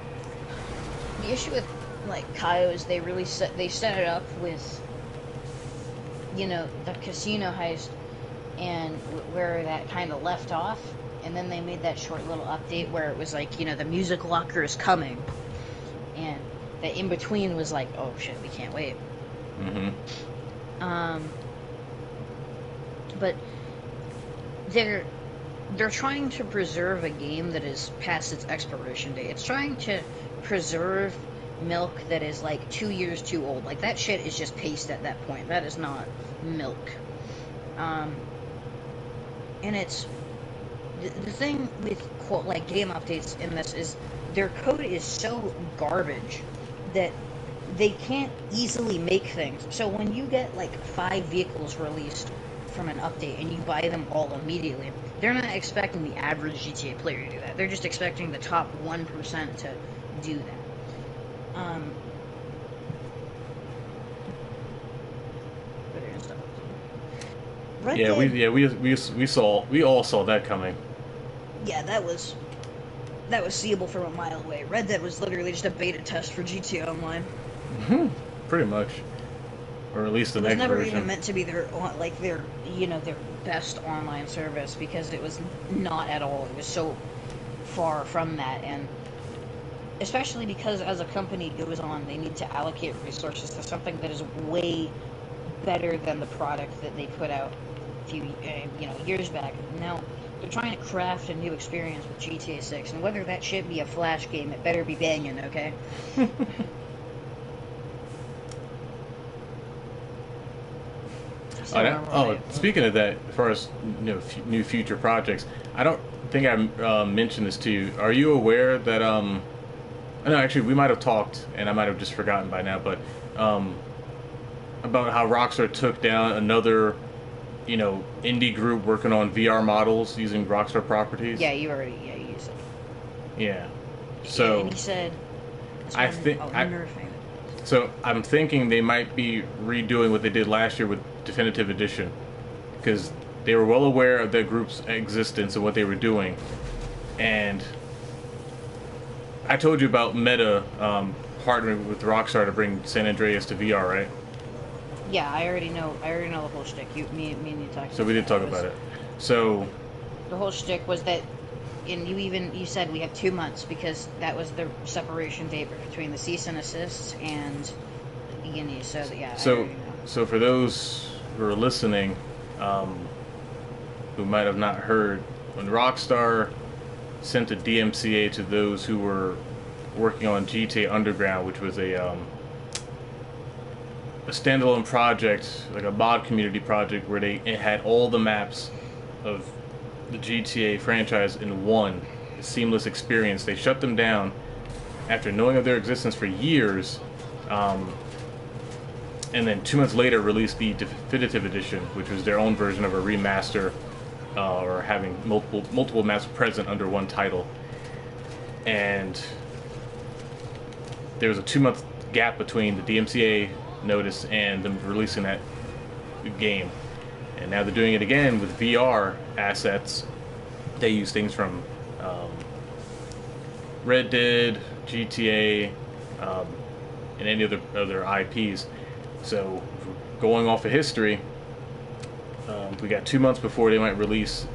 The issue with, like, Kaio is they set it up with, you know, the casino heist and where that kind of left off, and then they made that short little update where it was like, you know, the music locker is coming, and the in between was like, oh shit, we can't wait. But they're trying to preserve a game that is past its expiration date. It's trying to preserve milk that is like 2 years too old. Like, that shit is just paste at that point. That is not milk. And it's the thing with, quote, like, game updates in this is their code is so garbage that they can't easily make things. So when you get like 5 vehicles released from an update and you buy them all immediately, they're not expecting the average GTA player to do that. They're just expecting the top 1% to do that. Red Dead, we all saw that coming. yeah, that was seeable from a mile away. Red Dead was literally just a beta test for GTA Online. Pretty much, or at least the It was next never version. even meant to be their you know, their best online service, because it was not at all. It was so far from that, and especially because as a company goes on, they need to allocate resources to something that is way better than the product that they put out a few years back. Now they're trying to craft a new experience with GTA 6, and whether that shit be a flash game, it better be banging, okay? Speaking of that, as far as, you know, new future projects, I don't think I mentioned this to you. Are you aware that no, actually, we might have talked, and I might have just forgotten by now, but about how Rockstar took down another, you know, indie group working on VR models using Rockstar properties. Yeah, you said. Yeah. So and he said, I think So I'm thinking they might be redoing what they did last year with Definitive Edition, because they were well aware of that group's existence and what they were doing. And I told you about Meta partnering with Rockstar to bring San Andreas to VR, right? Yeah, I already know the whole shtick. Me and you talked. So we did talk about it. So the whole shtick was that, and you said we have 2 months, because that was the separation date between the cease and assists and the beginning. So yeah. So for those who are listening, who might have not heard, when Rockstar sent a DMCA to those who were working on GTA Underground, which was a standalone project, like a mod community project, where it had all the maps of the GTA franchise in one seamless experience. They shut them down after knowing of their existence for years, and then 2 months later released the definitive edition, which was their own version of a remaster, or having multiple maps present under one title. And there was a 2 month gap between the DMCA notice and them releasing that game. And now they're doing it again with VR assets. They use things from Red Dead, GTA, and any other IPs. So, going off of history, we got 2 months before they might release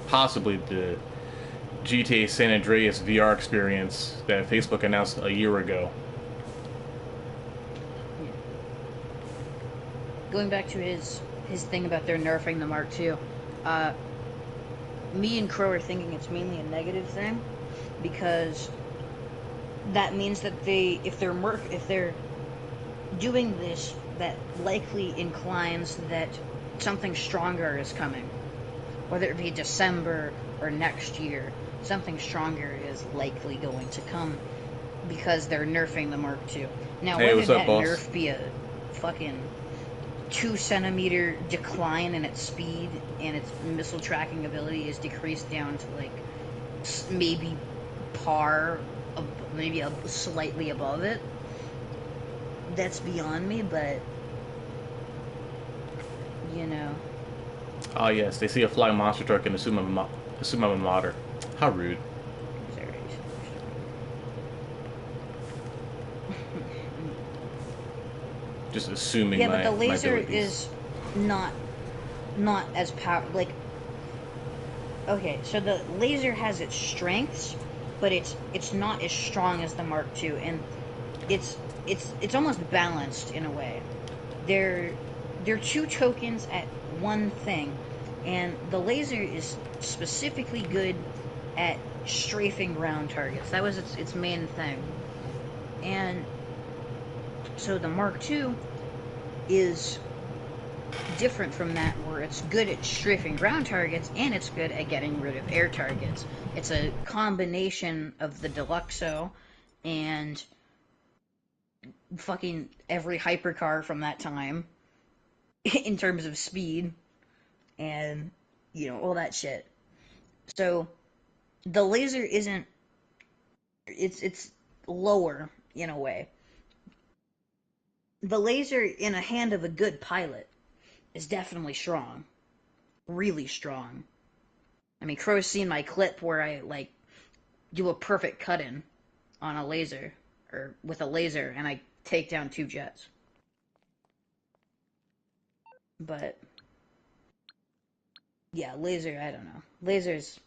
possibly the GTA San Andreas VR experience that Facebook announced a year ago. Going back to his thing about their nerfing the Mark II, me and Crow are thinking it's mainly a negative thing, because that means that if they're doing this, that likely inclines that something stronger is coming, whether it be December or next year. Something stronger is likely going to come because they're nerfing the Mark II. Now, Hey, whether what's up, that boss? nerf be a fucking 2 centimeter decline in its speed and its missile tracking ability is decreased down to like maybe par, maybe slightly above it, that's beyond me, but you know. Ah, yes, they see a flying monster truck and assume I'm a modder. How rude. Just assuming Yeah, my but the my laser abilities. is not as like, okay, so the laser has its strengths, but it's not as strong as the Mark II, and it's almost balanced in a way. They're two tokens at one thing, and the laser is specifically good at strafing ground targets. That was its main thing. And so the Mark II is different from that, where it's good at strafing ground targets and it's good at getting rid of air targets. It's a combination of the Deluxo and fucking every hypercar from that time in terms of speed and, you know, all that shit. So the laser isn't, it's lower in a way. The laser in a hand of a good pilot is definitely strong. Really strong. I mean, Crow's seen my clip where I, like, do a perfect cut-in on a laser, or with a laser, and I take down 2 jets. But, yeah, laser, I don't know. Laser's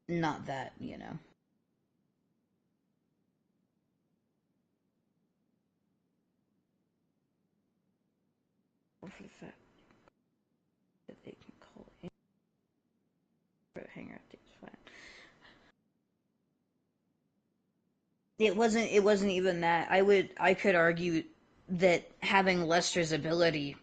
not that, you know. For the fact that they can call in for a hanger updates, fine. It wasn't even that. I could argue that having Lester's ability,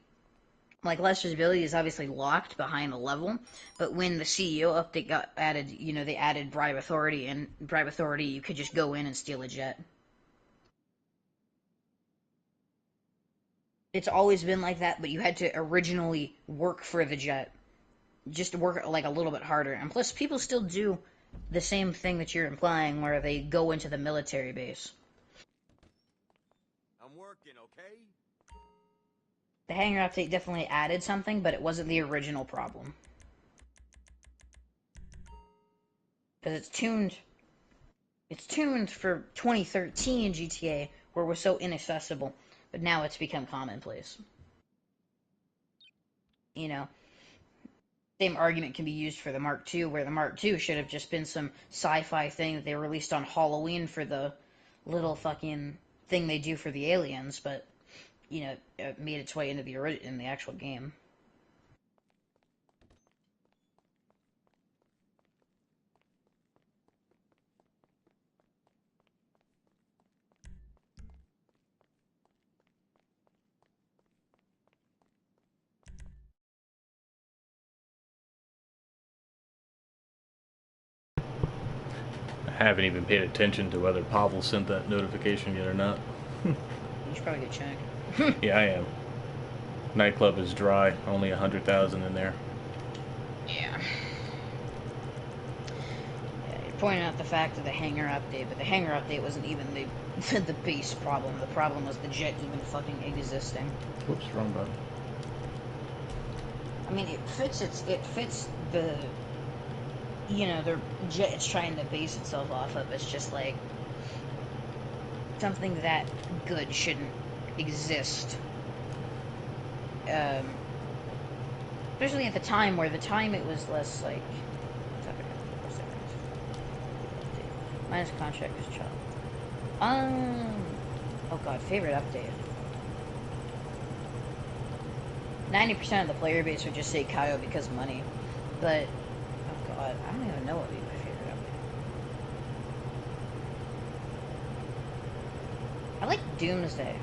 like, Lester's ability is obviously locked behind a level, but when the CEO update got added, you know, they added Bribe Authority, and Bribe Authority, you could just go in and steal a jet. It's always been like that, but you had to originally work for the jet. Just work, like, a little bit harder. And plus, people still do the same thing that you're implying, where they go into the military base. I'm working, okay? The hangar update definitely added something, but it wasn't the original problem. Because it's tuned for 2013 GTA, where it was so inaccessible, but now it's become commonplace. You know, same argument can be used for the Mark II, where the Mark II should have just been some sci-fi thing that they released on Halloween for the little fucking thing they do for the aliens, but, you know, it made its way into in the actual game. haven't even paid attention to whether Pavel sent that notification yet or not. You should probably go check. Yeah, I am. Nightclub is dry. Only 100,000 in there. Yeah. You're pointing out the fact of the hangar update, but the hangar update wasn't even the the base problem. The problem was the jet even fucking existing. Whoops, wrong button. I mean, it fits the, you know, the jet it's trying to base itself off of. It's just like something that good shouldn't exist. Especially at the time, where the time it was less like. Minus contract is child. Oh god, favorite update. 90% of the player base would just say Kaio because money, but oh god, I don't even know what would be my favorite update. I like Doomsday.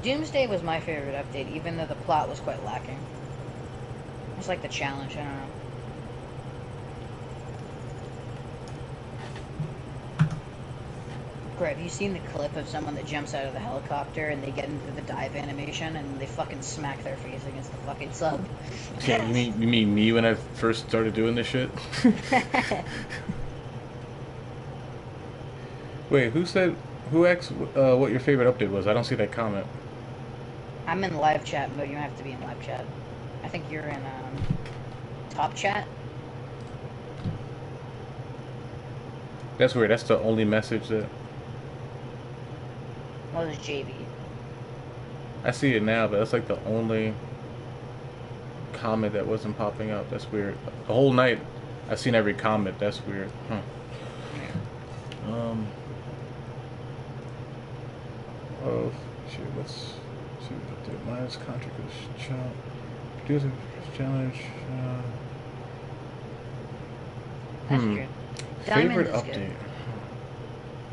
Doomsday was my favorite update, even though the plot was quite lacking. It's like the challenge, I don't know. Have you seen the clip of someone that jumps out of the helicopter and they get into the dive animation and they fucking smack their face against the fucking sub? Yeah, you mean me when I first started doing this shit? Wait, who asked what your favorite update was? I don't see that comment. I'm in live chat, but you don't have to be in live chat. I think you're in top chat. That's weird. That's the only message that... Well, it's JB. I see it now, but that's like the only comment that wasn't popping up. That's weird. The whole night, I've seen every comment. That's weird. Huh. Oh, shit. Let's see what the minus contract is. Do the challenge. That's true. Favorite Diamond is update. good.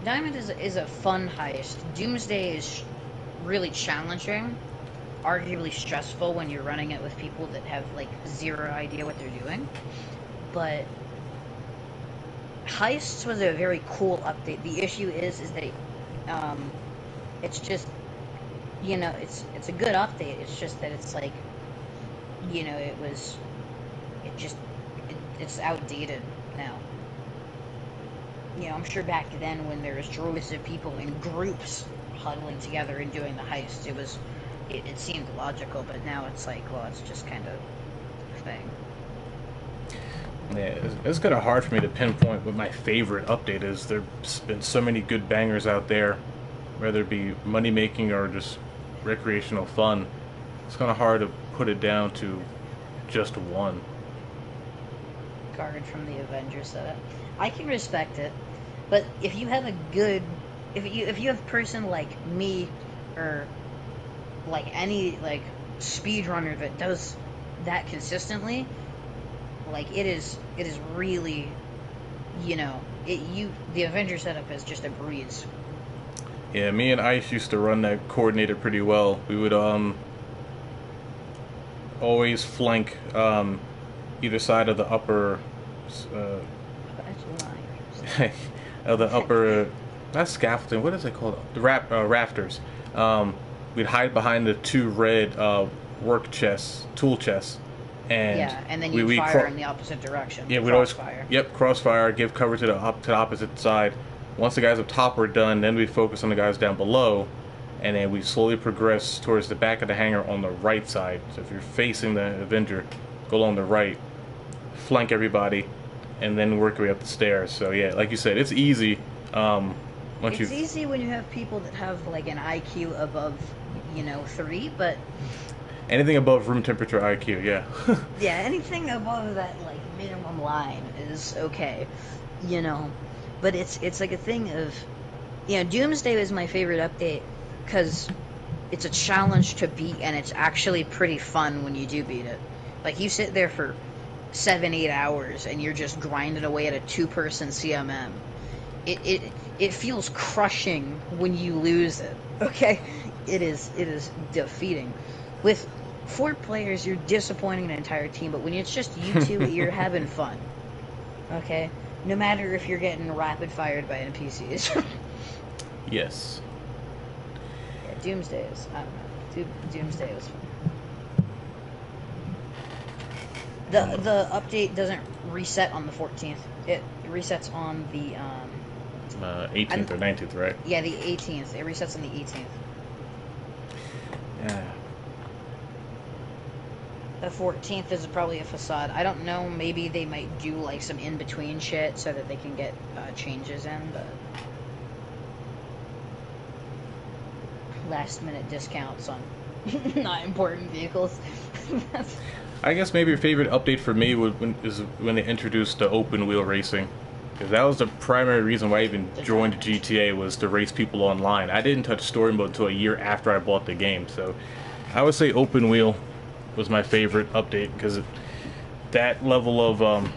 Diamond is a fun heist. Doomsday is really challenging, arguably stressful when you're running it with people that have like zero idea what they're doing. But Heists was a very cool update. The issue is that it's just, you know, it's a good update. It's just that it's like, you know, it's outdated now. You know, I'm sure back then when there was droves of people in groups huddling together and doing the heist, it seemed logical, but now it's like, well, it's just kind of a thing. Yeah, it's kind of hard for me to pinpoint what my favorite update is. There's been so many good bangers out there, whether it be money making or just recreational fun. It's kind of hard to put it down to just one. Guard from the Avengers setup. I can respect it, but if you have a good, if you have a person like me, or like any like speedrunner that does that consistently, like it is really, you know, the Avengers setup is just a breeze. Yeah, me and Ice used to run that coordinator pretty well. We would always flank either side of the upper of the upper not scaffolding, what is it called, the rafters. We'd hide behind the two red tool chests, and yeah, and then you fire in the opposite direction. Yeah, we'd always crossfire, give cover to the opposite side. Once the guys up top were done, then we'd focus on the guys down below, and then we slowly progress towards the back of the hangar on the right side. So if you're facing the Avenger, go along the right, flank everybody, and then work your way up the stairs. So yeah, like you said, it's easy. It's easy when you have people that have like an IQ above, 3, but anything above room temperature IQ, yeah. yeah, anything above that like minimum line is okay, But it's like a thing of, Doomsday was my favorite update because it's a challenge to beat, and it's actually pretty fun when you do beat it. Like, you sit there for 7-8 hours and you're just grinding away at a 2-person CMM. It feels crushing when you lose it. Okay, it is defeating. With 4 players, you're disappointing an entire team, but when it's just you two, you're having fun. Okay, No matter if you're getting rapid fired by NPCs. Yes. Yeah, Doomsday is. I don't know. Doomsday was fun. The update doesn't reset on the 14th. It resets on the 18th or 19th, right? yeah, the 18th. It resets on the 18th. Yeah. The 14th is probably a facade. I don't know. Maybe they might do like some in between shit so that they can get changes in, but last minute discounts on not important vehicles. I guess maybe your favorite update for me is when they introduced the open wheel racing. Because that was the primary reason why I even joined GTA, was to race people online. I didn't touch story mode until a year after I bought the game, so I would say open wheel was my favorite update, because that level of